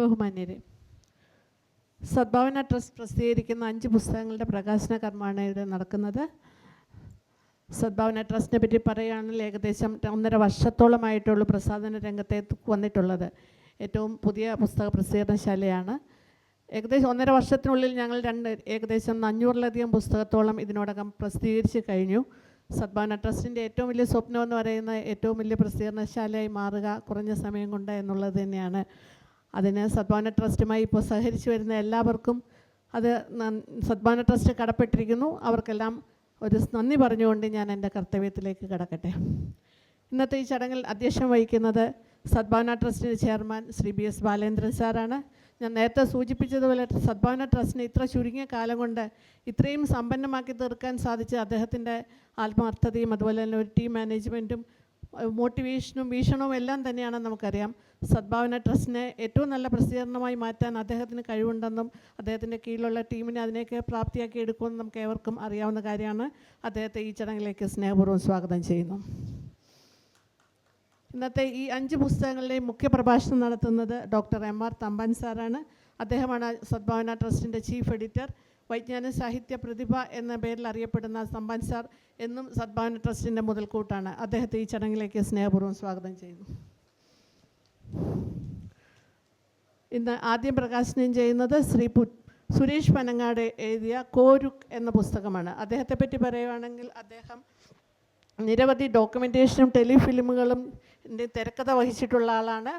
ബഹുമാന്യരെ, Sadbhavana trust പ്രസിദ്ധീകരിക്കുന്ന 5 പുസ്തകങ്ങളുടെ പ്രകാശന കർമ്മമാണ് ഇവിടെ നടക്കുന്നത്. സദ്ഭാവന ട്രസ്റ്റിനെ പറ്റി പറയുകയാണെങ്കിൽ ഏകദേശം 1.5 വർഷത്തോളമായിട്ടുള്ള പ്രസാധന രംഗത്തേക്ക് വന്നിട്ടുള്ളത്. ഏറ്റവും പുതിയ പുസ്തക പ്രസിദ്ധീകരണശാലയാണ്. ഏകദേശം 1.5 വർഷത്തിനുള്ളിൽ ഞങ്ങൾ ഏകദേശം 500-ലധികം പുസ്തകത്തോളം ഇതിനോടകം പ്രസിദ്ധീകരിച്ച് കഴിഞ്ഞു. സദ്ഭാവന ട്രസ്റ്റിൻ്റെ ഏറ്റവും വലിയ സ്വപ്നം എന്ന് പറയുന്നത് ഏറ്റവും വലിയ പ്രസിദ്ധീകരണശാലയായി മാറുക കുറഞ്ഞ സമയം കൊണ്ട് എന്നുള്ളത് തന്നെയാണ്. അതിന് സദ്ഭാവന ട്രസ്റ്റുമായി ഇപ്പോൾ സഹകരിച്ച് വരുന്ന എല്ലാവർക്കും അത് സദ്ഭാവന ട്രസ്റ്റ് കടപ്പെട്ടിരിക്കുന്നു. അവർക്കെല്ലാം ഒരു നന്ദി പറഞ്ഞുകൊണ്ട് ഞാൻ എൻ്റെ കർത്തവ്യത്തിലേക്ക് കടക്കട്ടെ. ഇന്നത്തെ ഈ ചടങ്ങിൽ അധ്യക്ഷം വഹിക്കുന്നത് സദ്ഭാവന ട്രസ്റ്റിൻ്റെ ചെയർമാൻ ശ്രീ BS ബാലേന്ദ്രൻ സാറാണ്. ഞാൻ നേരത്തെ സൂചിപ്പിച്ചതുപോലെ സദ്ഭാവന ട്രസ്റ്റിനെ ഇത്ര ചുരുങ്ങിയ കാലം കൊണ്ട് ഇത്രയും സമ്പന്നമാക്കി തീർക്കാൻ സാധിച്ച അദ്ദേഹത്തിൻ്റെ ആത്മാർത്ഥതയും അതുപോലെ തന്നെ ഒരു ടീം മാനേജ്മെൻറ്റും മോട്ടിവേഷനും വീക്ഷണവും എല്ലാം തന്നെയാണ് നമുക്കറിയാം. സദ്ഭാവന ട്രസ്റ്റിനെ ഏറ്റവും നല്ല പ്രസിദ്ധീകരണമായി മാറ്റാൻ അദ്ദേഹത്തിന് കഴിവുണ്ടെന്നും അദ്ദേഹത്തിൻ്റെ കീഴിലുള്ള ടീമിനെ അതിനേക്ക് പ്രാപ്തിയാക്കി എടുക്കുമെന്ന് നമുക്ക് ഏവർക്കും അറിയാവുന്ന കാര്യമാണ്. അദ്ദേഹത്തെ ഈ ചടങ്ങിലേക്ക് സ്നേഹപൂർവ്വം സ്വാഗതം ചെയ്യുന്നു. ഇന്നത്തെ ഈ 5 പുസ്തകങ്ങളുടെയും മുഖ്യ പ്രഭാഷണം നടത്തുന്നത് ഡോക്ടർ MR തമ്പാൻ സാറാണ്. അദ്ദേഹമാണ് സദ്ഭാവന ട്രസ്റ്റിൻ്റെ ചീഫ് എഡിറ്റർ. വൈജ്ഞാനിക സാഹിത്യ പ്രതിഭ എന്ന പേരിൽ അറിയപ്പെടുന്ന തമ്പാൻ സാർ എന്നും സദ്ഭാവന ട്രസ്റ്റിൻ്റെ മുതൽക്കൂട്ടാണ്. അദ്ദേഹത്തെ ഈ ചടങ്ങിലേക്ക് സ്നേഹപൂർവ്വം സ്വാഗതം ചെയ്യുന്നു. ഇന്ന് ആദ്യം പ്രകാശനം ചെയ്യുന്നത് ശ്രീ സുരേഷ് പനങ്ങാട് എഴുതിയ കോരുക് എന്ന പുസ്തകമാണ്. അദ്ദേഹത്തെപ്പറ്റി പറയുകയാണെങ്കിൽ അദ്ദേഹം നിരവധി ഡോക്യുമെൻറ്റേഷനും ടെലിഫിലിമുകളും തിരക്കഥ വഹിച്ചിട്ടുള്ള ആളാണ്.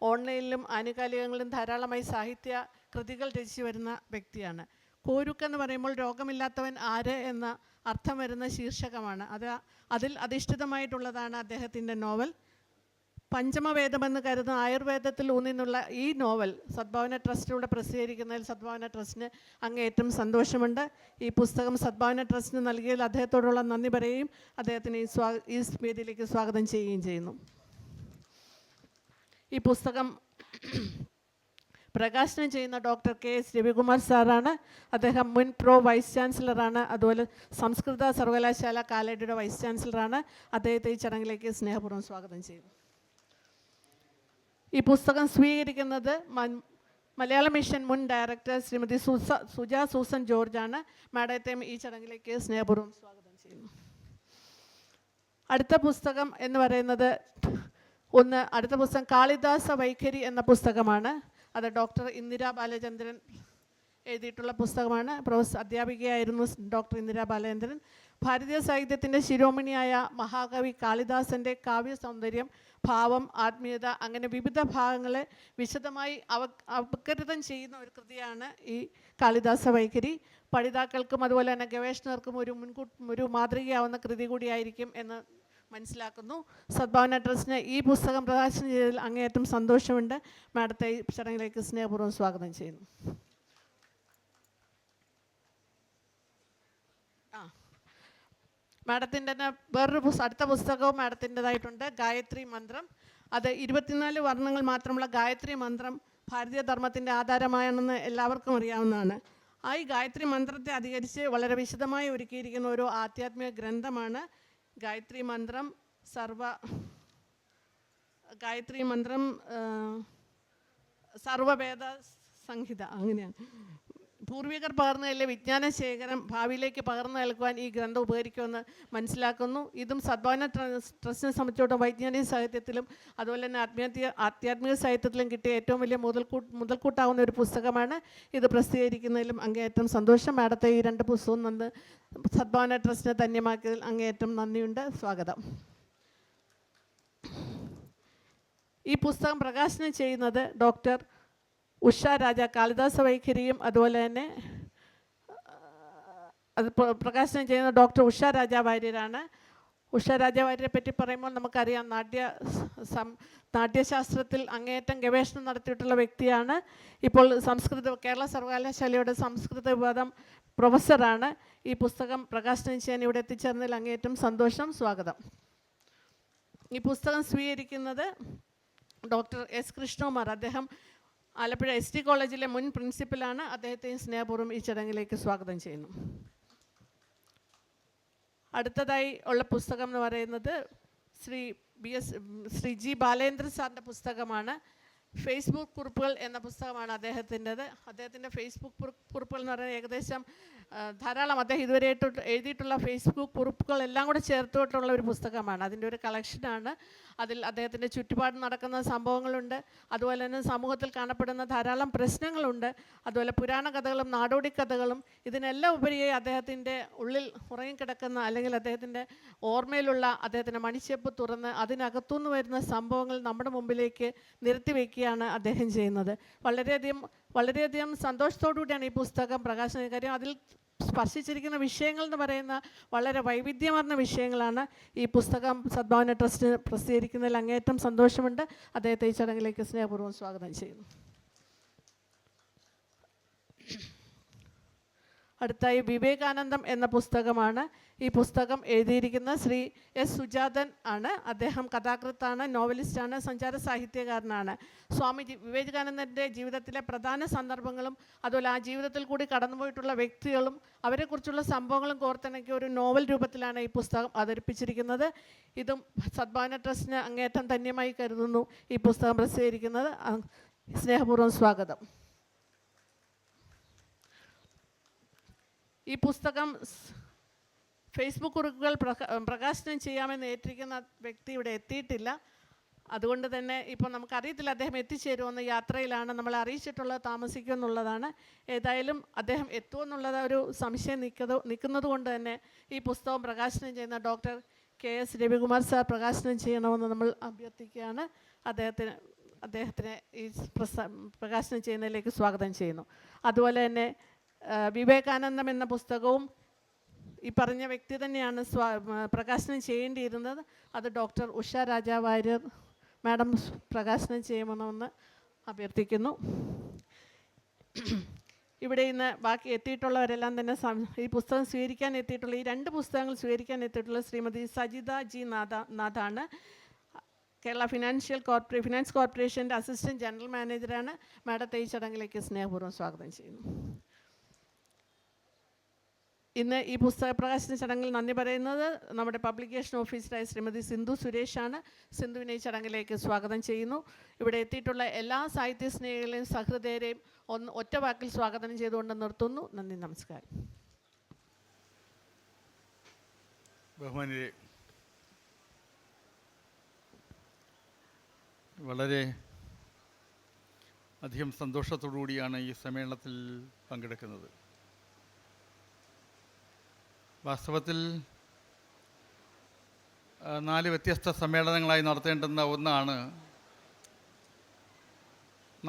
ഓൺലൈനിലും ആനുകാലികങ്ങളിലും ധാരാളമായി സാഹിത്യ കൃതികൾ രചിച്ചു വരുന്ന വ്യക്തിയാണ്. കോരുക്ക് എന്ന് പറയുമ്പോൾ രോഗമില്ലാത്തവൻ ആര് എന്ന അർത്ഥം വരുന്ന ശീർഷകമാണ്. അതിൽ അധിഷ്ഠിതമായിട്ടുള്ളതാണ് അദ്ദേഹത്തിൻ്റെ നോവൽ. പഞ്ചമവേദമെന്ന് കരുതുന്ന ആയുർവേദത്തിൽ ഊന്നിന്നുള്ള ഈ നോവൽ സദ്ഭാവന ട്രസ്റ്റിലൂടെ പ്രസിദ്ധീകരിക്കുന്നതിൽ സദ്ഭാവന ട്രസ്റ്റിന് അങ്ങേയറ്റം സന്തോഷമുണ്ട്. ഈ പുസ്തകം സദ്ഭാവന ട്രസ്റ്റിന് നൽകിയതിൽ അദ്ദേഹത്തോടുള്ള നന്ദി പറയുകയും അദ്ദേഹത്തിന് ഈ വേദിയിലേക്ക് സ്വാഗതം ചെയ്യുകയും ചെയ്യുന്നു. ഈ പുസ്തകം പ്രകാശനം ചെയ്യുന്ന ഡോക്ടർ KS രവികുമാർ സാറാണ്. അദ്ദേഹം മുൻ വൈസ് ചാൻസലറാണ്. അതുപോലെ സംസ്കൃത സർവകലാശാല കാലടിയുടെ വൈസ് ചാൻസലറാണ്. അദ്ദേഹത്തെ ഈ ചടങ്ങിലേക്ക് സ്നേഹപൂർവ്വം സ്വാഗതം ചെയ്യുന്നു. ഈ പുസ്തകം സ്വീകരിക്കുന്നത് മലയാള മിഷൻ മുൻ ഡയറക്ടർ ശ്രീമതി സുജ സൂസൻ ജോർജാണ്. മാഡത്തെയും ഈ ചടങ്ങിലേക്ക് സ്നേഹപൂർവ്വം സ്വാഗതം ചെയ്യുന്നു. അടുത്ത പുസ്തകം എന്ന് പറയുന്നത് അടുത്ത പുസ്തകം കാളിദാസ വൈഖരി എന്ന പുസ്തകമാണ്. അത് ഡോക്ടർ ഇന്ദിര ബാലചന്ദ്രൻ എഴുതിയിട്ടുള്ള പുസ്തകമാണ്. അധ്യാപികയായിരുന്നു ഡോക്ടർ ഇന്ദിര ബാലചന്ദ്രൻ. ഭാരതീയ സാഹിത്യത്തിൻ്റെ ശിരോമണിയായ മഹാകവി കാളിദാസൻ്റെ കാവ്യ സൗന്ദര്യം, ഭാവം, ആത്മീയത അങ്ങനെ വിവിധ ഭാഗങ്ങളെ വിശദമായി അവതരിതം ചെയ്യുന്ന ഒരു കൃതിയാണ് ഈ കാളിദാസ വൈഖരി. പഠിതാക്കൾക്കും അതുപോലെ തന്നെ ഗവേഷകർക്കും ഒരു മാതൃകയാവുന്ന കൃതി കൂടിയായിരിക്കും എന്ന് മനസ്സിലാക്കുന്നു. സദ്ഭാവന ട്രസ്റ്റിന് ഈ പുസ്തകം പ്രകാശനം ചെയ്തതിൽ അങ്ങേയറ്റം സന്തോഷമുണ്ട്. മാഡത്തെ ഈ ചടങ്ങിലേക്ക് സ്നേഹപൂർവ്വം സ്വാഗതം ചെയ്യുന്നു. മാഡത്തിൻ്റെ തന്നെ വേറൊരു അടുത്ത പുസ്തകവും മാഡത്തിൻ്റെതായിട്ടുണ്ട്, ഗായത്രി മന്ത്രം. അത് 24 വർണ്ണങ്ങൾ മാത്രമുള്ള ഗായത്രി മന്ത്രം ഭാരതീയ ധർമ്മത്തിൻ്റെ ആധാരമാണെന്ന് എല്ലാവർക്കും അറിയാവുന്നതാണ്. ഈ ഗായത്രി മന്ത്രത്തെ അധികരിച്ച് വളരെ വിശദമായി ഒരുക്കിയിരിക്കുന്ന ഒരു ആധ്യാത്മിക ഗ്രന്ഥമാണ് ഗായത്രി മന്ത്രം. സർവവേദ സംഹിത. അങ്ങനെയാണ് പൂർവികർ പകർന്നതിലെ വിജ്ഞാന ശേഖരം ഭാവിയിലേക്ക് പകർന്നു നൽകുവാൻ ഈ ഗ്രന്ഥം ഉപകരിക്കുമെന്ന് മനസ്സിലാക്കുന്നു. ഇതും സദ്ഭാവന ട്രസ്റ്റിനെ സംബന്ധിച്ചിടത്തോളം വൈജ്ഞാനിക സാഹിത്യത്തിലും അതുപോലെ തന്നെ ആധ്യാത്മിക സാഹിത്യത്തിലും കിട്ടിയ ഏറ്റവും വലിയ മുതൽക്കൂട്ടാവുന്ന ഒരു പുസ്തകമാണ്. ഇത് പ്രസിദ്ധീകരിക്കുന്നതിലും അങ്ങേയറ്റം സന്തോഷം. മാഡത്തെ ഈ 2 പുസ്തകവും സദ്ഭാവന ട്രസ്റ്റിനെ ധന്യമാക്കിയതിൽ അങ്ങേയറ്റം നന്ദിയുണ്ട്. സ്വാഗതം. ഈ പുസ്തകം പ്രകാശനം ചെയ്യുന്നത് ഡോക്ടർ ഉഷ രാജ. കാളിദാസ വൈഖരിയും അതുപോലെ തന്നെ അത് പ്രകാശനം ചെയ്യുന്ന ഡോക്ടർ ഉഷ രാജ വാര്യരാണ്. ഉഷ രാജ വാര്യരെ പറ്റി പറയുമ്പോൾ നമുക്കറിയാം, നാട്യശാസ്ത്രത്തിൽ അങ്ങേയറ്റം ഗവേഷണം നടത്തിയിട്ടുള്ള വ്യക്തിയാണ്. ഇപ്പോൾ കേരള സർവകലാശാലയുടെ സംസ്കൃത വിഭാഗം പ്രൊഫസറാണ്. ഈ പുസ്തകം പ്രകാശനം ചെയ്യാൻ ഇവിടെ എത്തിച്ചേർന്നതിൽ അങ്ങേയറ്റം സന്തോഷം. സ്വാഗതം. ഈ പുസ്തകം സ്വീകരിക്കുന്നത് ഡോക്ടർ S കൃഷ്ണകുമാർ. അദ്ദേഹം ആലപ്പുഴ ST കോളേജിലെ മുൻ പ്രിൻസിപ്പലാണ്. അദ്ദേഹത്തെയും സ്നേഹപൂർവ്വം ഈ ചടങ്ങിലേക്ക് സ്വാഗതം ചെയ്യുന്നു. അടുത്തതായി ഉള്ള പുസ്തകം എന്ന് പറയുന്നത് ശ്രീ G ബാലേന്ദ്രൻ സാറിൻ്റെ പുസ്തകമാണ്. ഫേസ്ബുക്ക് കുറിപ്പുകൾ എന്ന പുസ്തകമാണ് അദ്ദേഹത്തിൻ്റെത്. അദ്ദേഹത്തിൻ്റെ ഫേസ്ബുക്ക് കുറിപ്പുകൾ എന്ന് പറയുന്നത് ഏകദേശം ധാരാളം അദ്ദേഹം ഇതുവരെ എഴുതിയിട്ടുള്ള ഫേസ്ബുക്ക് കുറിപ്പുകളെല്ലാം കൂടെ ചേർത്തിട്ടുള്ള ഒരു പുസ്തകമാണ്. അതിൻ്റെ ഒരു കളക്ഷനാണ്. അതിൽ അദ്ദേഹത്തിൻ്റെ ചുറ്റുപാട് നടക്കുന്ന സംഭവങ്ങളുണ്ട്, അതുപോലെ തന്നെ സമൂഹത്തിൽ കാണപ്പെടുന്ന ധാരാളം പ്രശ്നങ്ങളുണ്ട്, അതുപോലെ പുരാണ കഥകളും നാടോടി കഥകളും. ഇതിനെല്ലാം ഉപരിയായി അദ്ദേഹത്തിൻ്റെ ഉള്ളിൽ ഉറങ്ങിക്കിടക്കുന്ന അല്ലെങ്കിൽ അദ്ദേഹത്തിൻ്റെ ഓർമ്മയിലുള്ള അദ്ദേഹത്തിൻ്റെ മണിച്ചെപ്പ് തുറന്ന് അതിനകത്തുനിന്ന് വരുന്ന സംഭവങ്ങൾ നമ്മുടെ മുമ്പിലേക്ക് നിരത്തി വയ്ക്കുകയാണ് അദ്ദേഹം ചെയ്യുന്നത്. വളരെയധികം സന്തോഷത്തോടുകൂടിയാണ് ഈ പുസ്തകം പ്രകാശനം. കാര്യം അതിൽ സ്പർശിച്ചിരിക്കുന്ന വിഷയങ്ങൾ എന്ന് പറയുന്ന വളരെ വൈവിധ്യമാർന്ന വിഷയങ്ങളാണ്. ഈ പുസ്തകം സദ്ഭാവന ട്രസ്റ്റ് പ്രസിദ്ധീകരിക്കുന്നതിൽ അങ്ങേയറ്റം സന്തോഷമുണ്ട്. അദ്ദേഹത്തെ ഈ ചടങ്ങിലേക്ക് സ്നേഹപൂർവ്വം സ്വാഗതം ചെയ്യുന്നു. അടുത്തായി വിവേകാനന്ദം എന്ന പുസ്തകമാണ്. ഈ പുസ്തകം എഴുതിയിരിക്കുന്ന ശ്രീ എസ് സുജാതൻ ആണ്. അദ്ദേഹം കഥാകൃത്താണ്, നോവലിസ്റ്റാണ്, സഞ്ചാര സാഹിത്യകാരനാണ്. സ്വാമി വിവേകാനന്ദൻ്റെ ജീവിതത്തിലെ പ്രധാന സന്ദർഭങ്ങളും അതുപോലെ ആ ജീവിതത്തിൽ കൂടി കടന്നുപോയിട്ടുള്ള വ്യക്തികളും അവരെക്കുറിച്ചുള്ള സംഭവങ്ങളും കോർത്തിണക്കിയ ഒരു നോവൽ രൂപത്തിലാണ് ഈ പുസ്തകം അവതരിപ്പിച്ചിരിക്കുന്നത്. ഇതും സദ്ഭാവന ട്രസ്റ്റിന് അങ്ങേയറ്റം ധന്യമായി കരുതുന്നു ഈ പുസ്തകം പ്രസിദ്ധീകരിക്കുന്നത്. സ്നേഹപൂർവ്വം സ്വാഗതം. ഈ പുസ്തകം ഫേസ്ബുക്ക് കുറിപ്പുകൾ പ്രകാശനം ചെയ്യാമെന്ന് ഏറ്റിരിക്കുന്ന വ്യക്തി ഇവിടെ എത്തിയിട്ടില്ല. അതുകൊണ്ട് തന്നെ ഇപ്പോൾ നമുക്കറിയത്തില്ല അദ്ദേഹം എത്തിച്ചേരുമെന്ന്. യാത്രയിലാണ്, നമ്മളെ അറിയിച്ചിട്ടുള്ളത് താമസിക്കുമെന്നുള്ളതാണ്. ഏതായാലും അദ്ദേഹം എത്തുമെന്നുള്ളത് ഒരു സംശയം നിൽക്കുന്നത് കൊണ്ട് തന്നെ ഈ പുസ്തകം പ്രകാശനം ചെയ്യുന്ന ഡോക്ടർ KS രവികുമാർ സാർ പ്രകാശനം ചെയ്യണമെന്ന് നമ്മൾ അഭ്യർത്ഥിക്കുകയാണ്. അദ്ദേഹത്തിനെ ഈ പ്രകാശനം ചെയ്യുന്നതിലേക്ക് സ്വാഗതം ചെയ്യുന്നു. അതുപോലെ തന്നെ വിവേകാനന്ദം എന്ന പുസ്തകവും ഈ പറഞ്ഞ വ്യക്തി തന്നെയാണ് പ്രകാശനം ചെയ്യേണ്ടിയിരുന്നത്. അത് ഡോക്ടർ ഉഷ രാജാ വാര്യർ മാഡം പ്രകാശനം ചെയ്യണമെന്ന് അഭ്യർത്ഥിക്കുന്നു. ഇവിടെ ഇന്ന് ബാക്കി എത്തിയിട്ടുള്ളവരെല്ലാം തന്നെ ഈ പുസ്തകം സ്വീകരിക്കാൻ എത്തിയിട്ടുള്ള, ഈ 2 പുസ്തകങ്ങൾ സ്വീകരിക്കാൻ എത്തിയിട്ടുള്ള ശ്രീമതി സജിത ജി നാഥാണ്. കേരള ഫിനാൻസ് കോർപ്പറേഷൻ്റെ അസിസ്റ്റൻറ്റ് ജനറൽ മാനേജറാണ്. മാഡത്തെ ഈ ചടങ്ങിലേക്ക് സ്നേഹപൂർവ്വം സ്വാഗതം ചെയ്യുന്നു. ഇന്ന് ഈ പുസ്തക പ്രകാശന ചടങ്ങിൽ നന്ദി പറയുന്നത് നമ്മുടെ പബ്ലിക്കേഷൻ ഓഫീസറായ ശ്രീമതി സിന്ധു സുരേഷാണ്. സിന്ധുവിനെ ഈ ചടങ്ങിലേക്ക് സ്വാഗതം ചെയ്യുന്നു. ഇവിടെ എത്തിയിട്ടുള്ള എല്ലാ സാഹിത്യ സ്നേഹികളെയും സഹൃദയരെയും ഒറ്റ വാക്കിൽ സ്വാഗതം ചെയ്തുകൊണ്ട് നിർത്തുന്നു. നന്ദി, നമസ്കാരം. ബഹുമാന്യരെ, വളരെ അധികം സന്തോഷത്തോടു കൂടിയാണ് ഈ സമ്മേളനത്തിൽ പങ്കെടുക്കുന്നത്. വാസ്തവത്തിൽ 4 വ്യത്യസ്ത സമ്മേളനങ്ങളായി നടത്തേണ്ടുന്ന ഒന്നാണ്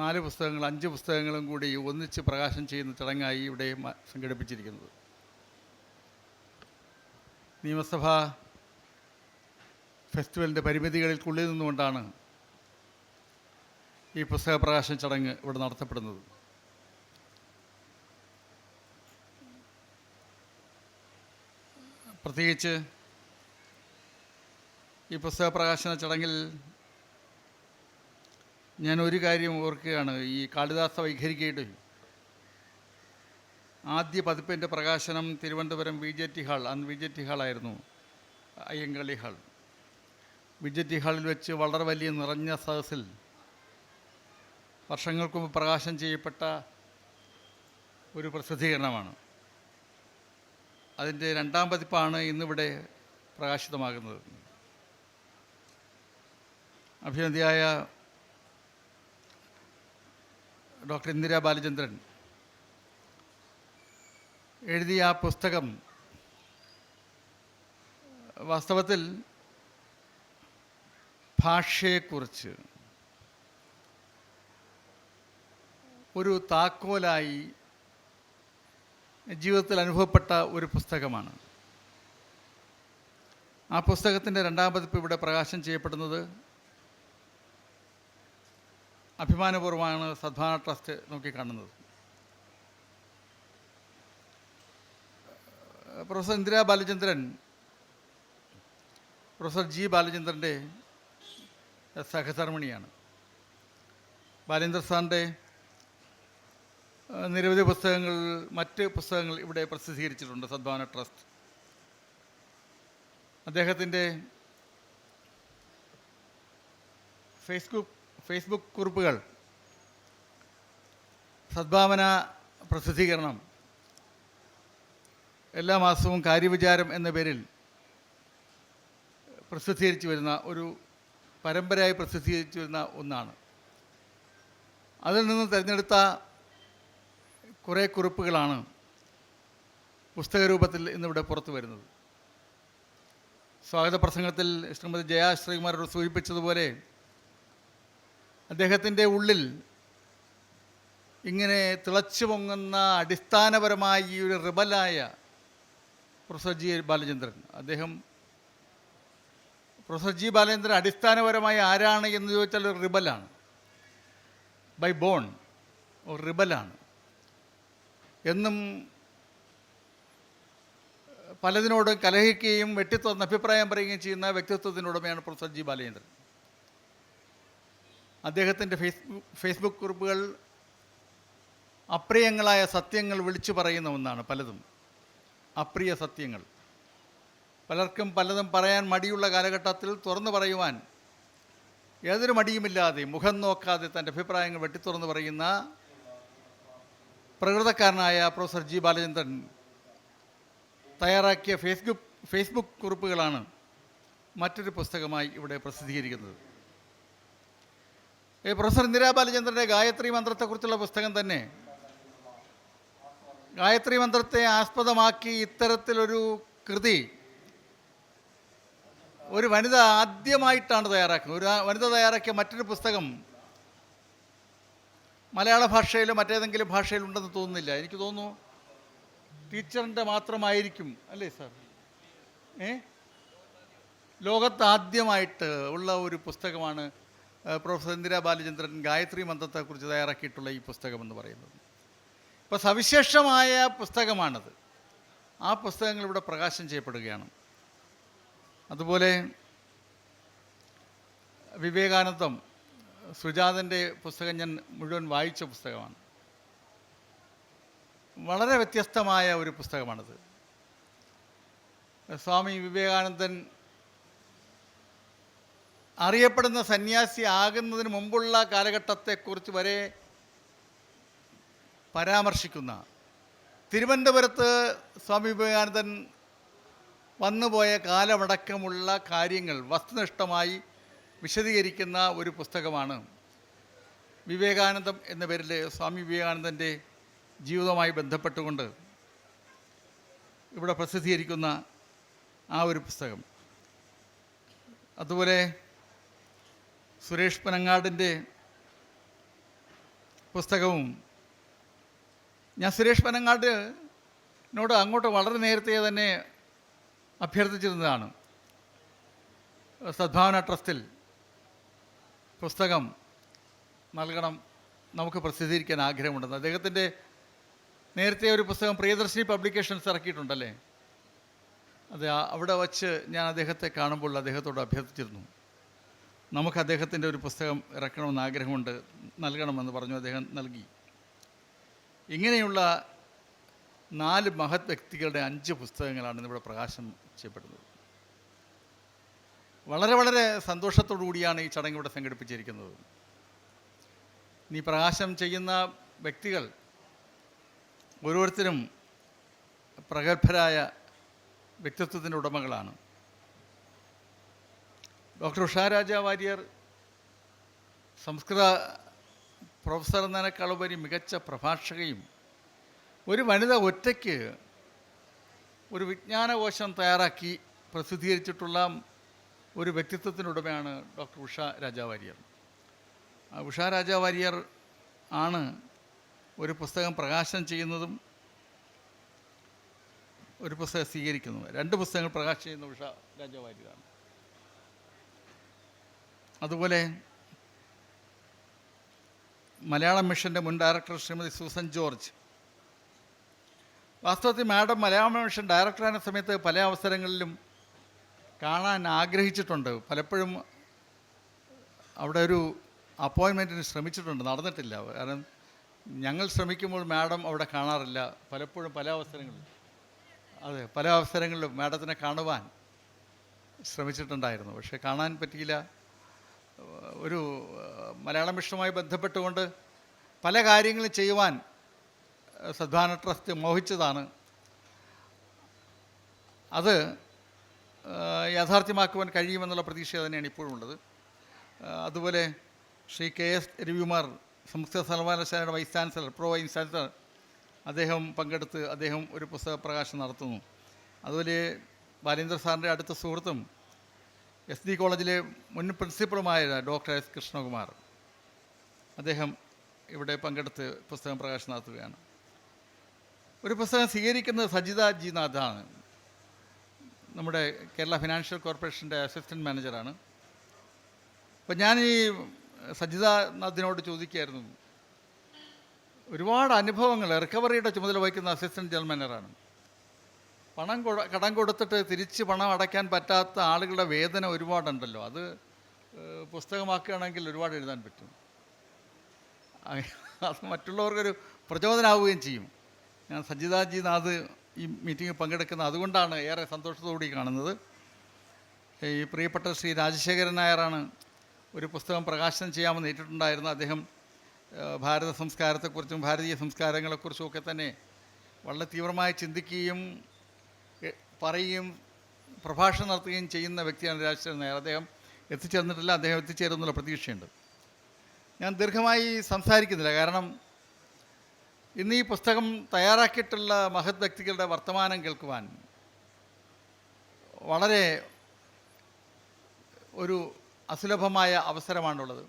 4 പുസ്തകങ്ങൾ 5 പുസ്തകങ്ങളും കൂടി ഒന്നിച്ച് പ്രകാശനം ചെയ്യുന്ന ചടങ്ങായി ഇവിടെ സംഘടിപ്പിച്ചിരിക്കുന്നത്. നിയമസഭാ ഫെസ്റ്റിവലിൻ്റെ പരിമിതികൾക്കുള്ളിൽ നിന്നുകൊണ്ടാണ് ഈ പുസ്തക പ്രകാശന ചടങ്ങ് ഇവിടെ നടത്തപ്പെടുന്നത്. പ്രത്യേകിച്ച് ഈ പുസ്തക പ്രകാശന ചടങ്ങിൽ ഞാൻ ഒരു കാര്യം ഓർക്കുകയാണ്. ഈ കാളിദാസ വൈഖരികയുടെ ആദ്യ പതിപ്പിൻ്റെ പ്രകാശനം തിരുവനന്തപുരം VJT ഹാൾ, അന്ന് VJT ഹാളായിരുന്നു, അയ്യങ്കാളി ഹാൾ. VJT ഹാളിൽ വെച്ച് വളരെ വലിയ നിറഞ്ഞ സദസ്സിൽ വർഷങ്ങൾക്ക് മുമ്പ് പ്രകാശനം ചെയ്യപ്പെട്ട ഒരു പ്രസിദ്ധീകരണമാണ്. അതിൻ്റെ 2ാം പതിപ്പാണ് ഇന്നിവിടെ പ്രകാശിതമാകുന്നത്. അഭിനന്ദിയായ ഡോക്ടർ ഇന്ദിരാ ബാലചന്ദ്രൻ എഴുതിയ ആ പുസ്തകം വാസ്തവത്തിൽ ഭാഷയെക്കുറിച്ച് ഒരു താക്കോലായി ജീവിതത്തിൽ അനുഭവപ്പെട്ട ഒരു പുസ്തകമാണ്. ആ പുസ്തകത്തിൻ്റെ 2ാം പതിപ്പ് ഇവിടെ പ്രകാശനം ചെയ്യപ്പെടുന്നത് അഭിമാനപൂർവ്വമാണ് സദ്ഭാവന ട്രസ്റ്റ് നോക്കിക്കാണുന്നത്. Professor Indira Balachandran professor G. ബാലചന്ദ്രൻ്റെ സഹധർമ്മിണിയാണ്. ബാലേന്ദ്ര സാറിൻ്റെ നിരവധി പുസ്തകങ്ങൾ, മറ്റ് പുസ്തകങ്ങൾ ഇവിടെ പ്രസിദ്ധീകരിച്ചിട്ടുണ്ട് സദ്ഭാവന ട്രസ്റ്റ്. അദ്ദേഹത്തിൻ്റെ ഫേസ്ബുക്ക് കുറിപ്പുകൾ സദ്ഭാവന പ്രസിദ്ധീകരണം എല്ലാ മാസവും കാര്യവിചാരം എന്ന പേരിൽ പ്രസിദ്ധീകരിച്ചു വരുന്ന ഒരു പരമ്പരയായി പ്രസിദ്ധീകരിച്ചു വരുന്ന ഒന്നാണ്. അതിൽ നിന്ന് തിരഞ്ഞെടുത്ത കുറേ കുറിപ്പുകളാണ് പുസ്തക രൂപത്തിൽ ഇന്നിവിടെ പുറത്തു വരുന്നത്. സ്വാഗത പ്രസംഗത്തിൽ ശ്രീമതി ജയ ശ്രീകുമാരോട് സൂചിപ്പിച്ചതുപോലെ അദ്ദേഹത്തിൻ്റെ ഉള്ളിൽ ഇങ്ങനെ തിളച്ചു പൊങ്ങുന്ന അടിസ്ഥാനപരമായ ഈ ഒരു റിബലായ പ്രൊഫസർ ജി ബാലചന്ദ്രൻ, പ്രൊഫസർ ജി ബാലചന്ദ്രൻ അടിസ്ഥാനപരമായി ആരാണ് എന്ന് ചോദിച്ചാൽ ഒരു റിബലാണ്, ബൈ ബോൺ ഒരു റിബലാണ്. എന്നും പലതിനോട് കലഹിക്കുകയും വെട്ടിത്തുറന്ന് അഭിപ്രായം പറയുകയും ചെയ്യുന്ന വ്യക്തിത്വത്തിനുടമയാണ് പ്രൊഫസർ ജി ബാലചന്ദ്രൻ. അദ്ദേഹത്തിൻ്റെ ഫേസ്ബുക്ക് കുറിപ്പുകൾ അപ്രിയങ്ങളായ സത്യങ്ങൾ വിളിച്ചു പറയുന്ന ഒന്നാണ്. പലതും അപ്രിയ സത്യങ്ങൾ, പലർക്കും പലതും പറയാൻ മടിയുള്ള കാലഘട്ടത്തിൽ തുറന്നു പറയുവാൻ യാതൊരു മടിയുമില്ലാതെ മുഖം നോക്കാതെ തൻ്റെ അഭിപ്രായങ്ങൾ വെട്ടിത്തുറന്ന് പറയുന്ന പ്രകൃതക്കാരനായ പ്രൊഫസർ ജി ബാലചന്ദ്രൻ തയ്യാറാക്കിയ ഫേസ്ബുക്ക് കുറിപ്പുകളാണ് മറ്റൊരു പുസ്തകമായി ഇവിടെ പ്രസിദ്ധീകരിക്കുന്നത്. പ്രൊഫസർ ഇന്ദിരാ ബാലചന്ദ്രൻ്റെ ഗായത്രി മന്ത്രത്തെക്കുറിച്ചുള്ള പുസ്തകം തന്നെ ഗായത്രി മന്ത്രത്തെ ആസ്പദമാക്കി ഇത്തരത്തിലൊരു കൃതി ഒരു വനിത ആദ്യമായിട്ടാണ് തയ്യാറാക്കുന്നത്. ഒരു വനിത തയ്യാറാക്കിയ മറ്റൊരു പുസ്തകം മലയാള ഭാഷയിലോ മറ്റേതെങ്കിലും ഭാഷയിലുണ്ടെന്ന് തോന്നുന്നില്ല. എനിക്ക് തോന്നുന്നു ടീച്ചറിൻ്റെ മാത്രമായിരിക്കും അല്ലേ സാർ? ലോകത്ത് ആദ്യമായിട്ട് ഉള്ള ഒരു പുസ്തകമാണ് പ്രൊഫസർ ഇന്ദിരാ ബാലചന്ദ്രൻ ഗായത്രി മന്ത്രത്തെക്കുറിച്ച് തയ്യാറാക്കിയിട്ടുള്ള ഈ പുസ്തകം എന്ന് പറയുന്നത്. ഇപ്പോൾ സവിശേഷമായ പുസ്തകമാണത്. ആ പുസ്തകങ്ങൾ ഇവിടെ പ്രകാശനം ചെയ്യപ്പെടുകയാണ്. അതുപോലെ വിവേകാനന്ദം, സുജാതൻ്റെ പുസ്തകം ഞാൻ മുഴുവൻ വായിച്ച പുസ്തകമാണ്. വളരെ വ്യത്യസ്തമായ ഒരു പുസ്തകമാണിത്. സ്വാമി വിവേകാനന്ദൻ അറിയപ്പെടുന്ന സന്യാസി ആകുന്നതിന് മുമ്പുള്ള കാലഘട്ടത്തെക്കുറിച്ച് വരെ പരാമർശിക്കുന്ന, തിരുവനന്തപുരത്ത് സ്വാമി വിവേകാനന്ദൻ വന്നുപോയ കാലമടക്കമുള്ള കാര്യങ്ങൾ വസ്തുനിഷ്ഠമായി വിശദീകരിക്കുന്ന ഒരു പുസ്തകമാണ് വിവേകാനന്ദം എന്ന പേരിൽ സ്വാമി വിവേകാനന്ദൻ്റെ ജീവിതവുമായി ബന്ധപ്പെട്ടുകൊണ്ട് ഇവിടെ പ്രസിദ്ധീകരിക്കുന്ന ആ ഒരു പുസ്തകം. അതുപോലെ സുരേഷ് പനങ്ങാടിൻ്റെ പുസ്തകവും, ഞാൻ സുരേഷ് പനങ്ങാടിനോട് അങ്ങോട്ട് വളരെ നേരത്തെ തന്നെ അഭ്യർത്ഥിച്ചിരുന്നതാണ്. സദ്ഭാവന ട്രസ്റ്റിൽ പുസ്തകം നൽകണം, നമുക്ക് പ്രസിദ്ധീകരിക്കാൻ ആഗ്രഹമുണ്ടെന്ന്. അദ്ദേഹത്തിൻ്റെ നേരത്തെ ഒരു പുസ്തകം പ്രിയദർശിനി പബ്ലിക്കേഷൻസ് ഇറക്കിയിട്ടുണ്ടല്ലേ, അത് അവിടെ വച്ച് ഞാൻ അദ്ദേഹത്തെ കാണുമ്പോൾ അദ്ദേഹത്തോട് അഭ്യർത്ഥിച്ചിരുന്നു, നമുക്ക് അദ്ദേഹത്തിൻ്റെ ഒരു പുസ്തകം ഇറക്കണമെന്ന് ആഗ്രഹമുണ്ട്, നൽകണമെന്ന് പറഞ്ഞു. അദ്ദേഹം നൽകി. ഇങ്ങനെയുള്ള 4 മഹത് വ്യക്തികളുടെ 5 പുസ്തകങ്ങളാണ് ഇന്നിവിടെ പ്രകാശനം ചെയ്യപ്പെടുന്നത്. വളരെ വളരെ സന്തോഷത്തോടു കൂടിയാണ് ഈ ചടങ്ങ് ഇവിടെ സംഘടിപ്പിച്ചിരിക്കുന്നത്. ഈ പ്രകാശനം ചെയ്യുന്ന വ്യക്തികൾ ഓരോരുത്തരും പ്രഗത്ഭരായ വ്യക്തിത്വത്തിൻ്റെ ഉടമകളാണ്. ഡോക്ടർ ഉഷാ രാജ വാര്യർ സംസ്കൃത പ്രൊഫസർ എന്നതിനേക്കാളുപരി മികച്ച പ്രഭാഷകയും, ഒരു വനിത ഒറ്റയ്ക്ക് ഒരു വിജ്ഞാനകോശം തയ്യാറാക്കി പ്രസിദ്ധീകരിച്ചിട്ടുള്ള ഒരു വ്യക്തിത്വത്തിനുടമയാണ് ഡോക്ടർ ഉഷ രാജ വാര്യർ. ഉഷ രാജ വാര്യർ ആണ് ഒരു പുസ്തകം പ്രകാശനം ചെയ്യുന്നതും ഒരു പുസ്തകം സ്വീകരിക്കുന്നതും. 2 പുസ്തകങ്ങൾ പ്രകാശനം ചെയ്യുന്ന ഉഷ രാജ വാര്യരാണ്. അതുപോലെ മലയാളം മിഷൻ്റെ മുൻ ഡയറക്ടർ ശ്രീമതി സൂസൻ ജോർജ്. വാസ്തവത്തിൽ മാഡം മലയാളം മിഷൻ ഡയറക്ടറായ സമയത്ത് പല അവസരങ്ങളിലും കാണാൻ ആഗ്രഹിച്ചിട്ടുണ്ട്. പലപ്പോഴും അവിടെ ഒരു അപ്പോയിൻമെൻറ്റിന് ശ്രമിച്ചിട്ടുണ്ട്, നടന്നിട്ടില്ല. കാരണം ഞങ്ങൾ ശ്രമിക്കുമ്പോൾ മാഡം അവിടെ കാണാറില്ല. പലപ്പോഴും പല അവസരങ്ങളിലും മാഡത്തിനെ കാണുവാൻ ശ്രമിച്ചിട്ടുണ്ടായിരുന്നു, പക്ഷേ കാണാൻ പറ്റിയില്ല. ഒരു മലയാളം മിഷനുമായി ബന്ധപ്പെട്ടുകൊണ്ട് പല കാര്യങ്ങളും ചെയ്യുവാൻ സദ്ഭാവന ട്രസ്റ്റ് മോഹിച്ചതാണ്. അത് യാഥാർത്ഥ്യമാക്കുവാൻ കഴിയുമെന്നുള്ള പ്രതീക്ഷ തന്നെയാണ് ഇപ്പോഴും ഉള്ളത്. അതുപോലെ ശ്രീ KS രവികുമാർ, സംസ്കൃത സർവകലാശാലയുടെ വൈസ് ചാൻസലർ, വൈസ് ചാൻസലർ, അദ്ദേഹം പങ്കെടുത്ത് അദ്ദേഹം ഒരു പുസ്തക പ്രകാശനം നടത്തുന്നു. അതുപോലെ ബാലേന്ദ്ര സാറിൻ്റെ അടുത്ത സുഹൃത്തും SD കോളേജിലെ മുൻ പ്രിൻസിപ്പളുമായ ഡോക്ടർ S കൃഷ്ണകുമാർ, അദ്ദേഹം ഇവിടെ പങ്കെടുത്ത് പുസ്തകം പ്രകാശനം നടത്തുകയാണ്. ഒരു പുസ്തകം സ്വീകരിക്കുന്നത് സജിത ജി നാഥാണ്, നമ്മുടെ കേരള ഫിനാൻഷ്യൽ കോർപ്പറേഷൻ്റെ അസിസ്റ്റൻറ്റ് മാനേജറാണ്. അപ്പം ഞാൻ ഈ സജിത നാഥിനോട് ചോദിക്കുകയായിരുന്നു, ഒരുപാട് അനുഭവങ്ങൾ, റിക്കവറിയുടെ ചുമതല വഹിക്കുന്ന അസിസ്റ്റൻറ്റ് ജനറൽ മാനേജറാണ്. കടം കൊടുത്തിട്ട് തിരിച്ച് പണം അടയ്ക്കാൻ പറ്റാത്ത ആളുകളുടെ വേദന ഒരുപാടുണ്ടല്ലോ, അത് പുസ്തകമാക്കുകയാണെങ്കിൽ ഒരുപാട് എഴുതാൻ പറ്റും. അത് മറ്റുള്ളവർക്കൊരു പ്രചോദനമാവുകയും ചെയ്യും. ഞാൻ സജിതാജി നാഥ് ഈ മീറ്റിങ്ങിൽ പങ്കെടുക്കുന്നത് അതുകൊണ്ടാണ് ഏറെ സന്തോഷത്തോടുകൂടി കാണുന്നത്. ഈ പ്രിയപ്പെട്ട ശ്രീ രാജശേഖരൻ നായരാണ് ഒരു പുസ്തകം പ്രകാശനം ചെയ്യാമെന്ന് ഏറ്റിട്ടുണ്ടായിരുന്നു. അദ്ദേഹം ഭാരത സംസ്കാരത്തെക്കുറിച്ചും ഭാരതീയ സംസ്കാരങ്ങളെക്കുറിച്ചും ഒക്കെ തന്നെ വളരെ തീവ്രമായി ചിന്തിക്കുകയും പറയുകയും പ്രഭാഷണം നടത്തുകയും ചെയ്യുന്ന വ്യക്തിയാണ് രാജശേഖരൻ നായർ. അദ്ദേഹം എത്തിച്ചേർന്നിട്ടില്ല, അദ്ദേഹം എത്തിച്ചേരുന്നുള്ള പ്രതീക്ഷയുണ്ട്. ഞാൻ ദീർഘമായി സംസാരിക്കുന്നില്ല, കാരണം ഇന്ന് ഈ പുസ്തകം തയ്യാറാക്കിയിട്ടുള്ള മഹത് വ്യക്തികളുടെ വർത്തമാനം കേൾക്കുവാൻ വളരെ ഒരു അസുലഭമായ അവസരമാണുള്ളത്.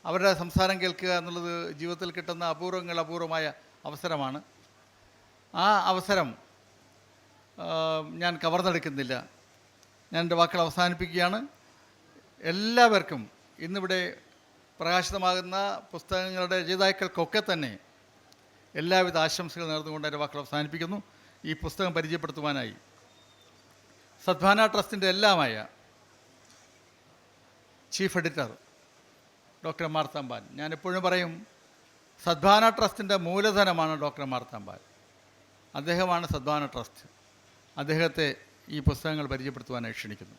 അവരുടെ സംസാരം കേൾക്കുക എന്നുള്ളത് ജീവിതത്തിൽ കിട്ടുന്ന അപൂർവമായ അവസരമാണ്. ആ അവസരം ഞാൻ കവർന്നെടുക്കുന്നില്ല. ഞാൻ എൻ്റെ വാക്കുകൾ അവസാനിപ്പിക്കുകയാണ്. എല്ലാവർക്കും ഇന്നിവിടെ പ്രകാശിതമാകുന്ന പുസ്തകങ്ങളുടെ രചയിതാക്കൾക്കൊക്കെ തന്നെ എല്ലാവിധ ആശംസകൾ നേർന്നുകൊണ്ട് എൻ്റെ വാക്കുകൾ അവസാനിപ്പിക്കുന്നു. ഈ പുസ്തകം പരിചയപ്പെടുത്തുവാനായി സദ്ഭാവന ട്രസ്റ്റിൻ്റെ എല്ലാമായ ചീഫ് എഡിറ്റർ ഡോക്ടർ മാർത്താമ്പാൽ, ഞാനെപ്പോഴും പറയും സദ്ഭാവന ട്രസ്റ്റിൻ്റെ മൂലധനമാണ് ഡോക്ടർ മാർത്താമ്പാൽ. അദ്ദേഹമാണ് സദ്ഭാവന ട്രസ്റ്റ്. അദ്ദേഹത്തെ ഈ പുസ്തകങ്ങൾ പരിചയപ്പെടുത്തുവാനായി ക്ഷണിക്കുന്നു.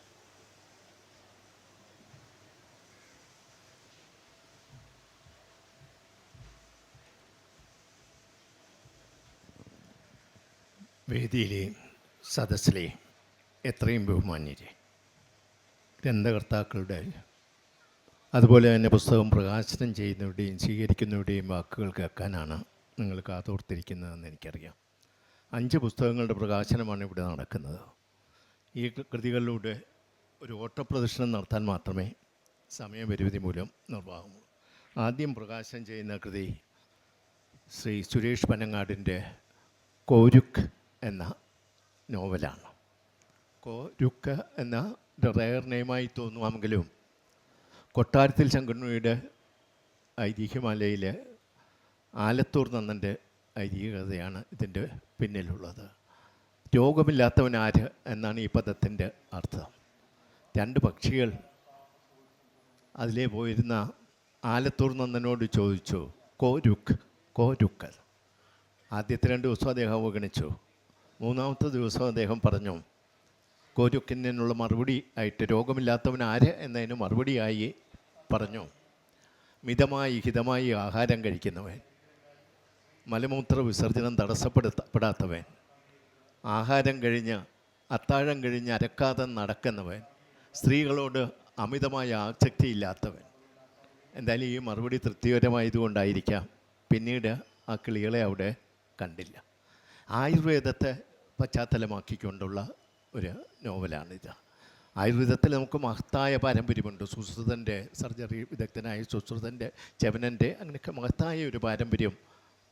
വേദിയിലെ സദസ്സിലെ എത്രയും ബഹുമാന്യരെ, ഗ്രന്ഥകർത്താക്കളുടെ അതുപോലെ തന്നെ പുസ്തകം പ്രകാശനം ചെയ്യുന്നവരുടെയും സ്വീകരിക്കുന്നവരുടെയും വാക്കുകൾ കേൾക്കാനാണ് നിങ്ങൾ കാതോർത്തിരിക്കുന്നതെന്ന് എനിക്കറിയാം. 5 പുസ്തകങ്ങളുടെ പ്രകാശനമാണ് ഇവിടെ നടക്കുന്നത്. ഈ കൃതികളിലൂടെ ഒരു ഓട്ടപ്രദർശനം നടത്താൻ മാത്രമേ സമയപരിമിതി മൂലം നിർവാഹമുള്ളൂ. ആദ്യം പ്രകാശനം ചെയ്യുന്ന കൃതി ശ്രീ സുരേഷ് പനങ്ങാടിൻ്റെ കോരുക്ക് എന്ന നോവലാണ്. കോരുക്ക് എന്ന റയർ നെയിമായി തോന്നുവാമെങ്കിലും കൊട്ടാരത്തിൽ ശങ്കുണ്ണിയുടെ ഐതിഹ്യമാലയിലെ ആലത്തൂർ നന്നൻ്റെ ഐതിഹ്യകഥയാണ് ഇതിൻ്റെ പിന്നിലുള്ളത്. രോഗമില്ലാത്തവനാര് എന്നാണ് ഈ പദത്തിൻ്റെ അർത്ഥം. 2 പക്ഷികൾ അതിലേ പോയിരുന്ന ആലത്തൂർ നന്ദനോട് ചോദിച്ചു, കോരുക്കൽ. ആദ്യത്തെ 2 ദിവസം അദ്ദേഹം അവഗണിച്ചു. 3-ാമത്തെ ദിവസം അദ്ദേഹം പറഞ്ഞു, കോരുക്കിനുള്ള മറുപടി ആയിട്ട് രോഗമില്ലാത്തവൻ ആര് എന്നതിന് മറുപടിയായി പറഞ്ഞു, മിതമായി ഹിതമായി ആഹാരം കഴിക്കുന്നവൻ, മലമൂത്ര വിസർജനം തടസ്സപ്പെടാത്തവൻ, ആഹാരം കഴിഞ്ഞ് അത്താഴം കഴിഞ്ഞ് അരക്കാതെ നടക്കുന്നവൻ, സ്ത്രീകളോട് അമിതമായ ആസക്തിയില്ലാത്തവൻ. എന്തായാലും ഈ മറുപടി തൃപ്തികരമായതുകൊണ്ടായിരിക്കാം പിന്നീട് ആ കിളികളെ അവിടെ കണ്ടില്ല. ആയുർവേദത്തെ പശ്ചാത്തലമാക്കിക്കൊണ്ടുള്ള ഒരു നോവലാണിത്. ആയുർവേദത്തിൽ നമുക്ക് മഹത്തായ പാരമ്പര്യമുണ്ട്. സുശ്രുതൻ്റെ സർജറി വിദഗ്ധനായ സുശ്രുതൻ്റെ, ചവനൻ്റെ, അങ്ങനെയൊക്കെ മഹത്തായ ഒരു പാരമ്പര്യം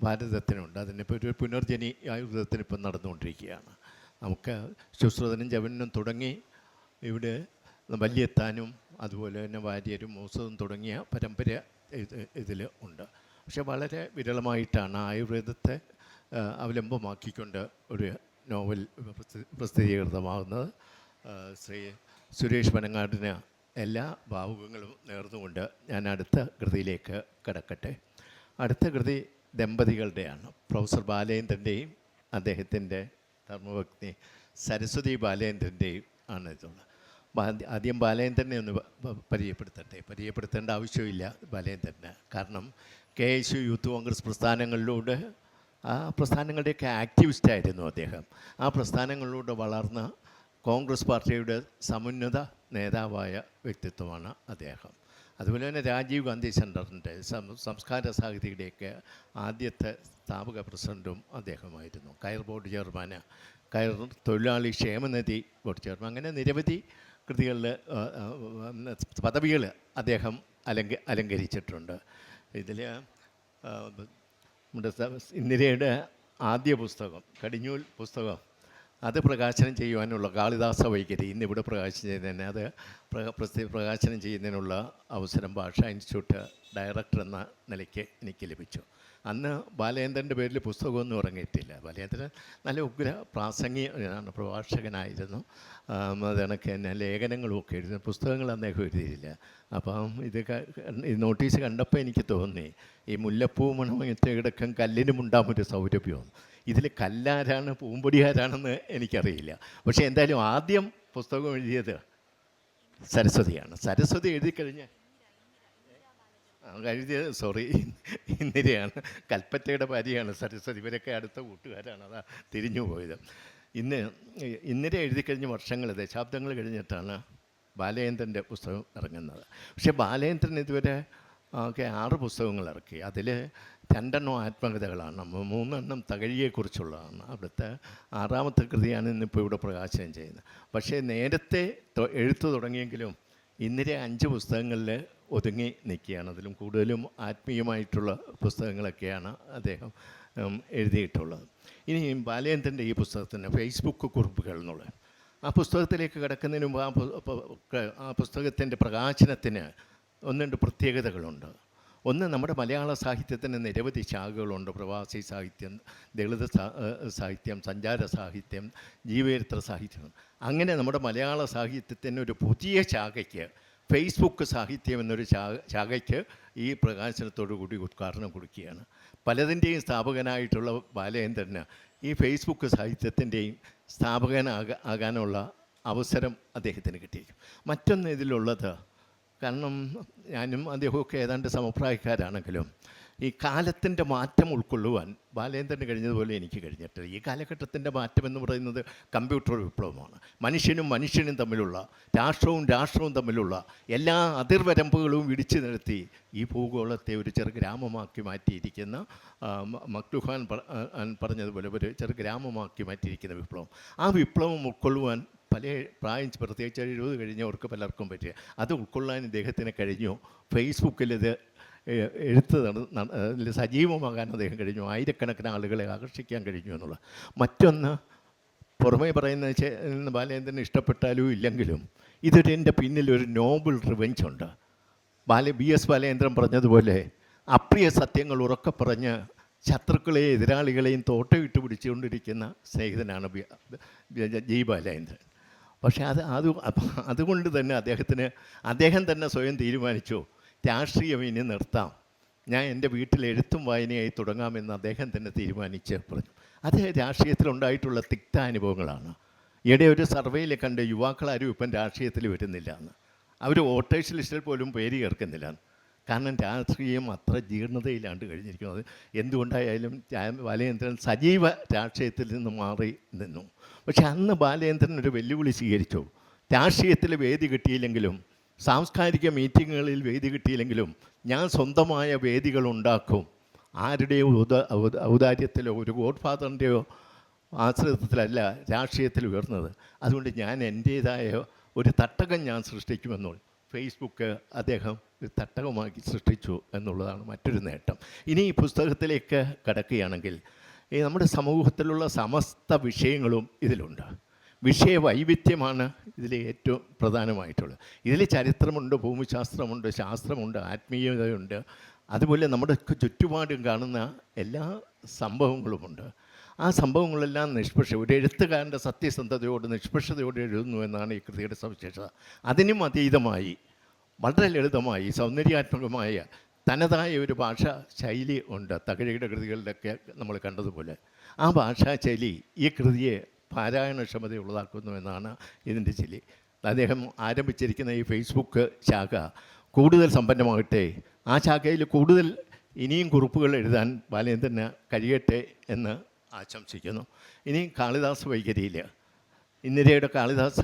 ഭാരതത്തിനുണ്ട്. അതിനിപ്പോൾ ഒരു പുനർജനി ആയുർവേദത്തിന് ഇപ്പം നടന്നുകൊണ്ടിരിക്കുകയാണ്. നമുക്ക് സുശ്രുതനും ചവനും തുടങ്ങി ഇവിടെ വല്യെത്താനും അതുപോലെ തന്നെ വാര്യരും മൂസവും തുടങ്ങിയ പരമ്പര ഇതിൽ ഉണ്ട്. പക്ഷെ വളരെ വിരളമായിട്ടാണ് ആയുർവേദത്തെ അവലംബമാക്കിക്കൊണ്ട് ഒരു നോവൽ പ്രസിദ്ധീകൃതമാകുന്നത്. ശ്രീ സുരേഷ് പനങ്ങാടിന് എല്ലാ ഭാവുകങ്ങളും നേർന്നുകൊണ്ട് ഞാൻ അടുത്ത കൃതിയിലേക്ക് കടക്കട്ടെ. അടുത്ത കൃതി ദമ്പതികളുടെയാണ്. പ്രൊഫസർ ബാലേന്ദ്രൻ്റെയും അദ്ദേഹത്തിൻ്റെ ധർമ്മപത്നി സരസ്വതി ബാലേന്ദ്രൻ്റെയും ആണ് ഇതുള്ളത്. ആദ്യം ബാലേന്ദ്രനെ ഒന്ന് പരിചയപ്പെടുത്തേണ്ട ആവശ്യമില്ല ബാലേന്ദ്രന്. കാരണം KSU യൂത്ത് കോൺഗ്രസ് പ്രസ്ഥാനങ്ങളിലൂടെ ആ പ്രസ്ഥാനങ്ങളുടെയൊക്കെ ആക്ടിവിസ്റ്റായിരുന്നു അദ്ദേഹം. ആ പ്രസ്ഥാനങ്ങളിലൂടെ വളർന്ന കോൺഗ്രസ് പാർട്ടിയുടെ സമുന്നത നേതാവായ വ്യക്തിത്വമാണ് അദ്ദേഹം. അതുപോലെ തന്നെ രാജീവ് ഗാന്ധി സെൻറ്ററിൻ്റെ സംസ്കാര സാഹിതിയുടെയൊക്കെ ആദ്യത്തെ സ്ഥാപക പ്രസിഡൻറ്റും അദ്ദേഹമായിരുന്നു. കയർ ബോർഡ് ചെയർമാന്, കയർ തൊഴിലാളി ക്ഷേമനിധി ബോർഡ് ചെയർമാൻ, അങ്ങനെ നിരവധി കൃതികളിൽ പദവികൾ അദ്ദേഹം അലങ്കരിച്ചിട്ടുണ്ട്. ഇതിൽ നമ്മുടെ ഇന്ദിരയുടെ ആദ്യ പുസ്തകം കടിഞ്ഞൂൽ പുസ്തകം അത് പ്രകാശനം ചെയ്യുവാനുള്ള കാളിദാസ വൈഖരി ഇന്നിവിടെ പ്രകാശനം ചെയ്യുന്നതിന് അത് പ്രകാശനം ചെയ്യുന്നതിനുള്ള അവസരം ഭാഷാ ഇൻസ്റ്റിറ്റ്യൂട്ട് ഡയറക്ടർ എന്ന നിലയ്ക്ക് എനിക്ക് ലഭിച്ചു. അന്ന് ബാലചന്ദ്രൻ്റെ പേരിൽ പുസ്തകമൊന്നും ഇറങ്ങിയിട്ടില്ല. ബാലചന്ദ്രൻ നല്ല ഉഗ്ര പ്രാസംഗികനാണ്, പ്രഭാഷകനായിരുന്നു. അത് കണക്ക് തന്നെ ലേഖനങ്ങളും ഒക്കെ എഴുതുന്ന പുസ്തകങ്ങൾ അദ്ദേഹം എഴുതിയില്ല. അപ്പം ഇത് നോട്ടീസ് കണ്ടപ്പോൾ എനിക്ക് തോന്നി ഈ മുല്ലപ്പൂ മണമയത്തെ കിടക്കും കല്ലിനുമുണ്ടാമൊരു സൗരഭ്യവും. ഇതിൽ കല്ലാരാണ് പൂമ്പൊടിയാരാണെന്ന് എനിക്കറിയില്ല. പക്ഷേ എന്തായാലും ആദ്യം പുസ്തകം എഴുതിയത് സരസ്വതിയാണ്. സരസ്വതി എഴുതിക്കഴിഞ്ഞ് ഇന്ദിരയാണ്. കൽപ്പറ്റയുടെ ഭാര്യയാണ് സരസ്വതി. ഇവരൊക്കെ അടുത്ത കൂട്ടുകാരാണ്, അതാ തിരിഞ്ഞു പോയത്. ഇന്ദിര എഴുതിക്കഴിഞ്ഞ വർഷങ്ങൾ, ദശാബ്ദങ്ങൾ കഴിഞ്ഞിട്ടാണ് ബാലചന്ദ്രൻ്റെ പുസ്തകം ഇറങ്ങുന്നത്. പക്ഷേ ബാലചന്ദ്രൻ ഇതുവരെ 6 പുസ്തകങ്ങൾ ഇറക്കി. അതിൽ 2 ആത്മകഥകളാണ്, 3 തകഴിയെക്കുറിച്ചുള്ളതാണ്. അവിടുത്തെ 6ാമത്തെ കൃതിയാണ് ഇന്നിപ്പോൾ ഇവിടെ പ്രകാശനം ചെയ്യുന്നത്. പക്ഷേ നേരത്തെ എഴുത്തു തുടങ്ങിയെങ്കിലും ഇന്ദിര 5 പുസ്തകങ്ങളിൽ ഒതുങ്ങി നിൽക്കുകയാണ്. അതിലും കൂടുതലും ആത്മീയമായിട്ടുള്ള പുസ്തകങ്ങളൊക്കെയാണ് അദ്ദേഹം എഴുതിയിട്ടുള്ളത്. ഇനി ബാലചന്ദ്രൻ്റെ ഈ പുസ്തകത്തിന് ഫേസ്ബുക്ക് കുറിപ്പുകൾ എന്നുള്ളത്, ആ പുസ്തകത്തിലേക്ക് കിടക്കുന്നതിന് മുമ്പ് ആ പുസ്തകത്തിൻ്റെ പ്രകാശനത്തിന് 1-2 പ്രത്യേകതകളുണ്ട്. ഒന്ന്, നമ്മുടെ മലയാള സാഹിത്യത്തിന് നിരവധി ശാഖകളുണ്ട്. പ്രവാസി സാഹിത്യം, ദളിത് സാഹിത്യം, സഞ്ചാര സാഹിത്യം, ജീവചരിത്ര സാഹിത്യം. അങ്ങനെ നമ്മുടെ മലയാള സാഹിത്യത്തിന് ഒരു പുതിയ ശാഖയ്ക്ക്, ഫേസ്ബുക്ക് സാഹിത്യം എന്നൊരു ശാഖയ്ക്ക് ഈ പ്രകാശനത്തോടു കൂടി ഉദ്ഘാടനം കൊടുക്കുകയാണ്. പലതിൻ്റെയും സ്ഥാപകനായിട്ടുള്ള ബാലചന്ദ്രന് ഈ ഫേസ്ബുക്ക് സാഹിത്യത്തിൻ്റെയും സ്ഥാപകനാകാനുള്ള അവസരം അദ്ദേഹത്തിന് കിട്ടിയിരിക്കും. മറ്റൊന്ന് ഇതിലുള്ളത്, കാരണം ഞാനും അദ്ദേഹമൊക്കെ ഏതാണ്ട് സമപ്രായക്കാരാണെങ്കിലും ഈ കാലത്തിൻ്റെ മാറ്റം ഉൾക്കൊള്ളുവാൻ ബാലചന്ദ്രന് കഴിഞ്ഞതുപോലെ എനിക്ക് കഴിഞ്ഞിട്ടില്ല. ഈ കാലഘട്ടത്തിൻ്റെ മാറ്റം എന്ന് പറയുന്നത് കമ്പ്യൂട്ടർ വിപ്ലവമാണ്. മനുഷ്യനും തമ്മിലുള്ള, രാഷ്ട്രവും തമ്മിലുള്ള എല്ലാ അതിർവരമ്പുകളും ഇടിച്ചു നിർത്തി ഈ ഭൂഗോളത്തെ ഒരു ചെറു ഗ്രാമമാക്കി മാറ്റിയിരിക്കുന്ന, മക്ലുഹാൻ പറഞ്ഞതുപോലെ ഒരു ചെറു ഗ്രാമമാക്കി മാറ്റിയിരിക്കുന്ന വിപ്ലവം. ആ വിപ്ലവം ഉൾക്കൊള്ളുവാൻ പല പ്രായം, പ്രത്യേകിച്ച് 70 കഴിഞ്ഞവർക്ക് പലർക്കും പറ്റുക. അത് ഉൾക്കൊള്ളാൻ ഇദ്ദേഹത്തിന് കഴിഞ്ഞു. ഫേസ്ബുക്കിലിത് എഴുത്ത് സജീവമാകാൻ അദ്ദേഹം കഴിഞ്ഞു. ആയിരക്കണക്കിന് ആളുകളെ ആകർഷിക്കാൻ കഴിഞ്ഞു എന്നുള്ളത്. മറ്റൊന്ന്, പുറമേ പറയുന്ന ബാലചന്ദ്രന് ഇഷ്ടപ്പെട്ടാലും ഇല്ലെങ്കിലും ഇതിൻ്റെ പിന്നിലൊരു നോബിൾ റിവെഞ്ചുണ്ട്. BS ബാലചന്ദ്രൻ പറഞ്ഞതുപോലെ അപ്രിയ സത്യങ്ങൾ ഉറക്കെ പറഞ്ഞ് ശത്രുക്കളെയും എതിരാളികളെയും തോട്ടമിട്ട് പിടിച്ചുകൊണ്ടിരിക്കുന്ന സ്നേഹിതനാണ് ജി ബാലചന്ദ്രൻ. പക്ഷേ അതുകൊണ്ട് തന്നെ അദ്ദേഹം തന്നെ സ്വയം തീരുമാനിച്ചു, രാഷ്ട്രീയം ഇനി നിർത്താം, ഞാൻ എൻ്റെ വീട്ടിൽ എഴുത്തും വായനയായി തുടങ്ങാമെന്ന് അദ്ദേഹം തന്നെ തീരുമാനിച്ച് പറഞ്ഞു. അത് രാഷ്ട്രീയത്തിലുണ്ടായിട്ടുള്ള തിക്താനുഭവങ്ങളാണ്. ഈയിടെ ഒരു സർവേയിൽ കണ്ട് യുവാക്കളാരും ഇപ്പം രാഷ്ട്രീയത്തിൽ വരുന്നില്ല എന്ന്. അവർ വോട്ടേഴ്സ് ലിസ്റ്റിൽ പോലും പേര് ചേർക്കുന്നില്ല. കാരണം രാഷ്ട്രീയം അത്ര ജീർണതയിലാണ്ട് കഴിഞ്ഞിരിക്കുന്നത്. എന്തുകൊണ്ടായാലും ബാലചന്ദ്രൻ സജീവ രാഷ്ട്രീയത്തിൽ നിന്ന് മാറി നിന്നു. പക്ഷെ അന്ന് ബാലചന്ദ്രൻ ഒരു വെല്ലുവിളി സ്വീകരിച്ചു. രാഷ്ട്രീയത്തിൽ വേദി കിട്ടിയില്ലെങ്കിലും, സാംസ്കാരിക മീറ്റിങ്ങുകളിൽ വേദി കിട്ടിയില്ലെങ്കിലും ഞാൻ സ്വന്തമായ വേദികൾ ഉണ്ടാക്കും. ആരുടെയോ ഔദാര്യത്തിലോ ഒരു ഗോഡ് ഫാദറിൻ്റെയോ ആശ്രിതത്തിലല്ല രാഷ്ട്രീയത്തിൽ ഉയർന്നത്. അതുകൊണ്ട് ഞാൻ എൻ്റേതായ ഒരു തട്ടകം ഞാൻ സൃഷ്ടിക്കുമെന്നുള്ള ഫേസ്ബുക്ക് അദ്ദേഹം ഒരു തട്ടകമാക്കി സൃഷ്ടിച്ചു എന്നുള്ളതാണ് മറ്റൊരു നേട്ടം. ഇനി ഈ പുസ്തകത്തിലേക്ക് കടക്കുകയാണെങ്കിൽ നമ്മുടെ സമൂഹത്തിലുള്ള സമസ്ത വിഷയങ്ങളും ഇതിലുണ്ട്. വിഷയവൈവിധ്യമാണ് ഇതിൽ ഏറ്റവും പ്രധാനമായിട്ടുള്ളത്. ഇതിൽ ചരിത്രമുണ്ട്, ഭൂമിശാസ്ത്രമുണ്ട്, ശാസ്ത്രമുണ്ട്, ആത്മീയതയുണ്ട്. അതുപോലെ നമ്മുടെ ചുറ്റുപാടും കാണുന്ന എല്ലാ സംഭവങ്ങളുമുണ്ട്. ആ സംഭവങ്ങളെല്ലാം ഒരു എഴുത്തുകാരൻ്റെ സത്യസന്ധതയോട്, നിഷ്പക്ഷതയോട് എഴുതുന്നു എന്നാണ് ഈ കൃതിയുടെ സവിശേഷത. അതിനും അതീതമായി, വളരെ ലളിതമായി, സൗന്ദര്യാത്മകമായ തനതായ ഒരു ഭാഷാ ശൈലി ഉണ്ട്. തകഴിയുടെ കൃതികളിലൊക്കെ നമ്മൾ കണ്ടതുപോലെ ആ ഭാഷാ ശൈലി ഈ കൃതിയെ പാരായണക്ഷമതയുള്ളതാക്കുന്നു എന്നാണ് ഇതിൻ്റെ ശൈലി. അദ്ദേഹം ആരംഭിച്ചിരിക്കുന്ന ഈ ഫേസ്ബുക്ക് ശാഖ കൂടുതൽ സമ്പന്നമാകട്ടെ, ആ ശാഖയിൽ കൂടുതൽ ഇനിയും കുറിപ്പുകൾ എഴുതാൻ ബാലേന്ദ്രന് കഴിയട്ടെ എന്ന് ആശംസിക്കുന്നു. ഇനി കാളിദാസ വൈഖരിയിൽ, ഇന്ദിരയുടെ കാളിദാസ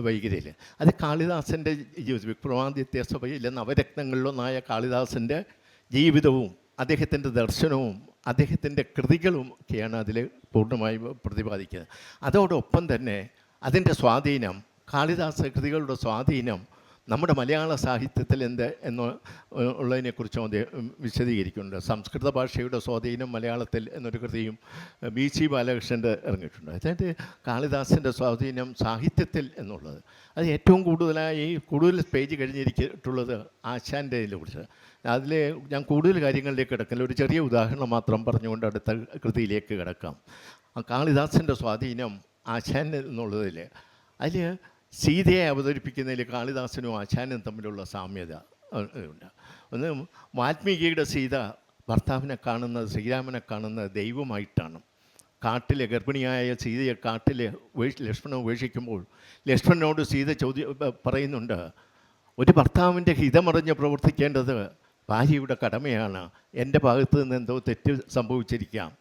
വൈഖരിയിൽ, അത് കാളിദാസൻ്റെ ജീവിതം, വിക്രമാദിത്യ സഭയിലെ നവരത്നങ്ങളിലൊന്നായ കാളിദാസൻ്റെ ജീവിതവും അദ്ദേഹത്തിൻ്റെ ദർശനവും അദ്ദേഹത്തിൻ്റെ കൃതികളും ഒക്കെയാണ് അതിൽ പൂർണ്ണമായി പ്രതിപാദിക്കുന്നത്. അതോടൊപ്പം തന്നെ അതിൻ്റെ സ്വാധീനം, കാളിദാസ കൃതികളുടെ സ്വാധീനം നമ്മുടെ മലയാള സാഹിത്യത്തിൽ എന്ന് ഉള്ളതിനെക്കുറിച്ചും അദ്ദേഹം വിശദീകരിക്കുന്നുണ്ട്. സംസ്കൃത ഭാഷയുടെ സ്വാധീനം മലയാളത്തിൽ എന്നൊരു കൃതിയും BC ബാലകൃഷ്ണൻ്റെ ഇറങ്ങിയിട്ടുണ്ട്. അതായത് കാളിദാസൻ്റെ സ്വാധീനം സാഹിത്യത്തിൽ എന്നുള്ളത് അത് ഏറ്റവും കൂടുതൽ പേജ് കഴിഞ്ഞിരിച്ചിട്ടുള്ളത് ആശാൻ്റെ കുറിച്ച്. അതിൽ ഞാൻ കൂടുതൽ കാര്യങ്ങളിലേക്ക് കിടക്കില്ല, ഒരു ചെറിയ ഉദാഹരണം മാത്രം പറഞ്ഞുകൊണ്ട് അടുത്ത കൃതിയിലേക്ക് കിടക്കാം. കാളിദാസൻ്റെ സ്വാധീനം ആശാൻ എന്നുള്ളതിൽ അതിൽ സീതയെ അവതരിപ്പിക്കുന്നതിൽ കാളിദാസനും ആശാനും തമ്മിലുള്ള സാമ്യത ഉണ്ട്. ഒന്ന്, വാൽമീകിയുടെ സീത ഭർത്താവിനെ കാണുന്നത്, ശ്രീരാമനെ കാണുന്നത് ദൈവമായിട്ടാണ്. കാട്ടിലെ ഗർഭിണിയായ സീതയെ കാട്ടിൽ ലക്ഷ്മണൻ ഉപേക്ഷിക്കുമ്പോൾ ലക്ഷ്മണനോട് സീത പറയുന്നുണ്ട്, ഒരു ഭർത്താവിൻ്റെ ഹിതമറിഞ്ഞ് പ്രവർത്തിക്കേണ്ടത് ഭാര്യയുടെ കടമയാണ്. എൻ്റെ ഭാഗത്ത് നിന്ന് എന്തോ തെറ്റ് സംഭവിച്ചിരിക്കാം,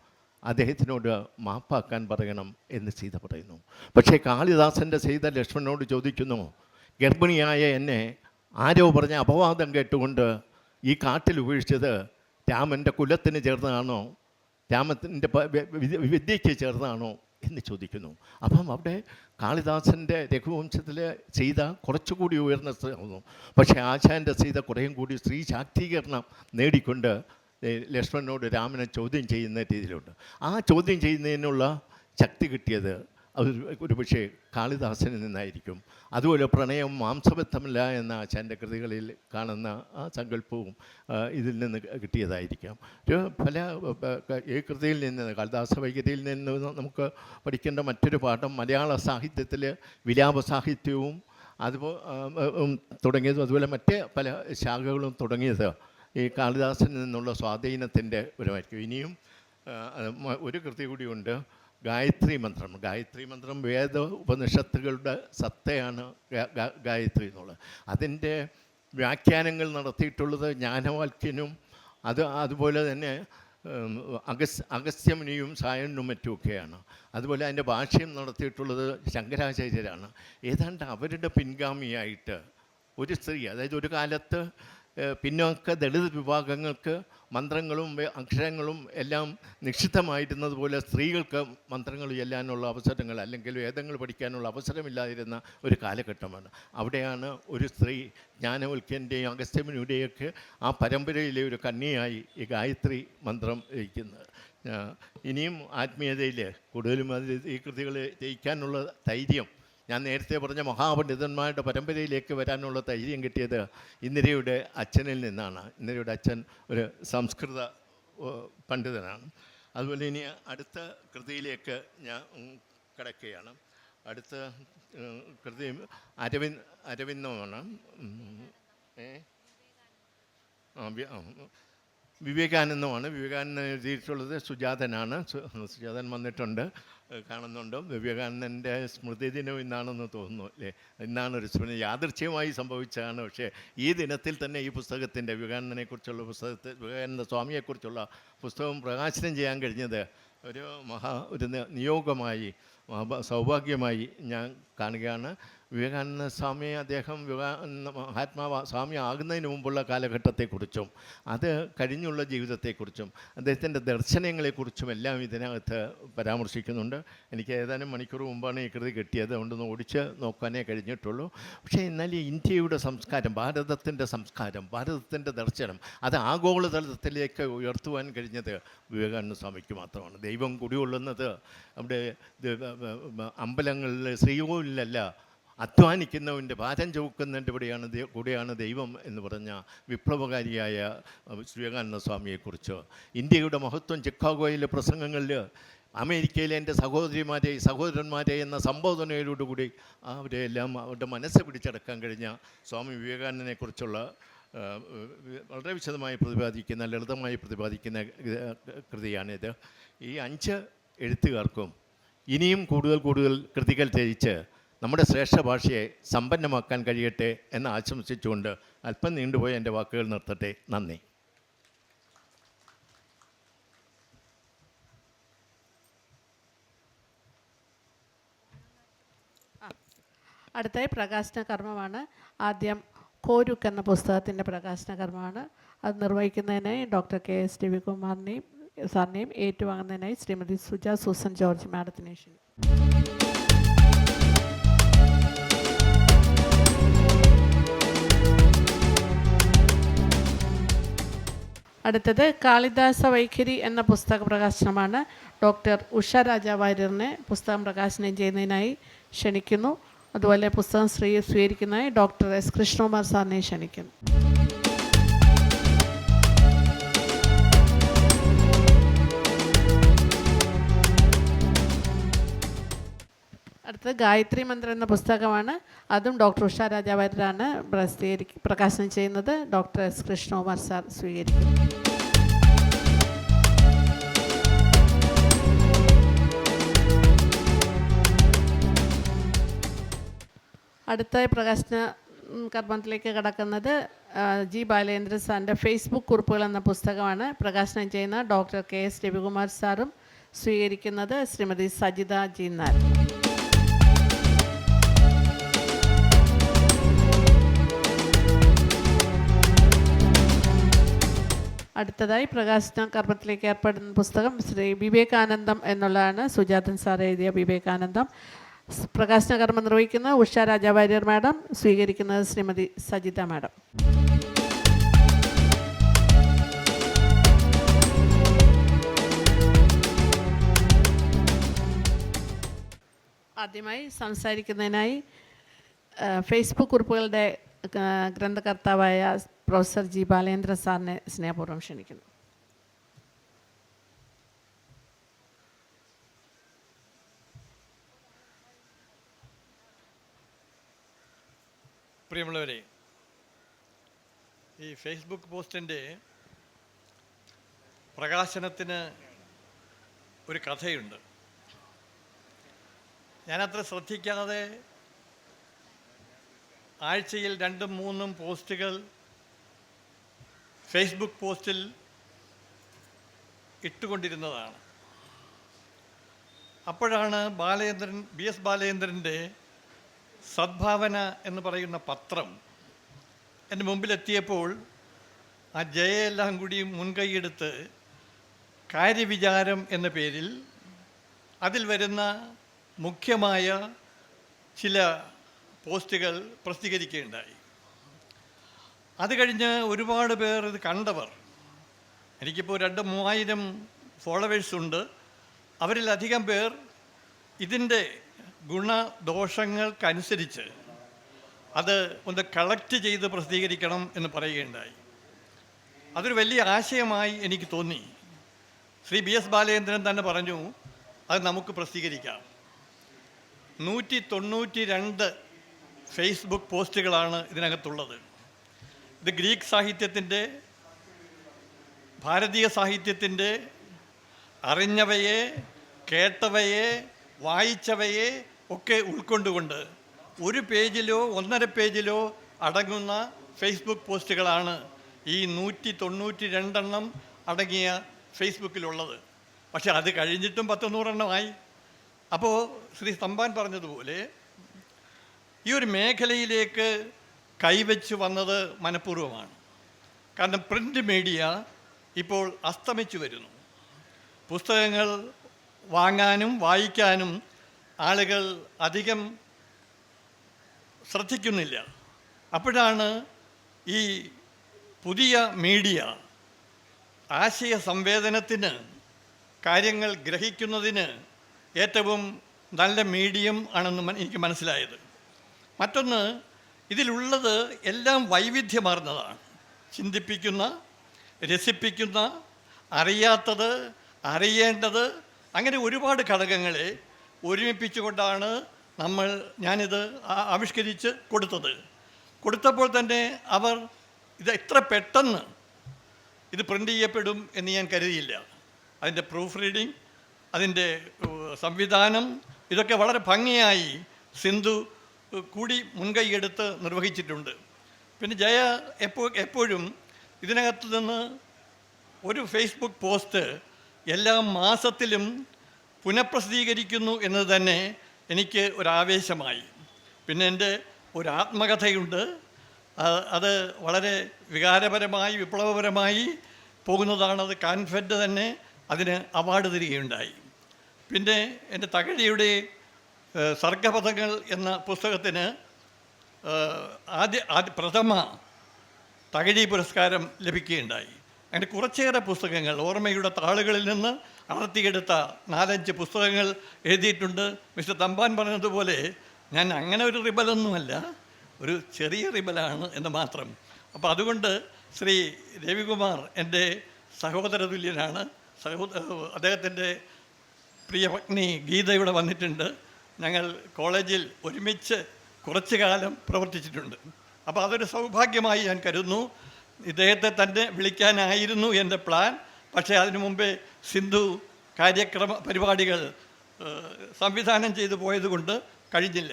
അദ്ദേഹത്തിനോട് മാപ്പാക്കാൻ പറയണം എന്ന് സീത പറയുന്നു. പക്ഷേ കാളിദാസൻ്റെ സീത ലക്ഷ്മണനോട് ചോദിക്കുന്നു, ഗർഭിണിയായ എന്നെ ആരോ പറഞ്ഞ അപവാദം കേട്ടുകൊണ്ട് ഈ കാട്ടിൽ ഉപേക്ഷിച്ചത് രാമൻ്റെ കുലത്തിന് ചേർന്നതാണോ, രാമത്തിൻ്റെ വിദ്യയ്ക്ക് ചേർന്നതാണോ എന്ന് ചോദിക്കുന്നു. അപ്പം അവിടെ കാളിദാസൻ്റെ രഘുവംശത്തിലെ സീത കുറച്ചുകൂടി ഉയർന്ന സ്ത്രീയാകുന്നു. പക്ഷേ ആശാൻ്റെ സീത കുറേയും കൂടി സ്ത്രീ ശാക്തീകരണം നേടിക്കൊണ്ട് ലക്ഷ്മണനോട് രാമനെ ചോദ്യം ചെയ്യുന്ന രീതിയിലുണ്ട്. ആ ചോദ്യം ചെയ്യുന്നതിനുള്ള ശക്തി കിട്ടിയത് ഒരു പക്ഷേ കാളിദാസനിൽ നിന്നായിരിക്കും. അതുപോലെ പ്രണയം മാംസബദ്ധമല്ല എന്ന ആശാൻ്റെ കൃതികളിൽ കാണുന്ന ആ സങ്കല്പവും ഇതിൽ നിന്ന് കിട്ടിയതായിരിക്കാം. പല ഈ കൃതിയിൽ നിന്ന്, കാളിദാസ വൈഖരിയിൽ നിന്ന് നമുക്ക് പഠിക്കേണ്ട മറ്റൊരു പാഠം മലയാള സാഹിത്യത്തിൽ വിലാപ സാഹിത്യവും തുടങ്ങിയതും അതുപോലെ മറ്റ് പല ശാഖകളും തുടങ്ങിയത് ഈ കാളിദാസനിൽ നിന്നുള്ള സ്വാധീനത്തിൻ്റെ ഒരുമായിരിക്കും. ഇനിയും ഒരു കൃതി കൂടിയുണ്ട്, ഗായത്രി മന്ത്രം. ഗായത്രി മന്ത്രം വേദ ഉപനിഷത്തുകളുടെ സത്തയാണ് ഗായത്രി എന്നുള്ളത്. അതിൻ്റെ വ്യാഖ്യാനങ്ങൾ നടത്തിയിട്ടുള്ളത് ജ്ഞാനവാക്യനും അതുപോലെ തന്നെ അഗസ്ത്യമുനിയും സായണനും മറ്റുമൊക്കെയാണ്. അതുപോലെ അതിൻ്റെ ഭാഷ്യം നടത്തിയിട്ടുള്ളത് ശങ്കരാചാര്യരാണ്. ഏതാണ്ട് അവരുടെ പിൻഗാമിയായിട്ട് ഒരു സ്ത്രീ, അതായത് ഒരു കാലത്ത് പിന്നോക്ക ദളിത് വിഭാഗങ്ങൾക്ക് മന്ത്രങ്ങളും അക്ഷരങ്ങളും എല്ലാം നിക്ഷിപ്തമായിരുന്നതുപോലെ സ്ത്രീകൾക്ക് മന്ത്രങ്ങൾ ചൊല്ലാനുള്ള അവസരങ്ങൾ അല്ലെങ്കിൽ വേദങ്ങൾ പഠിക്കാനുള്ള അവസരമില്ലാതിരുന്ന ഒരു കാലഘട്ടമാണ്. അവിടെയാണ് ഒരു സ്ത്രീ ജ്ഞാനവൽക്യൻ്റെയും അഗസ്ത്യമുനിയുടെയൊക്കെ ആ പരമ്പരയിലെ ഒരു കണ്ണിയായി ഈ ഗായത്രി മന്ത്രം ഇരിക്കുന്നത്. ഇനിയും ആത്മീയതയിൽ കൂടുതലും ഈ കൃതികൾ ജയിക്കാനുള്ള ധൈര്യം, ഞാൻ നേരത്തെ പറഞ്ഞ മഹാപണ്ഡിതന്മാരുടെ പരമ്പരയിലേക്ക് വരാനുള്ള ധൈര്യം കിട്ടിയത് ഇന്ദിരയുടെ അച്ഛനിൽ നിന്നാണ്. ഇന്ദിരയുടെ അച്ഛൻ ഒരു സംസ്കൃത പണ്ഡിതനാണ്. അതുപോലെ ഇനി അടുത്ത കൃതിയിലേക്ക് ഞാൻ കിടക്കുകയാണ്. അടുത്ത കൃതി അരവിന്ദമാണ്. വിവേകാനന്ദമാണ്. വിവേകാനന്ദൻ എഴുതിയിട്ടുള്ളത് സുജാതനാണ്. സുജാതൻ വന്നിട്ടുണ്ട്, കാണുന്നുണ്ടോ? വിവേകാനന്ദൻ്റെ സ്മൃതി ദിനം ഇന്നാണെന്ന് തോന്നുന്നു അല്ലേ? ഇന്നാണൊരു സ്മൃതി, യാദൃച്ഛ്യമായി സംഭവിച്ചതാണ്. പക്ഷേ ഈ ദിനത്തിൽ തന്നെ ഈ പുസ്തകത്തിൻ്റെ വിവേകാനന്ദനെക്കുറിച്ചുള്ള വിവേകാനന്ദ സ്വാമിയെക്കുറിച്ചുള്ള പുസ്തകം പ്രകാശനം ചെയ്യാൻ കഴിഞ്ഞത് ഒരു നിയോഗമായി, സൗഭാഗ്യമായി ഞാൻ കാണുകയാണ്. വിവേകാനന്ദ സ്വാമിയെ അദ്ദേഹം മഹാത്മാ സ്വാമി ആകുന്നതിന് മുമ്പുള്ള കാലഘട്ടത്തെക്കുറിച്ചും അത് കഴിഞ്ഞുള്ള ജീവിതത്തെക്കുറിച്ചും അദ്ദേഹത്തിൻ്റെ ദർശനങ്ങളെക്കുറിച്ചും എല്ലാം ഇതിനകത്ത് പരാമർശിക്കുന്നുണ്ട്. എനിക്ക് ഏതാനും മണിക്കൂർ മുമ്പാണ് ഈ കൃതി കിട്ടിയത്, അതുകൊണ്ടൊന്ന് ഓടിച്ച് നോക്കാനേ കഴിഞ്ഞിട്ടുള്ളൂ. പക്ഷേ എന്നാൽ ഈ ഇന്ത്യയുടെ സംസ്കാരം, ഭാരതത്തിൻ്റെ സംസ്കാരം, ഭാരതത്തിൻ്റെ ദർശനം അത് ആഗോളതലത്തിലേക്ക് ഉയർത്തുവാൻ കഴിഞ്ഞത് വിവേകാനന്ദ സ്വാമിക്ക് മാത്രമാണ്. ദൈവം കുടികൊള്ളുന്നത് അവിടെ അമ്പലങ്ങളിൽ ശ്രീകോവിലല്ല, അധ്വാനിക്കുന്നവൻ്റെ ഭാരം ചുമക്കുന്നതിൻ്റെ കൂടെയാണ് ദൈവം എന്ന് പറഞ്ഞ വിപ്ലവകാരിയായ വിവേകാനന്ദ സ്വാമിയെക്കുറിച്ച്. ഇന്ത്യയുടെ മഹത്വം ചിക്കാഗോയിലെ പ്രസംഗങ്ങളിൽ അമേരിക്കയിലെ എൻ്റെ സഹോദരന്മാരെ എന്ന സംബോധനയോടുകൂടി അവരെല്ലാം അവരുടെ മനസ്സ് പിടിച്ചടക്കാൻ കഴിഞ്ഞ സ്വാമി വിവേകാനന്ദനെക്കുറിച്ചുള്ള വളരെ വിശദമായി പ്രതിപാദിക്കുന്ന, ലളിതമായി പ്രതിപാദിക്കുന്ന കൃതിയാണിത്. ഈ 5 എഴുത്തുകാർക്കും ഇനിയും കൂടുതൽ കൃതികൾ രചിച്ച് നമ്മുടെ ശ്രേഷ്ഠ ഭാഷയെ സമ്പന്നമാക്കാൻ കഴിയട്ടെ എന്ന് ആശംസിച്ചുകൊണ്ട് അല്പം നീണ്ടുപോയ എൻ്റെ വാക്കുകൾ നിർത്തട്ടെ. നന്ദി. അടുത്തായി പ്രകാശന കർമ്മമാണ്. ആദ്യം കോരുക്ക് എന്ന പുസ്തകത്തിൻ്റെ പ്രകാശന കർമ്മമാണ്. അത് നിർവഹിക്കുന്നതിനായി ഡോക്ടർ KS രവികുമാറിനെയും സാറിനെയും ഏറ്റുവാങ്ങുന്നതിനായി ശ്രീമതി സുജ സൂസൻ ജോർജ് മാഡത്തിനെ ക്ഷണിക്കുന്നു. അടുത്തത് കാളിദാസ വൈഖരി എന്ന പുസ്തക പ്രകാശനമാണ്. ഡോക്ടർ ഉഷ രാജാവാര്യറിനെ പുസ്തകം പ്രകാശനം ചെയ്യുന്നതിനായി ക്ഷണിക്കുന്നു. അതുപോലെ പുസ്തകം സ്വീകരിക്കുന്നതിനായി ഡോക്ടർ S കൃഷ്ണകുമാർ സാറിനെ ക്ഷണിക്കുന്നു. അടുത്തത് ഗായത്രി മന്ത്രം എന്ന പുസ്തകമാണ്. അതും ഡോക്ടർ ഉഷ രാജാവാര്യരാണ് പ്രകാശനം ചെയ്യുന്നത്. ഡോക്ടർ S കൃഷ്ണകുമാർ സാർ സ്വീകരിക്കുന്നു. അടുത്ത പ്രകാശന കർമ്മത്തിലേക്ക് കടക്കുന്നത് G ബാലേന്ദ്രൻ സാറിൻ്റെ ഫേസ്ബുക്ക് കുറിപ്പുകൾ എന്ന പുസ്തകമാണ്. പ്രകാശനം ചെയ്യുന്ന ഡോക്ടർ KS രവികുമാർ സാറും സ്വീകരിക്കുന്നത് ശ്രീമതി സജിത G നായർ. അടുത്തതായി പ്രകാശന കർമ്മത്തിലേക്ക് ഏർപ്പെടുന്ന പുസ്തകം ശ്രീ വിവേകാനന്ദം എന്നുള്ളതാണ്. സുജാതൻ സാർ എഴുതിയ വിവേകാനന്ദം. പ്രകാശന കർമ്മം നിർവഹിക്കുന്ന ഉഷ രാജാവാര്യർ മാഡം, സ്വീകരിക്കുന്നത് ശ്രീമതി സജിത മാഡം. ആദ്യമായി സംസാരിക്കുന്നതിനായി ഫേസ്ബുക്ക് കുറിപ്പുകളുടെ ഗ്രന്ഥകർത്താവായ പ്രൊഫസർ G ബാലേന്ദ്രൻ സാറിനെ സ്നേഹപൂർവ്വം ക്ഷണിക്കുന്നു. പ്രിയമുള്ളവരെ, ഈ ഫേസ്ബുക്ക് പോസ്റ്റിൻ്റെ പ്രകാശനത്തിന് ഒരു കഥയുണ്ട്. ഞാനത്ര ശ്രദ്ധിക്കാതെ ആഴ്ചയിൽ 2-3 പോസ്റ്റുകൾ ഫേസ്ബുക്ക് പോസ്റ്റിൽ ഇട്ടുകൊണ്ടിരുന്നതാണ്. അപ്പോഴാണ് BS ബാലേന്ദ്രൻ്റെ സദ്ഭാവന എന്ന് പറയുന്ന പത്രം എൻ്റെ മുമ്പിലെത്തിയപ്പോൾ ആ ജയെല്ലാം കൂടി മുൻകൈയെടുത്ത് കാര്യവിചാരം എന്ന പേരിൽ അതിൽ വരുന്ന മുഖ്യമായ ചില പോസ്റ്റുകൾ പ്രസിദ്ധീകരിക്കുകയുണ്ടായി. അത് കഴിഞ്ഞ് ഒരുപാട് പേർ ഇത് കണ്ടവർ, എനിക്കിപ്പോൾ 2-3000 ഫോളോവേഴ്സുണ്ട്, അവരിലധികം പേർ ഇതിൻ്റെ ഗുണദോഷങ്ങൾക്കനുസരിച്ച് അത് ഒന്ന് കളക്ട് ചെയ്ത് പ്രസിദ്ധീകരിക്കണം എന്ന് പറയുകയുണ്ടായി. അതൊരു വലിയ ആശയമായി എനിക്ക് തോന്നി. ശ്രീ BS ബാലേന്ദ്രൻ തന്നെ പറഞ്ഞു, അത് നമുക്ക് പ്രസിദ്ധീകരിക്കാം. 192 ഫേസ്ബുക്ക് പോസ്റ്റുകളാണ് ഇതിനകത്തുള്ളത്. ഇത് ഗ്രീക്ക് സാഹിത്യത്തിൻ്റെ, ഭാരതീയ സാഹിത്യത്തിൻ്റെ, അറിഞ്ഞവയെ, കേട്ടവയെ, വായിച്ചവയെ ഒക്കെ ഉൾക്കൊണ്ടുകൊണ്ട് 1 പേജിലോ 1.5 പേജിലോ അടങ്ങുന്ന ഫേസ്ബുക്ക് പോസ്റ്റുകളാണ് ഈ 192 അടങ്ങിയ ഫേസ്ബുക്കിലുള്ളത്. പക്ഷെ അത് കഴിഞ്ഞിട്ടും 10-100 അപ്പോൾ ശ്രീ തമ്പാൻ പറഞ്ഞതുപോലെ ഈ ഒരു മേഖലയിലേക്ക് കൈവച്ച് വന്നത് മനഃപൂർവ്വമാണ്. കാരണം പ്രിൻ്റ് മീഡിയ ഇപ്പോൾ അസ്തമിച്ചു വരുന്നു. പുസ്തകങ്ങൾ വാങ്ങാനും വായിക്കാനും ആളുകൾ അധികം ശ്രദ്ധിക്കുന്നില്ല. അപ്പോഴാണ് ഈ പുതിയ മീഡിയ ആശയ സംവേദനത്തിന്, കാര്യങ്ങൾ ഗ്രഹിക്കുന്നതിന് ഏറ്റവും നല്ല മീഡിയം ആണെന്ന് എനിക്ക് മനസ്സിലായത്. മറ്റൊന്ന്, ഇതിലുള്ളത് എല്ലാം വൈവിധ്യമാർന്നതാണ്. ചിന്തിപ്പിക്കുന്ന, രസിപ്പിക്കുന്ന, അറിയാത്തത്, അറിയേണ്ടത്, അങ്ങനെ ഒരുപാട് ഘടകങ്ങളെ ഒരുമിപ്പിച്ചുകൊണ്ടാണ് ഞാനിത് ആവിഷ്കരിച്ച് കൊടുത്തപ്പോൾ തന്നെ അവർ ഇത് എത്ര പെട്ടെന്ന് ഇത് പ്രിൻ്റ് ചെയ്യപ്പെടും എന്ന് ഞാൻ കരുതിയില്ല. അതിൻ്റെ പ്രൂഫ് റീഡിങ്, അതിൻ്റെ സംവിധാനം, ഇതൊക്കെ വളരെ ഭംഗിയായി സിന്ധു കൂടി മുൻകൈയെടുത്ത് നിർവഹിച്ചിട്ടുണ്ട്. പിന്നെ ജയ എപ്പോഴും ഇതിനകത്ത് നിന്ന് ഒരു ഫേസ്ബുക്ക് പോസ്റ്റ് എല്ലാ മാസത്തിലും പുനഃപ്രസിദ്ധീകരിക്കുന്നു എന്നത് തന്നെ എനിക്ക് ഒരാവേശമായി. പിന്നെ എൻ്റെ ഒരു ആത്മകഥയുണ്ട്. അത് വളരെ വികാരപരമായി വിപ്ലവപരമായി പോകുന്നതാണത്. കാൻഫെഡ് തന്നെ അതിന് അവാർഡ് തരികയുണ്ടായി. പിന്നെ എൻ്റെ തകഴിയുടെ സർഗപഥങ്ങൾ എന്ന പുസ്തകത്തിന് പ്രഥമ തകഴി പുരസ്കാരം ലഭിക്കുകയുണ്ടായി. അങ്ങനെ കുറച്ചേറെ പുസ്തകങ്ങൾ ഓർമ്മയുടെ താളുകളിൽ നിന്ന് അടർത്തിയെടുത്ത 4-5 പുസ്തകങ്ങൾ എഴുതിയിട്ടുണ്ട്. മിസ്റ്റർ തമ്പാൻ പറഞ്ഞതുപോലെ ഞാൻ അങ്ങനെ ഒരു റിബലൊന്നുമല്ല, ഒരു ചെറിയ റിബലാണ് എന്ന് മാത്രം. അപ്പോൾ അതുകൊണ്ട് ശ്രീ രവികുമാർ എൻ്റെ സഹോദര തുല്യനാണ്. അദ്ദേഹത്തിൻ്റെ പ്രിയ പത്നി ഗീത ഇവിടെ വന്നിട്ടുണ്ട്. ഞങ്ങൾ കോളേജിൽ ഒരുമിച്ച് കുറച്ചു കാലം പ്രവർത്തിച്ചിട്ടുണ്ട്. അപ്പോൾ അതൊരു സൗഭാഗ്യമായി ഞാൻ കരുതുന്നു. ഇദ്ദേഹത്തെ തന്നെ വിളിക്കാനായിരുന്നു എൻ്റെ പ്ലാൻ. പക്ഷേ അതിനു മുമ്പേ സിന്ധു പരിപാടികൾ സംവിധാനം ചെയ്തു പോയതുകൊണ്ട് കഴിഞ്ഞില്ല.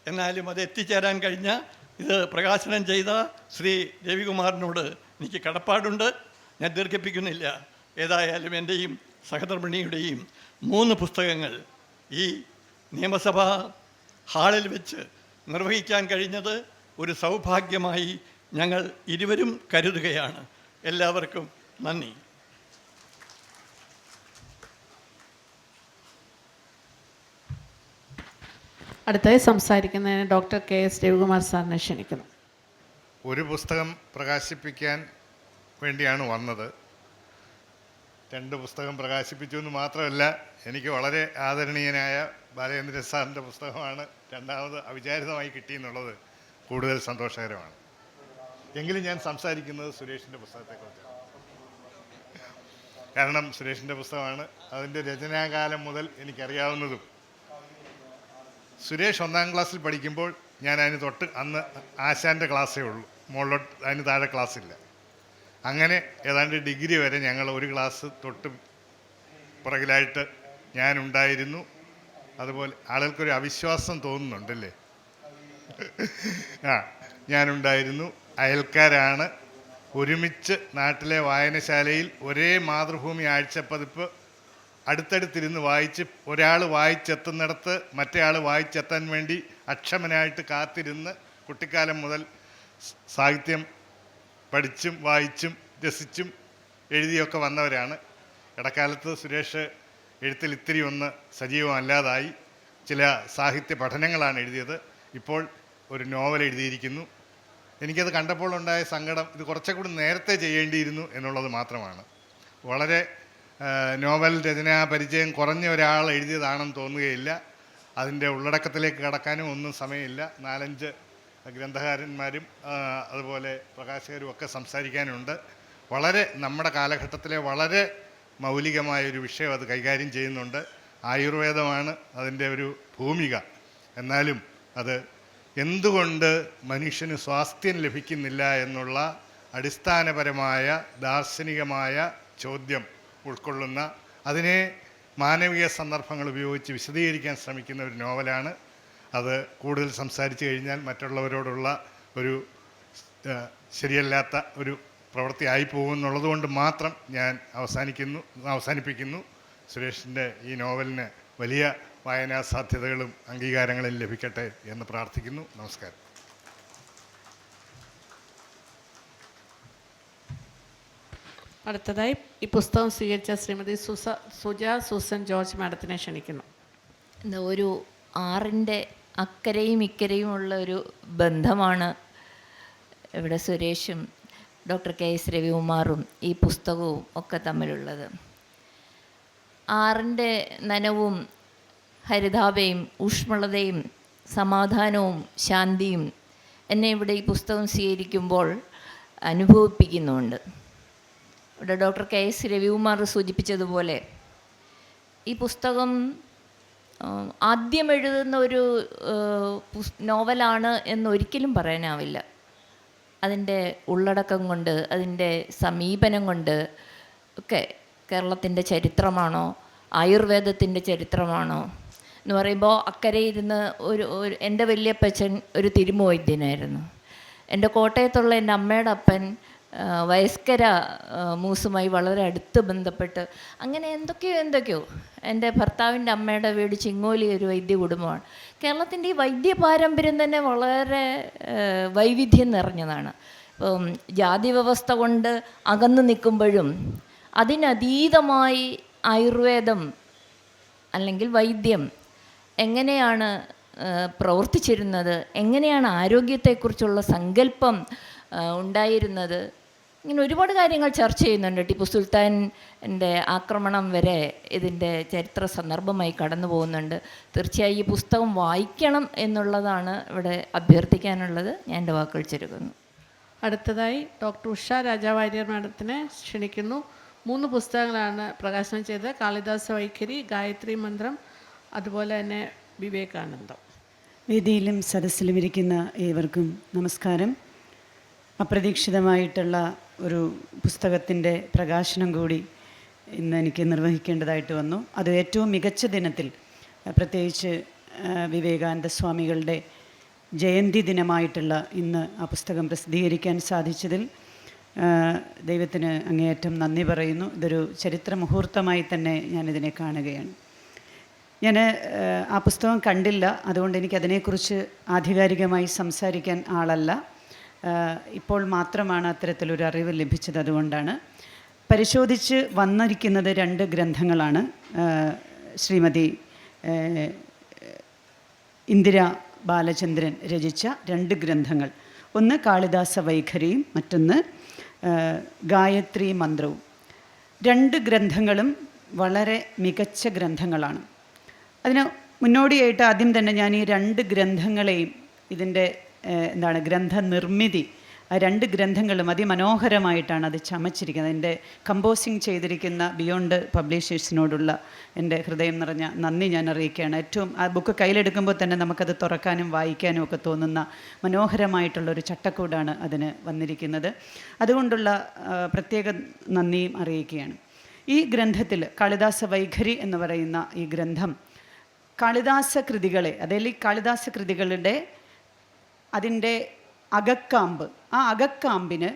എന്നാലും അത് എത്തിച്ചേരാൻ കഴിഞ്ഞ ഇത് പ്രകാശനം ചെയ്ത ശ്രീ രവികുമാറിനോട് എനിക്ക് കടപ്പാടുണ്ട്. ഞാൻ ദീർഘിപ്പിക്കുന്നില്ല. ഏതായാലും എൻ്റെയും സഹധർമ്മിണിയുടെയും 3 പുസ്തകങ്ങൾ ഈ നിയമസഭാ ഹാളിൽ വെച്ച് നിർവഹിക്കാൻ കഴിഞ്ഞത് ഒരു സൗഭാഗ്യമായി ഞങ്ങൾ ഇരുവരും കരുതുകയാണ്. എല്ലാവർക്കും നന്ദി. അടുത്തായി സംസാരിക്കുന്നതിന് ഡോക്ടർ KS രവികുമാർ സാറിനെ ക്ഷണിക്കുന്നു. ഒരു പുസ്തകം പ്രകാശിപ്പിക്കാൻ വേണ്ടിയാണ് വന്നത്. 2 പുസ്തകം പ്രകാശിപ്പിച്ചു എന്ന് മാത്രമല്ല, എനിക്ക് വളരെ ആദരണീയനായ ബാലചന്ദ്രൻ സാറിൻ്റെ പുസ്തകമാണ് രണ്ടാമത് അവിചാരിതമായി കിട്ടിയെന്നുള്ളത് കൂടുതൽ സന്തോഷകരമാണ്. എങ്കിലും ഞാൻ സംസാരിക്കുന്നത് സുരേഷിൻ്റെ പുസ്തകത്തെക്കുറിച്ചാണ്. കാരണം സുരേഷിൻ്റെ പുസ്തകമാണ്. അതിൻ്റെ രചനാകാലം മുതൽ എനിക്കറിയാവുന്നതും. സുരേഷ് 1-ാം ക്ലാസ്സിൽ പഠിക്കുമ്പോൾ ഞാൻ അതിന് തൊട്ട് അന്ന് ആശാൻ്റെ ക്ലാസ്സേ ഉള്ളൂ, മുകളിലോട്ട് അതിന് താഴെ ക്ലാസ്സില്ല. അങ്ങനെ ഏതാണ്ട് ഡിഗ്രി വരെ ഞങ്ങൾ ഒരു ക്ലാസ് തൊട്ട് പുറകിലായിട്ട് ഞാനുണ്ടായിരുന്നു. അതുപോലെ ആളുകൾക്കൊരു അവിശ്വാസം തോന്നുന്നുണ്ടല്ലേ? ഞാനുണ്ടായിരുന്നു. അയൽക്കാരാണ്. ഒരുമിച്ച് നാട്ടിലെ വായനശാലയിൽ ഒരേ മാതൃഭൂമി ആഴ്ചപ്പതിപ്പ് അടുത്തടുത്തിരുന്ന് വായിച്ച്, ഒരാൾ വായിച്ചെത്തുന്നിടത്ത് മറ്റേ ആൾ വായിച്ചെത്താൻ വേണ്ടി അക്ഷമനായിട്ട് കാത്തിരുന്ന് കുട്ടിക്കാലം മുതൽ സാഹിത്യം പഠിച്ചും വായിച്ചും രസിച്ചും എഴുതിയൊക്കെ വന്നവരാണ്. ഇടക്കാലത്ത് സുരേഷ് എഴുത്തിൽ ഇത്തിരി ഒന്ന് സജീവമല്ലാതായി. ചില സാഹിത്യ പഠനങ്ങളാണ് എഴുതിയത്. ഇപ്പോൾ ഒരു നോവൽ എഴുതിയിരിക്കുന്നു. എനിക്കത് കണ്ടപ്പോൾ ഉണ്ടായ സങ്കടം ഇത് കുറച്ചുകൂടി നേരത്തെ ചെയ്യേണ്ടിയിരുന്നു എന്നുള്ളത് മാത്രമാണ്. വളരെ നോവൽ രചനാ പരിചയം കുറഞ്ഞ ഒരാൾ എഴുതിയതാണെന്ന് തോന്നുകയില്ല. അതിൻ്റെ ഉള്ളടക്കത്തിലേക്ക് കടക്കാനും ഒന്നും സമയമില്ല. 4-5 ഗ്രന്ഥകാരന്മാരും അതുപോലെ പ്രകാശകരും ഒക്കെ സംസാരിക്കാനുണ്ട്. വളരെ നമ്മുടെ കാലഘട്ടത്തിലെ വളരെ മൗലികമായൊരു വിഷയം അത് കൈകാര്യം ചെയ്യുന്നുണ്ട്. ആയുർവേദമാണ് അതിൻ്റെ ഒരു ഭൂമിക. എന്നാലും അത് എന്തുകൊണ്ട് മനുഷ്യന് സ്വാസ്ഥ്യം ലഭിക്കുന്നില്ല എന്നുള്ള അടിസ്ഥാനപരമായ ദാർശനികമായ ചോദ്യം ഉൾക്കൊള്ളുന്ന, അതിനെ മാനവിക സന്ദർഭങ്ങൾ ഉപയോഗിച്ച് വിശദീകരിക്കാൻ ശ്രമിക്കുന്ന ഒരു നോവലാണ്. അത് കൂടുതൽ സംസാരിച്ചു കഴിഞ്ഞാൽ മറ്റുള്ളവരോടുള്ള ഒരു ശരിയല്ലാത്ത ഒരു പ്രവൃത്തി ആയിപ്പോകുമെന്നുള്ളത് കൊണ്ട് മാത്രം ഞാൻ അവസാനിപ്പിക്കുന്നു. സുരേഷിൻ്റെ ഈ നോവലിന് വലിയ വായനാ സാധ്യതകളും അംഗീകാരങ്ങളും ലഭിക്കട്ടെ എന്ന് പ്രാർത്ഥിക്കുന്നു. നമസ്കാരം. അടുത്തതായി ഈ പുസ്തകം സ്വീകരിച്ച ശ്രീമതി സുജ സൂസൻ ജോർജ് മാഡത്തിനെ ക്ഷണിക്കുന്നു. ഒരു ആറിൻ്റെ അക്കരയും ഇക്കരയുമുള്ള ഒരു ബന്ധമാണ് ഇവിടെ സുരേഷും ഡോക്ടർ KS രവികുമാറും ഈ പുസ്തകവും ഒക്കെ തമ്മിലുള്ളത്. ആറിൻ്റെ നനവും ഹരിതാപയും ഊഷ്മളതയും സമാധാനവും ശാന്തിയും എന്നെ ഇവിടെ ഈ പുസ്തകം സ്വീകരിക്കുമ്പോൾ അനുഭവിപ്പിക്കുന്നുണ്ട്. ഇവിടെ ഡോക്ടർ KS രവികുമാർ സൂചിപ്പിച്ചതുപോലെ ഈ പുസ്തകം ആദ്യം എഴുതുന്ന ഒരു നോവലാണ് എന്നൊരിക്കലും പറയാനാവില്ല. അതിൻ്റെ ഉള്ളടക്കം കൊണ്ട്, അതിൻ്റെ സമീപനം കൊണ്ട് ഒക്കെ കേരളത്തിൻ്റെ ചരിത്രമാണോ ആയുർവേദത്തിൻ്റെ ചരിത്രമാണോ എന്ന് പറയുമ്പോൾ അക്കരെ ഇരുന്ന് ഒരു എൻ്റെ വല്യപ്പച്ചൻ ഒരു തിരുമുവൈദ്യനായിരുന്നു. എൻ്റെ കോട്ടയത്തുള്ള എൻ്റെ അമ്മയുടെ അപ്പൻ വയസ്കര മൂസുമായി വളരെ അടുത്ത് ബന്ധപ്പെട്ട് അങ്ങനെ എന്തൊക്കെയോ എൻ്റെ ഭർത്താവിൻ്റെ അമ്മയുടെ വീട് ചിങ്ങോലി ഒരു വൈദ്യ കുടുംബമാണ്. കേരളത്തിൻ്റെ ഈ വൈദ്യ പാരമ്പര്യം തന്നെ വളരെ വൈവിധ്യം നിറഞ്ഞതാണ്. ഇപ്പം ജാതി വ്യവസ്ഥ കൊണ്ട് അകന്നു നിൽക്കുമ്പോഴും അതിനതീതമായി ആയുർവേദം അല്ലെങ്കിൽ വൈദ്യം എങ്ങനെയാണ് പ്രവർത്തിച്ചിരുന്നത്, എങ്ങനെയാണ് ആരോഗ്യത്തെക്കുറിച്ചുള്ള സങ്കല്പം ഉണ്ടായിരുന്നത്, ഇങ്ങനെ ഒരുപാട് കാര്യങ്ങൾ ചർച്ച ചെയ്യുന്നുണ്ട്. ടിപ്പു സുൽത്താൻ്റെ ആക്രമണം വരെ ഇതിൻ്റെ ചരിത്ര സന്ദർഭമായി കടന്നു പോകുന്നുണ്ട്. തീർച്ചയായും ഈ പുസ്തകം വായിക്കണം എന്നുള്ളതാണ് ഇവിടെ അഭ്യർത്ഥിക്കാനുള്ളത്. ഞാൻ എൻ്റെ വാക്കുകൾ ചുരുക്കുന്നു. അടുത്തതായി ഡോക്ടർ ഉഷ രാജാവാര്യർ മാഡത്തിനെ ക്ഷണിക്കുന്നു. 3 പുസ്തകങ്ങളാണ് പ്രകാശനം ചെയ്തത്. കാളിദാസ വൈഖരി, ഗായത്രി മന്ത്രം, അതുപോലെ തന്നെ വിവേകാനന്ദം. വേദിയിലും സദസ്സിലും ഇരിക്കുന്ന ഏവർക്കും നമസ്കാരം. അപ്രതീക്ഷിതമായിട്ടുള്ള ഒരു പുസ്തകത്തിൻ്റെ പ്രകാശനം കൂടി ഇന്ന് എനിക്ക് നിർവഹിക്കേണ്ടതായിട്ട് വന്നു. അത് ഏറ്റവും മികച്ച ദിനത്തിൽ, പ്രത്യേകിച്ച് വിവേകാനന്ദ സ്വാമികളുടെ ജയന്തി ദിനമായിട്ടുള്ള ഇന്ന് ആ പുസ്തകം പ്രസിദ്ധീകരിക്കാൻ സാധിച്ചതിൽ ദൈവത്തിന് അങ്ങേയറ്റം നന്ദി പറയുന്നു. ഇതൊരു ചരിത്ര മുഹൂർത്തമായി തന്നെ ഞാനിതിനെ കാണുകയാണ്. ഞാൻ ആ പുസ്തകം കണ്ടില്ല, അതുകൊണ്ട് എനിക്കതിനെക്കുറിച്ച് ആധികാരികമായി സംസാരിക്കാൻ ആളല്ല. ഇപ്പോൾ മാത്രമാണ് അത്തരത്തിലൊരു അറിവ് ലഭിച്ചത്. അതുകൊണ്ടാണ് പരിശോധിച്ച് വന്നിരിക്കുന്നത് 2 ഗ്രന്ഥങ്ങളാണ്. ശ്രീമതി ഇന്ദിര ബാലചന്ദ്രൻ രചിച്ച 2 ഗ്രന്ഥങ്ങൾ. ഒന്ന് കാളിദാസ വൈഖരിയും മറ്റൊന്ന് ഗായത്രി മന്ത്രവും. 2 ഗ്രന്ഥങ്ങളും വളരെ മികച്ച ഗ്രന്ഥങ്ങളാണ്. അതിന് മുന്നോടിയായിട്ട് ആദ്യം തന്നെ ഞാൻ ഈ 2 ഗ്രന്ഥങ്ങളെയും ഇതിൻ്റെ ഗ്രന്ഥനിർമ്മിതി, ആ 2 ഗ്രന്ഥങ്ങളും അതിമനോഹരമായിട്ടാണ് അത് ചമച്ചിരിക്കുന്നത്. എൻ്റെ കമ്പോസിങ് ചെയ്തിരിക്കുന്ന ബിയോണ്ട് പബ്ലിഷേഴ്സിനോടുള്ള എൻ്റെ ഹൃദയം നിറഞ്ഞ നന്ദി ഞാൻ അറിയിക്കുകയാണ്. ഏറ്റവും ആ ബുക്ക് കയ്യിലെടുക്കുമ്പോൾ തന്നെ നമുക്കത് തുറക്കാനും വായിക്കാനും ഒക്കെ തോന്നുന്ന മനോഹരമായിട്ടുള്ളൊരു ചട്ടക്കൂടാണ് അതിന് വന്നിരിക്കുന്നത്. അതുകൊണ്ടുള്ള പ്രത്യേക നന്ദിയും അറിയിക്കുകയാണ്. ഈ ഗ്രന്ഥത്തിൽ കാളിദാസ വൈഖരി എന്ന് പറയുന്ന ഈ ഗ്രന്ഥം കാളിദാസ കൃതികളെ, അതായത് ഈ കാളിദാസ കൃതികളുടെ അതിൻ്റെ അകക്കാമ്പ്, ആ അകക്കാമ്പിന്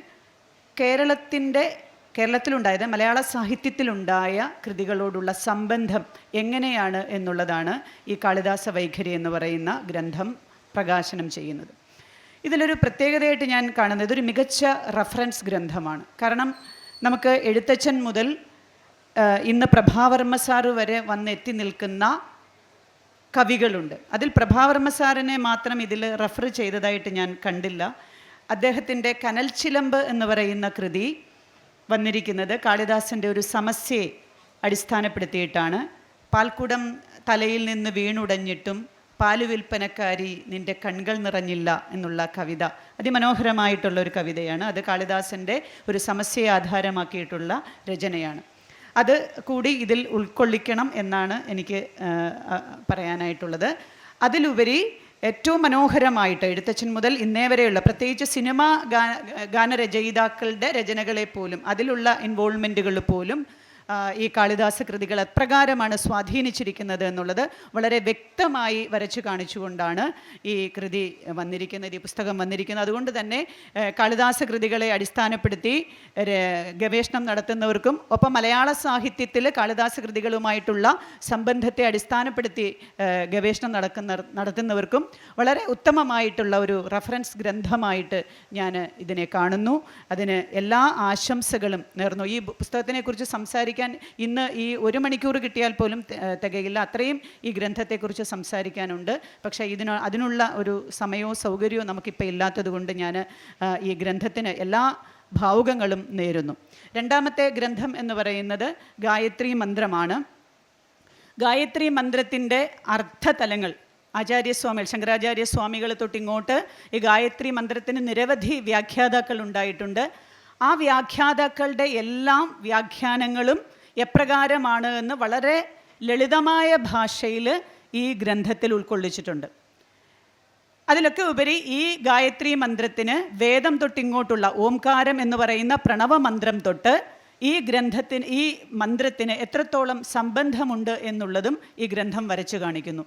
കേരളത്തിലുണ്ടായത് മലയാള സാഹിത്യത്തിലുണ്ടായ കൃതികളോടുള്ള സംബന്ധം എങ്ങനെയാണ് എന്നുള്ളതാണ് ഈ കാളിദാസ വൈഖരി എന്ന് പറയുന്ന ഗ്രന്ഥം പ്രകാശനം ചെയ്യുന്നത്. ഇതിലൊരു പ്രത്യേകതയായിട്ട് ഞാൻ കാണുന്നത് ഇതൊരു മികച്ച റഫറൻസ് ഗ്രന്ഥമാണ്. കാരണം നമുക്ക് എഴുത്തച്ഛൻ മുതൽ ഇന്ന് പ്രഭാവർമ്മ സാറ് വരെ വന്നെത്തി നിൽക്കുന്ന കവികളുണ്ട്. അതിൽ പ്രഭാവർമ്മ സാറിനെ മാത്രം ഇതിൽ റെഫർ ചെയ്തതായിട്ട് ഞാൻ കണ്ടില്ല. അദ്ദേഹത്തിൻ്റെ കനൽ ചിലമ്പ് എന്ന് പറയുന്ന കൃതി വന്നിരിക്കുന്നത് കാളിദാസൻ്റെ ഒരു സമസ്യയെ അടിസ്ഥാനപ്പെടുത്തിയിട്ടാണ്. പാൽക്കുടം തലയിൽ നിന്ന് വീണുടഞ്ഞിട്ടും പാല് വിൽപ്പനക്കാരി നിൻ്റെ കൺകൾ നിറഞ്ഞില്ല എന്നുള്ള കവിത അതിമനോഹരമായിട്ടുള്ള ഒരു കവിതയാണ്. അത് കാളിദാസൻ്റെ ഒരു സമസ്യയെ ആധാരമാക്കിയിട്ടുള്ള രചനയാണ്. അത് കൂടി ഇതിൽ ഉൾക്കൊള്ളിക്കണം എന്നാണ് എനിക്ക് പറയാനായിട്ടുള്ളത്. അതിലുപരി ഏറ്റവും മനോഹരമായിട്ട് എഴുത്തച്ഛൻ മുതൽ ഇന്നേ വരെയുള്ള പ്രത്യേകിച്ച് സിനിമാ ഗാനരചയിതാക്കളുടെ രചനകളെ പോലും അതിലുള്ള ഇൻവോൾവ്മെൻറ്റുകൾ പോലും ഈ കാളിദാസ കൃതികൾ എപ്രകാരമാണ് സ്വാധീനിച്ചിരിക്കുന്നത് എന്നുള്ളത് വളരെ വ്യക്തമായി വരച്ചു കാണിച്ചുകൊണ്ടാണ് ഈ കൃതി വന്നിരിക്കുന്നത്, ഈ പുസ്തകം വന്നിരിക്കുന്നത്. അതുകൊണ്ട് തന്നെ കാളിദാസ കൃതികളെ അടിസ്ഥാനപ്പെടുത്തി ഗവേഷണം നടത്തുന്നവർക്കും ഒപ്പം മലയാള സാഹിത്യത്തിൽ കാളിദാസ കൃതികളുമായിട്ടുള്ള സംബന്ധത്തെ അടിസ്ഥാനപ്പെടുത്തി ഗവേഷണം നടത്തുന്നവർക്കും വളരെ ഉത്തമമായിട്ടുള്ള ഒരു റഫറൻസ് ഗ്രന്ഥമായിട്ട് ഞാൻ ഇതിനെ കാണുന്നു. അതിന് എല്ലാ ആശംസകളും നേർന്നു. ഈ പുസ്തകത്തിനെക്കുറിച്ച് സംസാരിക്കാൻ ഇന്ന് ഈ 1 മണിക്കൂർ കിട്ടിയാൽ പോലും തികയില്ല. അത്രയും ഈ ഗ്രന്ഥത്തെക്കുറിച്ച് സംസാരിക്കാനുണ്ട്. പക്ഷേ അതിനുള്ള ഒരു സമയവും സൗകര്യവും നമുക്കിപ്പോൾ ഇല്ലാത്തത് കൊണ്ട് ഞാൻ ഈ ഗ്രന്ഥത്തിന് എല്ലാ ഭാവുകങ്ങളും നേരുന്നു. 2ാമത്തെ ഗ്രന്ഥം എന്ന് പറയുന്നത് ഗായത്രി മന്ത്രമാണ്. ഗായത്രി മന്ത്രത്തിൻ്റെ അർത്ഥതലങ്ങൾ ശങ്കരാചാര്യ സ്വാമികൾ തൊട്ടിങ്ങോട്ട് ഈ ഗായത്രി മന്ത്രത്തിന് നിരവധി വ്യാഖ്യാതാക്കൾ ഉണ്ടായിട്ടുണ്ട്. ആ വ്യാഖ്യാതാക്കളുടെ എല്ലാം വ്യാഖ്യാനങ്ങളും എപ്രകാരമാണ് എന്ന് വളരെ ലളിതമായ ഭാഷയിൽ ഈ ഗ്രന്ഥത്തിൽ ഉൾക്കൊള്ളിച്ചിട്ടുണ്ട്. അതിലൊക്കെ ഉപരി ഈ ഗായത്രി മന്ത്രത്തിന് വേദം തൊട്ടിങ്ങോട്ടുള്ള ഓംകാരം എന്ന് പറയുന്ന പ്രണവമന്ത്രം തൊട്ട് ഈ മന്ത്രത്തിന് എത്രത്തോളം സംബന്ധമുണ്ട് എന്നുള്ളതും ഈ ഗ്രന്ഥം വരച്ചു കാണിക്കുന്നു.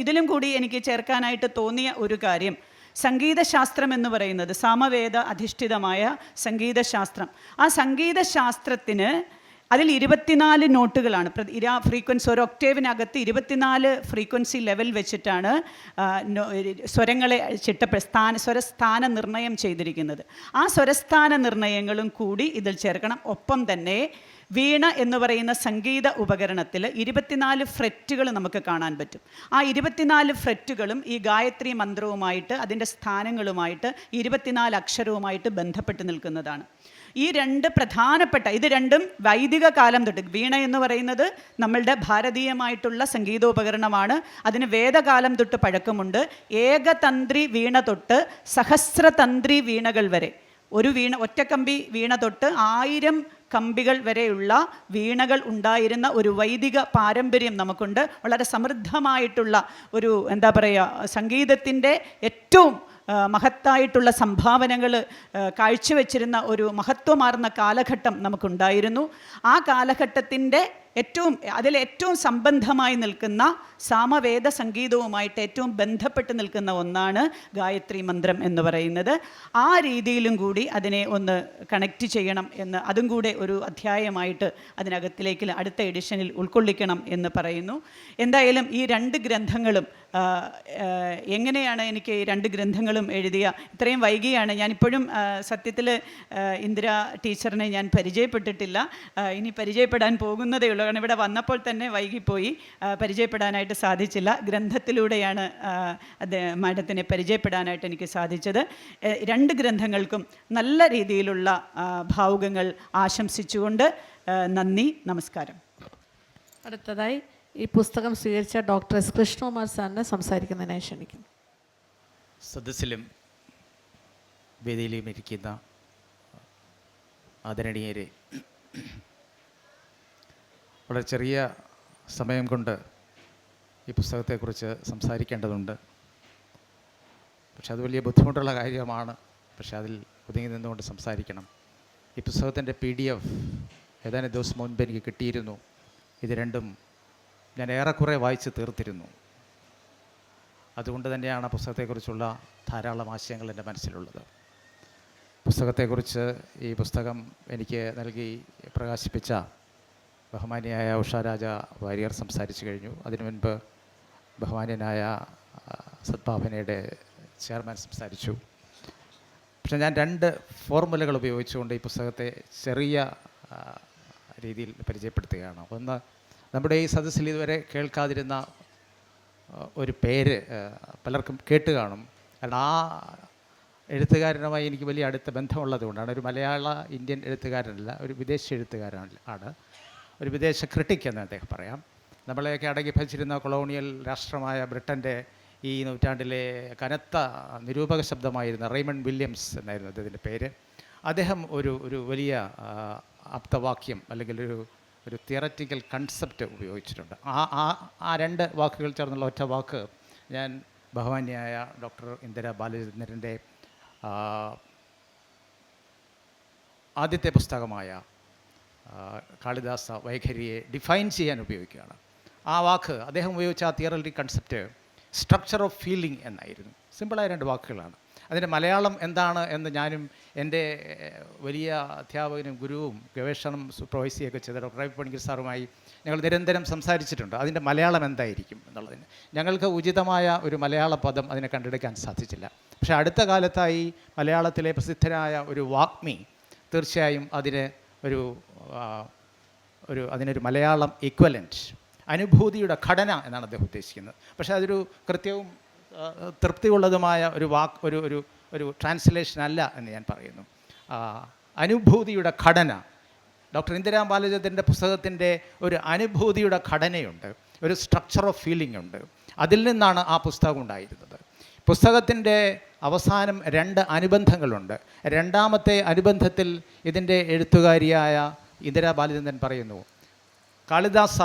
ഇതിലും കൂടി എനിക്ക് ചേർക്കാനായിട്ട് തോന്നിയ ഒരു കാര്യം, സംഗീതശാസ്ത്രം എന്ന് പറയുന്നത് സാമവേദ അധിഷ്ഠിതമായ സംഗീതശാസ്ത്രം. ആ സംഗീതശാസ്ത്രത്തിന് അതിൽ 24 നോട്ടുകളാണ്. ഫ്രീക്വൻസി ഒരു ഒക്ടേവിനകത്ത് 24 ഫ്രീക്വൻസി ലെവൽ വെച്ചിട്ടാണ് സ്വരങ്ങളെ സ്വരസ്ഥാന നിർണയം ചെയ്തിരിക്കുന്നത്. ആ സ്വരസ്ഥാന നിർണയങ്ങളും കൂടി ഇതിൽ ചേർക്കണം. ഒപ്പം തന്നെ വീണ എന്ന് പറയുന്ന സംഗീത ഉപകരണത്തിൽ 24 ഫ്രെറ്റുകൾ നമുക്ക് കാണാൻ പറ്റും. ആ 24 ഫ്രെറ്റുകളും ഈ ഗായത്രി മന്ത്രവുമായിട്ട് അതിൻ്റെ സ്ഥാനങ്ങളുമായിട്ട് 24 അക്ഷരവുമായിട്ട് ബന്ധപ്പെട്ട് നിൽക്കുന്നതാണ്. ഈ രണ്ട് പ്രധാനപ്പെട്ട ഇത് രണ്ടും വൈദിക കാലം തൊട്ട്, വീണ എന്ന് പറയുന്നത് നമ്മളുടെ ഭാരതീയമായിട്ടുള്ള സംഗീതോപകരണമാണ്. അതിന് വേദകാലം തൊട്ട് പഴക്കമുണ്ട്. ഏകതന്ത്രി വീണ തൊട്ട് സഹസ്രതന്ത്രി വീണകൾ വരെ, ഒരു വീണ ഒറ്റക്കമ്പി വീണ തൊട്ട് 1000 കമ്പികൾ വരെയുള്ള വീണകൾ ഉണ്ടായിരുന്ന ഒരു വൈദിക പാരമ്പര്യം നമുക്കുണ്ട്. വളരെ സമൃദ്ധമായിട്ടുള്ള ഒരു എന്താ പറയുക, സംഗീതത്തിൻ്റെ ഏറ്റവും മഹത്തായിട്ടുള്ള സംഭാവനകൾ കാഴ്ചവെച്ചിരുന്ന ഒരു മഹത്വമാർന്ന കാലഘട്ടം നമുക്കുണ്ടായിരുന്നു. ആ കാലഘട്ടത്തിൻ്റെ അതിലേറ്റവും സംബന്ധമായി നിൽക്കുന്ന സാമവേദ സംഗീതവുമായിട്ട് ഏറ്റവും ബന്ധപ്പെട്ട് നിൽക്കുന്ന ഒന്നാണ് ഗായത്രി മന്ത്രം എന്ന് പറയുന്നത്. ആ രീതിയിലും കൂടി അതിനെ ഒന്ന് കണക്റ്റ് ചെയ്യണം എന്ന്, അതും കൂടെ ഒരു അധ്യായമായിട്ട് അതിനകത്തിലേക്ക് അടുത്ത എഡിഷനിൽ ഉൾക്കൊള്ളിക്കണം എന്ന് പറയുന്നു. എന്തായാലും ഈ 2 ഗ്രന്ഥങ്ങളും എങ്ങനെയാണ് എനിക്ക് ഈ 2 ഗ്രന്ഥങ്ങളും എഴുതിയ ഇത്രയും വൈകിയാണ് ഞാനിപ്പോഴും സത്യത്തിൽ ഇന്ദിര ടീച്ചറിനെ ഞാൻ പരിചയപ്പെട്ടിട്ടില്ല. ഇനി പരിചയപ്പെടാൻ പോകുന്നതേ ഉള്ളൂ. കാരണം ഇവിടെ വന്നപ്പോൾ തന്നെ വൈകിപ്പോയി, പരിചയപ്പെടാനായിട്ട് സാധിച്ചില്ല. ഗ്രന്ഥത്തിലൂടെയാണ് മാഡത്തിനെ പരിചയപ്പെടാനായിട്ട് എനിക്ക് സാധിച്ചത്. 2 ഗ്രന്ഥങ്ങൾക്കും നല്ല രീതിയിലുള്ള ഭാവുകങ്ങൾ ആശംസിച്ചുകൊണ്ട് നന്ദി, നമസ്കാരം. അടുത്തതായി ഈ പുസ്തകം സ്വീകരിച്ച ഡോക്ടർ എസ് കൃഷ്ണകുമാർ സാറിനെ സംസാരിക്കുന്നതിനായി ക്ഷണിക്കുന്നു. സദസ്സിലും വേദിയിലും ഇരിക്കുന്ന ആദരണീയരെ, വളരെ ചെറിയ സമയം കൊണ്ട് ഈ പുസ്തകത്തെക്കുറിച്ച് സംസാരിക്കേണ്ടതുണ്ട്. പക്ഷെ അത് വലിയ ബുദ്ധിമുട്ടുള്ള കാര്യമാണ്. പക്ഷെ അതിൽ ഒതുങ്ങി നിന്നുകൊണ്ട് സംസാരിക്കണം. ഈ പുസ്തകത്തിൻ്റെ PDF ഏതാനും ദിവസം മുൻപ് എനിക്ക് കിട്ടിയിരുന്നു. ഇത് രണ്ടും ഞാൻ ഏറെക്കുറെ വായിച്ച് തീർത്തിരുന്നു. അതുകൊണ്ട് തന്നെയാണ് ആ പുസ്തകത്തെക്കുറിച്ചുള്ള ധാരാളം ആശയങ്ങൾ എൻ്റെ മനസ്സിലുള്ളത്. പുസ്തകത്തെക്കുറിച്ച് ഈ പുസ്തകം എനിക്ക് നൽകി പ്രകാശിപ്പിച്ച ബഹുമാന്യനായ ഉഷാരാജ വാര്യർ സംസാരിച്ചു കഴിഞ്ഞു. അതിനു മുൻപ് ബഹുമാന്യനായ സദ്ഭാവനയുടെ ചെയർമാൻ സംസാരിച്ചു. പക്ഷേ ഞാൻ 2 ഫോർമുലകൾ ഉപയോഗിച്ചുകൊണ്ട് ഈ പുസ്തകത്തെ ചെറിയ രീതിയിൽ പരിചയപ്പെടുത്തുകയാണ്. ഒന്ന്, നമ്മുടെ ഈ സദസ്സിൽ ഇതുവരെ കേൾക്കാതിരുന്ന ഒരു പേര് പലർക്കും കേട്ട് കാണും. കാരണം ആ എഴുത്തുകാരനുമായി എനിക്ക് വലിയ അടുത്ത ബന്ധമുള്ളത് കൊണ്ടാണ്. ഒരു മലയാള ഇന്ത്യൻ എഴുത്തുകാരനല്ല, ഒരു വിദേശ എഴുത്തുകാരനാണ്, ഒരു വിദേശ ക്രിട്ടിക് എന്ന് അദ്ദേഹം പറയാം. നമ്മളെയൊക്കെ അടങ്ങി ഭരിച്ചിരുന്ന കൊളോണിയൽ രാഷ്ട്രമായ ബ്രിട്ടൻ്റെ ഈ നൂറ്റാണ്ടിലെ കനത്ത നിരൂപക ശബ്ദമായിരുന്ന റെയ്മണ്ട് വില്യംസ് എന്നായിരുന്നു അദ്ദേഹത്തിൻ്റെ പേര്. അദ്ദേഹം ഒരു വലിയ ആപ്തവാക്യം അല്ലെങ്കിൽ ഒരു തിയററ്റിക്കൽ കൺസെപ്റ്റ് ഉപയോഗിച്ചിട്ടുണ്ട്. ആ 2 വാക്കുകൾ ചേർന്നുള്ള ഒറ്റ വാക്ക് ഞാൻ ബഹുമാന്യയായ ഡോക്ടർ ഇന്ദിര ബാലചന്ദ്രൻ്റെ ആദ്യത്തെ പുസ്തകമായ കാളിദാസ വൈഖരിയെ ഡിഫൈൻ ചെയ്യാൻ ഉപയോഗിക്കുകയാണ്. ആ വാക്ക് അദ്ദേഹം ഉപയോഗിച്ച ആ theoretical concept structure of feeling എന്നായിരുന്നു. സിമ്പിളായ 2 വാക്കുകളാണ്. അതിൻ്റെ മലയാളം എന്താണ് എന്ന് ഞാനും എൻ്റെ വലിയ അധ്യാപകനും ഗുരുവും ഗവേഷണം സൂപ്പർവൈസ് ചെയ്യുകയൊക്കെ ചെയ്ത ഡോക്ടർ റവി പണിക്കർ സാറുമായി ഞങ്ങൾ നിരന്തരം സംസാരിച്ചിട്ടുണ്ട്. അതിൻ്റെ മലയാളം എന്തായിരിക്കും എന്നുള്ളതിന് ഞങ്ങൾക്ക് ഉചിതമായ ഒരു മലയാള പദം അതിനെ കണ്ടെടുക്കാൻ സാധിച്ചില്ല. പക്ഷേ അടുത്ത കാലത്തായി മലയാളത്തിലെ പ്രസിദ്ധനായ ഒരു വാഗ്മി തീർച്ചയായും അതിനൊരു മലയാളം ഈക്വലൻറ്റ്, അനുഭൂതിയുടെ ഘടന എന്നാണ് അദ്ദേഹം ഉദ്ദേശിക്കുന്നത്. പക്ഷേ അതൊരു കൃത്യവും തൃപ്തിയുള്ളതുമായ ഒരു ട്രാൻസ്ലേഷൻ അല്ല എന്ന് ഞാൻ പറയുന്നു. അനുഭൂതിയുടെ ഘടന, ഡോക്ടർ ഇന്ദിരാ ബാലചന്ദ്രൻ്റെ പുസ്തകത്തിൻ്റെ ഒരു അനുഭൂതിയുടെ ഘടനയുണ്ട്, ഒരു സ്ട്രക്ചർ ഓഫ് ഫീലിംഗ് ഉണ്ട്. അതിൽ നിന്നാണ് ആ പുസ്തകം ഉണ്ടായിരുന്നത്. പുസ്തകത്തിൻ്റെ അവസാനം 2 അനുബന്ധങ്ങളുണ്ട്. 2ാമത്തെ അനുബന്ധത്തിൽ ഇതിൻ്റെ എഴുത്തുകാരിയായ ഇന്ദിരാ ബാലചന്ദ്രൻ പറയുന്നു, കാളിദാസ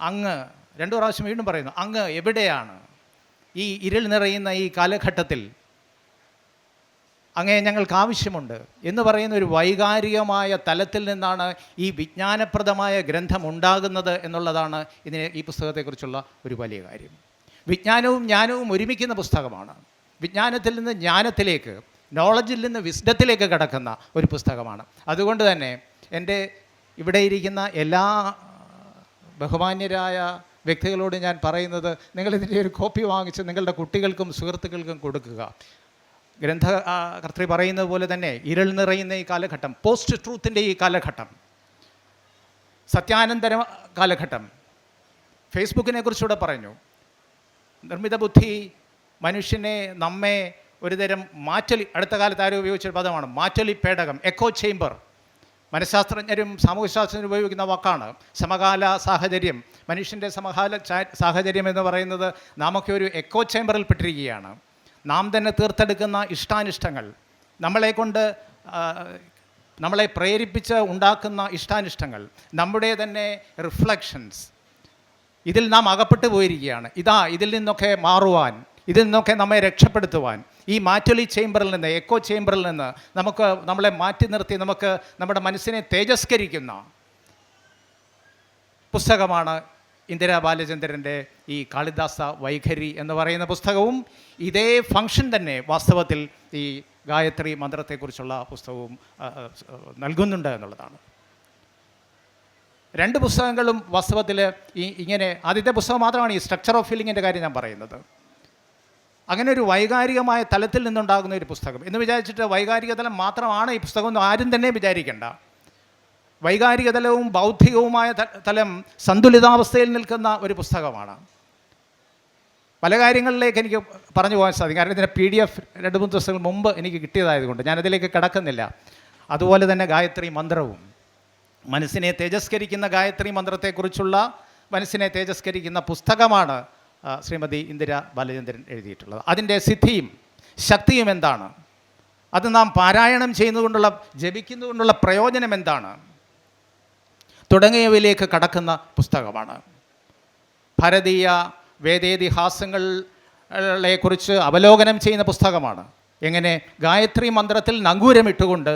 അങ്ങ് 2 പ്രാവശ്യം വീണ്ടും പറയുന്നു, അങ്ങ് എവിടെയാണ് ഈ ഇരുൾ നിറയുന്ന ഈ കാലഘട്ടത്തിൽ? അങ്ങേ ഞങ്ങൾക്ക് ആവശ്യമുണ്ട് എന്ന് പറയുന്ന ഒരു വൈകാരികമായ തലത്തിൽ നിന്നാണ് ഈ വിജ്ഞാനപ്രദമായ ഗ്രന്ഥം ഉണ്ടാകുന്നത് എന്നുള്ളതാണ് ഈ പുസ്തകത്തെക്കുറിച്ചുള്ള ഒരു വലിയ കാര്യം. വിജ്ഞാനവും ജ്ഞാനവും ഒരുമിക്കുന്ന പുസ്തകമാണ്. വിജ്ഞാനത്തിൽ നിന്ന് ജ്ഞാനത്തിലേക്ക്, നോളജിൽ നിന്ന് വിസ്ഡത്തിലേക്ക് കടക്കുന്ന ഒരു പുസ്തകമാണ്. അതുകൊണ്ട് തന്നെ എൻ്റെ ഇവിടെ ഇരിക്കുന്ന എല്ലാ ബഹുമാന്യരായ വ്യക്തികളോട് ഞാൻ പറയുന്നത്, നിങ്ങളിതിൻ്റെ ഒരു കോപ്പി വാങ്ങിച്ച് നിങ്ങളുടെ കുട്ടികൾക്കും സുഹൃത്തുക്കൾക്കും കൊടുക്കുക. ഗ്രന്ഥകർത്തൃ പറയുന്നത് പോലെ തന്നെ ഇരുൾ നിറയുന്ന ഈ കാലഘട്ടം, പോസ്റ്റ് ട്രൂത്തിൻ്റെ ഈ കാലഘട്ടം, സത്യാനന്തര കാലഘട്ടം, ഫേസ്ബുക്കിനെ കുറിച്ചുകൂടെ പറഞ്ഞു. നിർമ്മിത ബുദ്ധി മനുഷ്യനെ, നമ്മെ ഒരുതരം മാറ്റലി, അടുത്ത കാലത്ത് ആരും ഉപയോഗിച്ചൊരു പദമാണ് മാറ്റലി പേടകം, എക്കോ ചേംബർ. മനഃശാസ്ത്രജ്ഞരും സാമൂഹ്യശാസ്ത്രജ്ഞരും ഉപയോഗിക്കുന്ന വാക്കാണ്. സമകാല സാഹചര്യം, മനുഷ്യൻ്റെ സമകാല സാഹചര്യം എന്ന് പറയുന്നത് നാമൊക്കെ ഒരു എക്കോ ചേംബറിൽ പെട്ടിരിക്കുകയാണ്. നാം തന്നെ തീർത്തെടുക്കുന്ന ഇഷ്ടാനിഷ്ടങ്ങൾ, നമ്മളെ പ്രേരിപ്പിച്ച് ഉണ്ടാക്കുന്ന ഇഷ്ടാനിഷ്ടങ്ങൾ, നമ്മുടെ തന്നെ റിഫ്ലക്ഷൻസ്, ഇതിൽ നാം അകപ്പെട്ടു പോയിരിക്കുകയാണ്. ഇതിൽ നിന്നൊക്കെ മാറുവാൻ, ഇതിൽ നിന്നൊക്കെ നമ്മെ രക്ഷപ്പെടുത്തുവാൻ, ഈ മാറ്റലി ചേംബറിൽ നിന്ന്, എക്കോ ചേംബറിൽ നിന്ന് നമ്മളെ മാറ്റി നിർത്തി നമുക്ക് നമ്മുടെ മനസ്സിനെ തേജസ്കരിക്കുന്ന പുസ്തകമാണ് ഇന്ദിരാ ബാലചന്ദ്രൻ്റെ ഈ കാളിദാസ വൈഖരി എന്ന് പറയുന്ന പുസ്തകവും. ഇതേ ഫംഗ്ഷൻ തന്നെ വാസ്തവത്തിൽ ഈ ഗായത്രി മന്ത്രത്തെക്കുറിച്ചുള്ള പുസ്തകവും നൽകുന്നുണ്ട് എന്നുള്ളതാണ്. രണ്ട് പുസ്തകങ്ങളും വാസ്തവത്തിൽ ഇങ്ങനെ, ആദ്യത്തെ പുസ്തകം മാത്രമാണ് ഈ സ്ട്രക്ചർ ഓഫ് ഫീലിങ്ങിൻ്റെ കാര്യം ഞാൻ പറയുന്നത്. അങ്ങനെ ഒരു വൈകാരികമായ തലത്തിൽ നിന്നുണ്ടാകുന്ന ഒരു പുസ്തകം എന്ന് വിചാരിച്ചിട്ട് വൈകാരിക തലം മാത്രമാണ് ഈ പുസ്തകം എന്ന് ആരും തന്നെ വിചാരിക്കേണ്ട. വൈകാരിക തലവും ബൗദ്ധികവുമായ തലം സന്തുലിതാവസ്ഥയിൽ നിൽക്കുന്ന ഒരു പുസ്തകമാണ്. പല കാര്യങ്ങളിലേക്ക് എനിക്ക് പറഞ്ഞു പോകാൻ സാധിക്കും, കാരണം ഇതിൻ്റെ PDF 2-3 ദിവസങ്ങൾ മുമ്പ് എനിക്ക് കിട്ടിയതായതുകൊണ്ട് ഞാനതിലേക്ക് കിടക്കുന്നില്ല. അതുപോലെ തന്നെ ഗായത്രി മന്ത്രവും, മനസ്സിനെ തേജസ്കരിക്കുന്ന ഗായത്രി മന്ത്രത്തെക്കുറിച്ചുള്ള മനസ്സിനെ തേജസ്കരിക്കുന്ന പുസ്തകമാണ് ശ്രീമതി ഇന്ദിരാ ബാലചന്ദ്രൻ എഴുതിയിട്ടുള്ളത്. അതിൻ്റെ സിദ്ധിയും ശക്തിയും എന്താണ്, അത് നാം പാരായണം ചെയ്യുന്നതുകൊണ്ടുള്ള, ജപിക്കുന്നതുകൊണ്ടുള്ള പ്രയോജനം എന്താണ് തുടങ്ങിയവയിലേക്ക് കടക്കുന്ന പുസ്തകമാണ്. ഭാരതീയ വേദേതിഹാസങ്ങളെക്കുറിച്ച് അവലോകനം ചെയ്യുന്ന പുസ്തകമാണ്. എങ്ങനെ ഗായത്രി മന്ത്രത്തിൽ നങ്കൂരമിട്ടുകൊണ്ട്,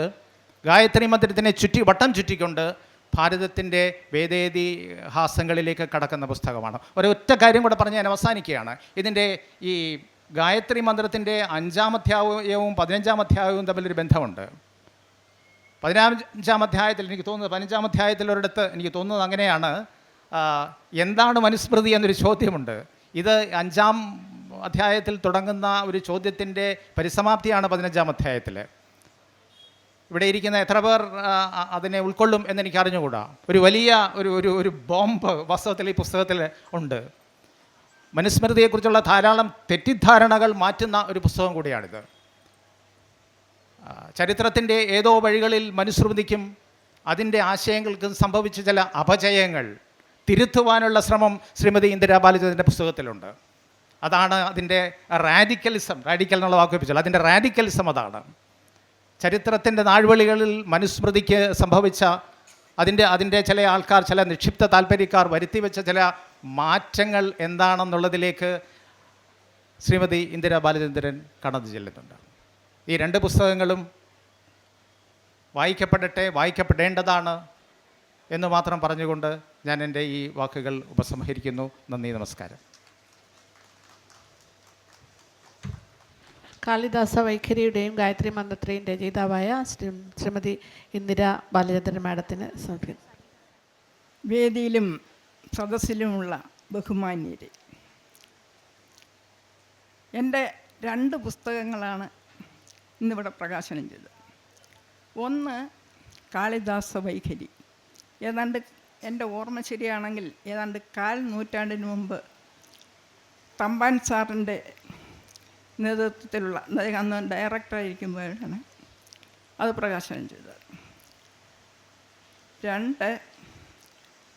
ഗായത്രി മന്ത്രത്തിനെ വട്ടം ചുറ്റിക്കൊണ്ട് ഭാരതത്തിൻ്റെ വേദേതിഹാസങ്ങളിലേക്ക് കടക്കുന്ന പുസ്തകമാണ്. ഒരൊറ്റ കാര്യം കൂടെ പറഞ്ഞ് ഞാൻ അവസാനിക്കുകയാണ്. ഇതിൻ്റെ ഈ ഗായത്രി മന്ത്രത്തിൻ്റെ 5-ാം അധ്യായവും 15-ാം അധ്യായവും തമ്മിലൊരു ബന്ധമുണ്ട്. 15-ാം അധ്യായത്തിൽ എനിക്ക് തോന്നുന്നത്, 15-ാം അധ്യായത്തിൽ ഒരിടത്ത് എനിക്ക് തോന്നുന്നത് അങ്ങനെയാണ്, എന്താണ് മനുസ്മൃതി എന്നൊരു ചോദ്യമുണ്ട്. ഇത് 5-ാം അധ്യായത്തിൽ തുടങ്ങുന്ന ഒരു ചോദ്യത്തിൻ്റെ പരിസമാപ്തിയാണ് 15-ാം അധ്യായത്തിൽ. ഇവിടെ ഇരിക്കുന്ന എത്ര പേർ അതിനെ ഉൾക്കൊള്ളും എന്നെനിക്ക് അറിഞ്ഞുകൂടാ. ഒരു വലിയ ഒരു ബോംബ് വാസ്തവത്തിൽ ഈ പുസ്തകത്തിൽ ഉണ്ട്. മനുസ്മൃതിയെക്കുറിച്ചുള്ള ധാരാളം തെറ്റിദ്ധാരണകൾ മാറ്റുന്ന ഒരു പുസ്തകം കൂടിയാണിത്. ചരിത്രത്തിൻ്റെ ഏതോ വഴികളിൽ മനുസ്മൃതിക്കും അതിൻ്റെ ആശയങ്ങൾക്കും സംഭവിച്ച ചില അപജയങ്ങൾ തിരുത്തുവാനുള്ള ശ്രമം ശ്രീമതി ഇന്ദിരാ ബാലചന്ദ്രൻ്റെ പുസ്തകത്തിലുണ്ട്. അതാണ് അതിൻ്റെ റാഡിക്കൽ എന്നുള്ള വാക്ക് ഉപയോഗിച്ചാൽ അതിൻ്റെ റാഡിക്കലിസം അതാണ്. ചരിത്രത്തിൻ്റെ നാഴ്വഴികളിൽ മനുസ്മൃതിക്ക് സംഭവിച്ച അതിൻ്റെ ചില ആൾക്കാർ, ചില നിക്ഷിപ്ത താല്പര്യക്കാർ വരുത്തിവെച്ച ചില മാറ്റങ്ങൾ എന്താണെന്നുള്ളതിലേക്ക് ശ്രീമതി ഇന്ദിരാ ബാലചന്ദ്രൻ കടന്നു ചെല്ലുന്നുണ്ട്. ഈ രണ്ട് പുസ്തകങ്ങളും വായിക്കപ്പെടേണ്ടതാണ് എന്ന് മാത്രം പറഞ്ഞുകൊണ്ട് ഞാൻ എൻ്റെ ഈ വാക്കുകൾ ഉപസംഹരിക്കുന്നു. നന്ദി, നമസ്കാരം. കാളിദാസ വൈഖരിയുടെയും ഗായത്രി മന്ത്രത്തിൻ്റെയും രചയിതാവായ ശ്രീമതി ഇന്ദിരാ ബാലചന്ദ്രൻ മാഡത്തിന് സമർപ്പിക്കുന്നു. വേദിയിലും സദസ്സിലുമുള്ള ബഹുമാന്യരെ, എൻ്റെ 2 പുസ്തകങ്ങളാണ് ഇന്നിവിടെ പ്രകാശനം ചെയ്തത്. ഒന്ന് കാളിദാസ വൈഖരി, ഏതാണ്ട് എൻ്റെ ഓർമ്മ ശരിയാണെങ്കിൽ ഏതാണ്ട് 1/4 നൂറ്റാണ്ടിന് മുമ്പ് തമ്പാൻ സാറിൻ്റെ നേതൃത്വത്തിലുള്ള, അന്ന് ഡയറക്ടറായിരിക്കുമ്പോഴാണ് അത് പ്രകാശനം ചെയ്തത്. 2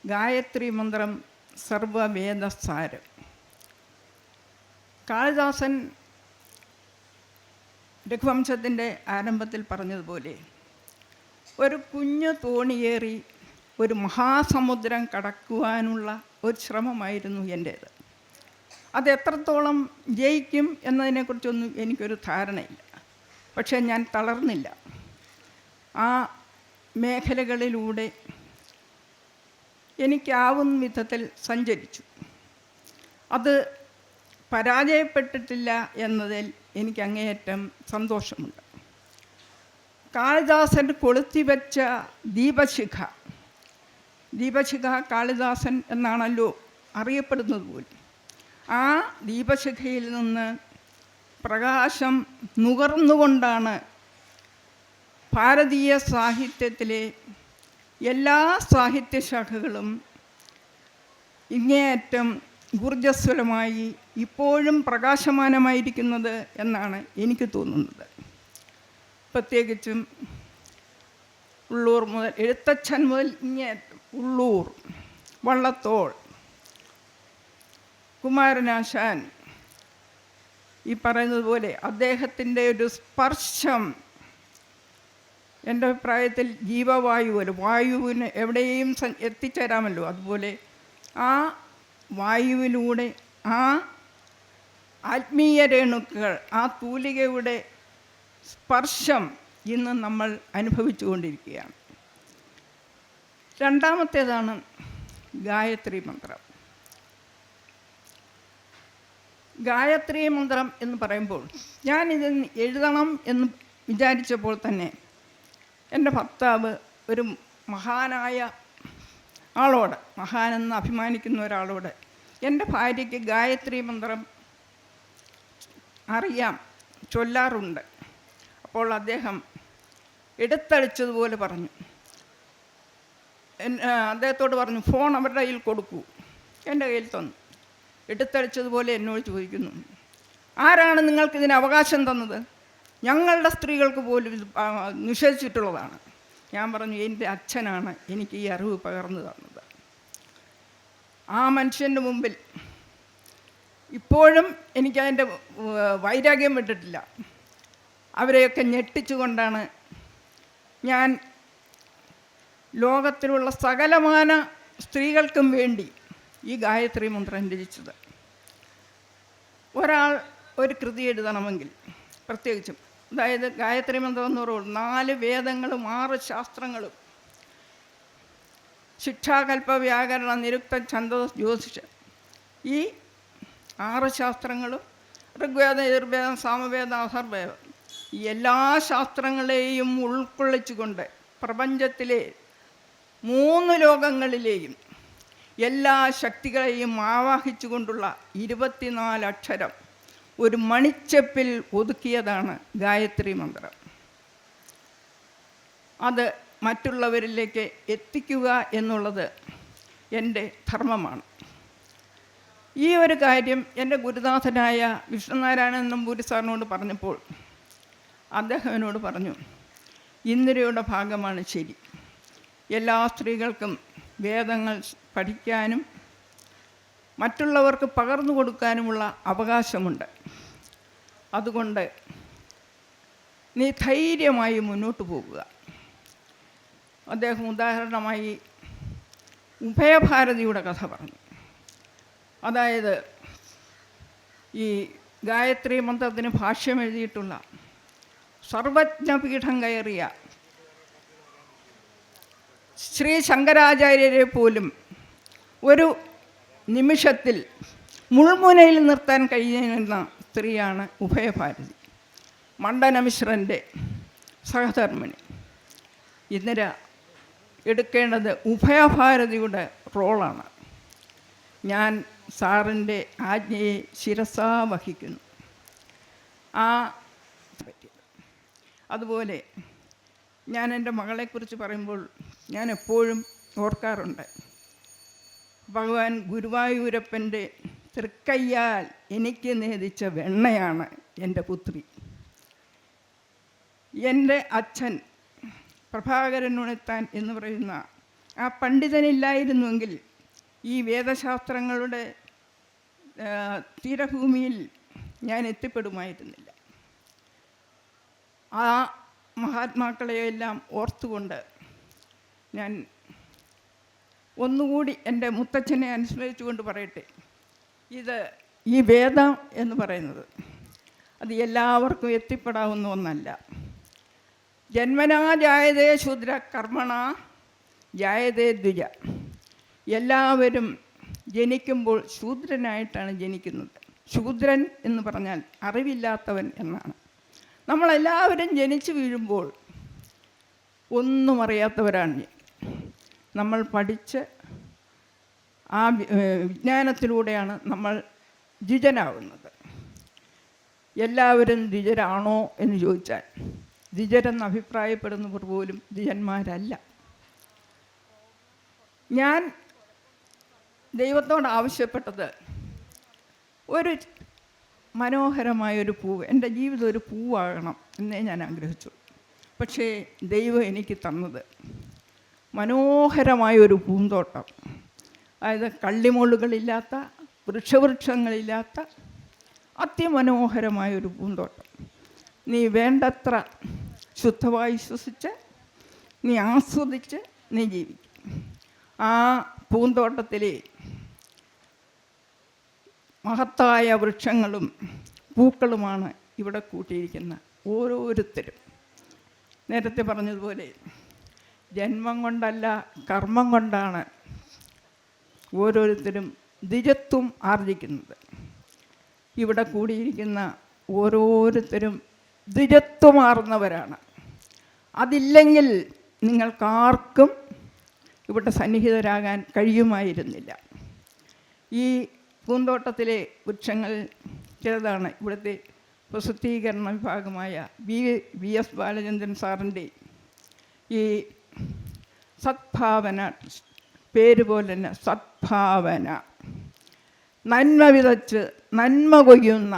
ഗായത്രി മന്ത്രം സർവവേദസാരം. കാളിദാസൻ രഘുവംശത്തിൻ്റെ ആരംഭത്തിൽ പറഞ്ഞതുപോലെ ഒരു കുഞ്ഞു തോണിയേറി ഒരു മഹാസമുദ്രം കടക്കുവാനുള്ള ഒരു ശ്രമമായിരുന്നു എൻ്റേത്. അത് എത്രത്തോളം ജയിക്കും എന്നതിനെക്കുറിച്ചൊന്നും എനിക്കൊരു ധാരണയില്ല. പക്ഷേ ഞാൻ തളർന്നില്ല. ആ മേഖലകളിലൂടെ എനിക്കാവുന്ന വിധത്തിൽ സഞ്ചരിച്ചു. അത് പരാജയപ്പെട്ടിട്ടില്ല എന്നതിൽ എനിക്ക് അങ്ങേയറ്റം സന്തോഷമുണ്ട്. കാളിദാസൻ കൊളുത്തിവെച്ച ദീപശിഖ കാളിദാസൻ എന്നാണല്ലോ അറിയപ്പെടുന്നത് പോലും. ആ ദീപശിഖയിൽ നിന്ന് പ്രകാശം നുകർന്നുകൊണ്ടാണ് ഭാരതീയ സാഹിത്യത്തിലെ എല്ലാ സാഹിത്യശാഖകളും ഇങ്ങേയറ്റം ഊർജ്ജസ്വലമായി ഇപ്പോഴും പ്രകാശമാനമായിരിക്കുന്നത് എന്നാണ് എനിക്ക് തോന്നുന്നത്. പ്രത്യേകിച്ചും ഉള്ളൂർ മുതൽ, എഴുത്തച്ഛൻ മുതൽ ഇങ്ങേയറ്റം, ഉള്ളൂർ, വള്ളത്തോൾ, കുമാരനാശാൻ, ഈ പറയുന്നത് പോലെ അദ്ദേഹത്തിൻ്റെ ഒരു സ്പർശം എൻ്റെ അഭിപ്രായത്തിൽ ജീവവായു പോലെ, വായുവിന് എവിടെയും എത്തിച്ചേരാമല്ലോ, അതുപോലെ ആ വായുവിലൂടെ ആ ആത്മീയ രേണുക്കൾ, ആ തൂലികയുടെ സ്പർശം ഇന്ന് നമ്മൾ അനുഭവിച്ചു കൊണ്ടിരിക്കുകയാണ്. രണ്ടാമത്തേതാണ് ഗായത്രി മന്ത്രം. ഗായത്രി മന്ത്രം എന്ന് പറയുമ്പോൾ ഞാനിത് എഴുതണം എന്ന് വിചാരിച്ചപ്പോൾ തന്നെ എൻ്റെ ഭർത്താവ് ഒരു മഹാനായ ആളോട്, മഹാനെന്ന് അഭിമാനിക്കുന്ന ഒരാളോട്, എൻ്റെ ഭാര്യയ്ക്ക് ഗായത്രി മന്ത്രം അറിയാം, ചൊല്ലാറുണ്ട്. അപ്പോൾ അദ്ദേഹം എടുത്തടിച്ചതുപോലെ പറഞ്ഞു, അദ്ദേഹത്തോട് പറഞ്ഞു, ഫോൺ അവരുടെ കയ്യിൽ കൊടുക്കൂ. എൻ്റെ കയ്യിൽ തന്നു. എടുത്തടിച്ചതുപോലെ എന്നോട് ചോദിക്കുന്നു, ആരാണ് നിങ്ങൾക്കിതിന് അവകാശം തന്നത്? ഞങ്ങളുടെ സ്ത്രീകൾക്ക് പോലും ഇത് നിഷേധിച്ചിട്ടുള്ളതാണ്. ഞാൻ പറഞ്ഞു, എൻ്റെ അച്ഛനാണ് എനിക്ക് ഈ അറിവ് പകർന്നു തന്നത്. ആ മനുഷ്യൻ്റെ മുമ്പിൽ ഇപ്പോഴും എനിക്കതിൻ്റെ വൈരാഗ്യം വിട്ടിട്ടില്ല. അവരെയൊക്കെ ഞെട്ടിച്ചുകൊണ്ടാണ് ഞാൻ ലോകത്തിലുള്ള സകലമാന സ്ത്രീകൾക്കും വേണ്ടി ഈ ഗായത്രി മന്ത്രം രചിച്ചത്. ഒരാൾ ഒരു കൃതി എഴുതണമെങ്കിൽ പ്രത്യേകിച്ചും, അതായത് ഗായത്രി മന്ത്രം എന്ന് പറയുമ്പോൾ 4 വേദങ്ങളും 6 ശാസ്ത്രങ്ങളും, ശിക്ഷാകൽപ്പ, വ്യാകരണ, നിരുക്ത, ഛന്ദസ്, ജ്യോതിഷം, ഈ 6 ശാസ്ത്രങ്ങളും, ഋഗ്വേദം, യജുർവേദം, സാമവേദം, അഥർവേദം, ഈ എല്ലാ ശാസ്ത്രങ്ങളെയും ഉൾക്കൊള്ളിച്ചുകൊണ്ട് പ്രപഞ്ചത്തിലെ 3 ലോകങ്ങളിലെയും എല്ലാ ശക്തികളെയും ആവാഹിച്ചുകൊണ്ടുള്ള 24 അക്ഷരം ഒരു മണിച്ചെപ്പിൽ ഒതുക്കിയതാണ് ഗായത്രി മന്ത്രം. അത് മറ്റുള്ളവരിലേക്ക് എത്തിക്കുക എന്നുള്ളത് എൻ്റെ ധർമ്മമാണ്. ഈ ഒരു കാര്യം എൻ്റെ ഗുരുനാഥനായ വിഷ്ണുനാരായണൻ നമ്പൂരി സാറിനോട് പറഞ്ഞപ്പോൾ അദ്ദേഹം എന്നോട് പറഞ്ഞു, ഇന്ദിരയുടെ ഭാഗമാണ് ശരി. എല്ലാ സ്ത്രീകൾക്കും വേദങ്ങൾ പഠിക്കാനും മറ്റുള്ളവർക്ക് പകർന്നു കൊടുക്കാനുമുള്ള അവകാശമുണ്ട്. അതുകൊണ്ട് നീ ധൈര്യമായി മുന്നോട്ട് പോകുക. അദ്ദേഹം ഉദാഹരണമായി ഉഭയഭാരതിയുടെ കഥ പറഞ്ഞു. അതായത് ഈ ഗായത്രി മന്ത്രത്തിന് ഭാഷ്യം എഴുതിയിട്ടുള്ള സർവജ്ഞപീഠം കയറിയ ശ്രീ ശങ്കരാചാര്യരെ പോലും ഒരു നിമിഷത്തിൽ മുൾമുനയിൽ നിർത്താൻ കഴിയുന്ന സ്ത്രീയാണ് ഉഭയഭാരതി, മണ്ഡനമിശ്രൻ്റെ സഹധർമ്മിണി. ഇന്ദിര എടുക്കേണ്ടത് ഉഭയഭാരതിയുടെ റോളാണ്. ഞാൻ സാറിൻ്റെ ആജ്ഞയെ ശിരസാ വഹിക്കുന്നു. അതുപോലെ ഞാൻ എൻ്റെ മകളെക്കുറിച്ച് പറയുമ്പോൾ ഞാൻ എപ്പോഴും ഓർക്കാറുണ്ട്, ഭഗവാൻ ഗുരുവായൂരപ്പൻ്റെ തൃക്കയ്യാൽ എനിക്ക് നേദിച്ച വെണ്ണയാണ് എൻ്റെ പുത്രി. എൻ്റെ അച്ഛൻ പ്രഭാകരൻ ഉണിത്താൻ എന്ന് പറയുന്ന ആ പണ്ഡിതനില്ലായിരുന്നുവെങ്കിൽ ഈ വേദശാസ്ത്രങ്ങളുടെ തീരഭൂമിയിൽ ഞാൻ എത്തിപ്പെടുമായിരുന്നില്ല. ആ മഹാത്മാക്കളെയെല്ലാം ഓർത്തുകൊണ്ട് ഞാൻ ഒന്നുകൂടി എൻ്റെ മുത്തച്ഛനെ അനുസ്മരിച്ചുകൊണ്ട് പറയട്ടെ, ഈ വേദം എന്ന് പറയുന്നത് അത് എല്ലാവർക്കും എത്തിപ്പെടാവുന്ന ഒന്നല്ല. ജന്മനാ ജായതേ ശൂദ്ര, കർമ്മണ ജായതേ ദ്വിജ. എല്ലാവരും ജനിക്കുമ്പോൾ ശൂദ്രനായിട്ടാണ് ജനിക്കുന്നത്. ശൂദ്രൻ എന്ന് പറഞ്ഞാൽ അറിവില്ലാത്തവൻ എന്നാണ്. നമ്മളെല്ലാവരും ജനിച്ചു വീഴുമ്പോൾ ഒന്നും അറിയാത്തവരാണ്. നമ്മൾ പഠിച്ച് ആ വിജ്ഞാനത്തിലൂടെയാണ് നമ്മൾ ദ്വിജനാകുന്നത്. എല്ലാവരും ദ്വിജരാണോ എന്ന് ചോദിച്ചാൽ ദ്വിജരെന്ന് അഭിപ്രായപ്പെടുന്നവർ പോലും ദ്വിജന്മാരല്ല. ഞാൻ ദൈവത്തോട് ആവശ്യപ്പെട്ടത് ഒരു മനോഹരമായൊരു പൂവ്, എൻ്റെ ജീവിതം ഒരു പൂവാകണം എന്നേ ഞാൻ ആഗ്രഹിച്ചു. പക്ഷേ ദൈവം എനിക്ക് തന്നത് മനോഹരമായൊരു പൂന്തോട്ടം, അതായത് കള്ളിമുള്ളുകളില്ലാത്ത, വൃക്ഷങ്ങളില്ലാത്ത അതിമനോഹരമായൊരു പൂന്തോട്ടം. നീ വേണ്ടത്ര ശുദ്ധമായി ശ്വസിച്ച്, നീ ആസ്വദിച്ച് നീ ജീവിക്കും. ആ പൂന്തോട്ടത്തിലെ മഹത്തായ വൃക്ഷങ്ങളും പൂക്കളുമാണ് ഇവിടെ കൂട്ടിയിരിക്കുന്ന ഓരോരുത്തരും. നേരത്തെ പറഞ്ഞതുപോലെ ജന്മം കൊണ്ടല്ല കർമ്മം കൊണ്ടാണ് ഓരോരുത്തരും ദ്വിജത്വം ആർജിക്കുന്നത്. ഇവിടെ കൂടിയിരിക്കുന്ന ഓരോരുത്തരും ദ്വിജത്വമാർന്നവരാണ്. അതില്ലെങ്കിൽ നിങ്ങൾക്കാർക്കും ഇവിടെ സന്നിഹിതരാകാൻ കഴിയുമായിരുന്നില്ല. ഈ പൂന്തോട്ടത്തിലെ വൃക്ഷങ്ങൾ ചിലതാണ്. ഇവിടുത്തെ പ്രസിദ്ധീകരണ വിഭാഗമായ BS ബാലചന്ദ്രൻ സാറിൻ്റെ ഈ സദ്ഭാവന, പേര് പോലെ തന്നെ സദ്ഭാവന, നന്മ വിതച്ച് നന്മ കൊയ്യുന്ന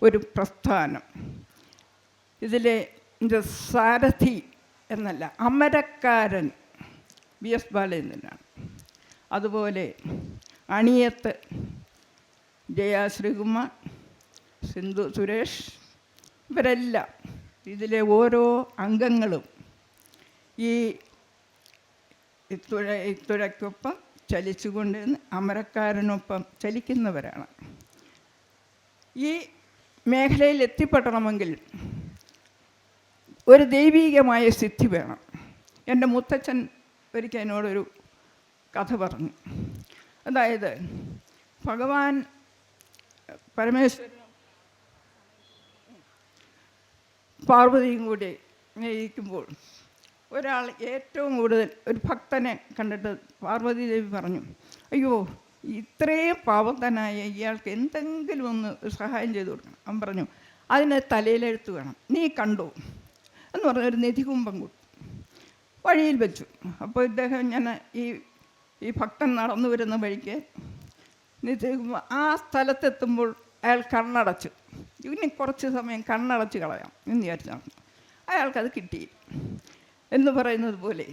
ഒരു പ്രസ്ഥാനം. ഇതിലെ സാരഥി എന്നല്ല, അമരക്കാരൻ BS ബാലചന്ദ്രനാണ്. അതുപോലെ അണിയത്ത് ജയ ശ്രീകുമാർ, സിന്ധു സുരേഷ്, ഇവരെല്ലാം, ഇതിലെ ഓരോ അംഗങ്ങളും ഈ ഇത്തുഴയ്ക്കൊപ്പം ചലിച്ചുകൊണ്ട് അമരക്കാരനൊപ്പം ചലിക്കുന്നവരാണ്. ഈ മേഖലയിൽ എത്തിപ്പെടണമെങ്കിൽ ഒരു ദൈവീകമായ സിദ്ധി വേണം. എൻ്റെ മുത്തച്ഛൻ ഒരിക്കൽ എന്നോടൊരു കഥ പറഞ്ഞു. അതായത് ഭഗവാൻ പരമേശ്വരനും പാർവതിയും കൂടി ഇരിക്കുമ്പോൾ ഒരാൾ ഏറ്റവും കൂടുതൽ ഒരു ഭക്തനെ കണ്ടിട്ട് പാർവതി ദേവി പറഞ്ഞു, അയ്യോ ഇത്രയും പാവത്തനായ ഇയാൾക്ക് എന്തെങ്കിലും ഒന്ന് സഹായം ചെയ്തു കൊടുക്കണം. അവൻ പറഞ്ഞു, അതിന് തലയിലെഴുത്ത് വേണം, നീ കണ്ടോ എന്ന് പറഞ്ഞൊരു നിധികുംഭം കൊടുത്തു, വഴിയിൽ വെച്ചു. അപ്പോൾ ഇദ്ദേഹം ഈ ഭക്തൻ നടന്നു വരുന്ന വഴിക്ക് ആ സ്ഥലത്തെത്തുമ്പോൾ അയാൾ കണ്ണടച്ചു. ഇനി കുറച്ച് സമയം കണ്ണടച്ച് കളയാം എന്ന് വിചാരിച്ചു നടന്നു. അയാൾക്കത് കിട്ടിയില്ല. എന്ന് പറയുന്നത് പോലെ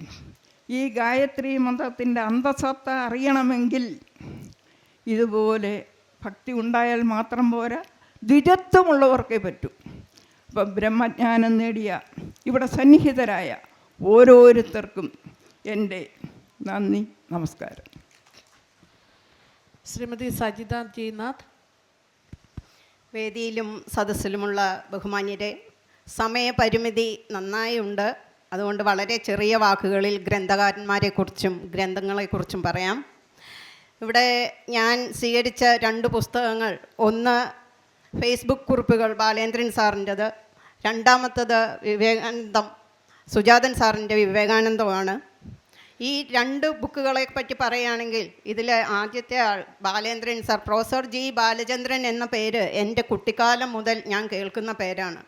ഈ ഗായത്രി മന്ത്രത്തിൻ്റെ അന്തസത്ത അറിയണമെങ്കിൽ ഇതുപോലെ ഭക്തി ഉണ്ടായാൽ മാത്രം പോരാ, ദ്വിജത്വമുള്ളവർക്കേ പറ്റൂ. അപ്പം ബ്രഹ്മജ്ഞാനം നേടിയ ഇവിടെ സന്നിഹിതരായ ഓരോരുത്തർക്കും എൻ്റെ നന്ദി, നമസ്കാരം. ശ്രീമതി സജിത ജി നാഥ്. വേദിയിലും സദസ്സിലുമുള്ള ബഹുമാന്യരെ, സമയപരിമിതി നന്നായി ഉണ്ട്. അതുകൊണ്ട് വളരെ ചെറിയ വാക്കുകളിൽ ഗ്രന്ഥകാരന്മാരെക്കുറിച്ചും ഗ്രന്ഥങ്ങളെക്കുറിച്ചും പറയാം. ഇവിടെ ഞാൻ സ്വീകരിച്ച 2 പുസ്തകങ്ങൾ, ഒന്ന് ഫേസ്ബുക്ക് കുറിപ്പുകൾ ബാലേന്ദ്രൻ സാറിൻ്റെത്, രണ്ടാമത്തത് വിവേകാനന്ദം സുജാതൻ സാറിൻ്റെ വിവേകാനന്ദമാണ്. ഈ 2 ബുക്കുകളെ പറ്റി പറയുകയാണെങ്കിൽ ഇതിലെ ആദ്യത്തെ ആൾ ബാലേന്ദ്രൻ സാർ, പ്രൊഫസർ ജി ബാലചന്ദ്രൻ എന്ന പേര് എൻ്റെ കുട്ടിക്കാലം മുതൽ ഞാൻ കേൾക്കുന്ന പേരാണ്.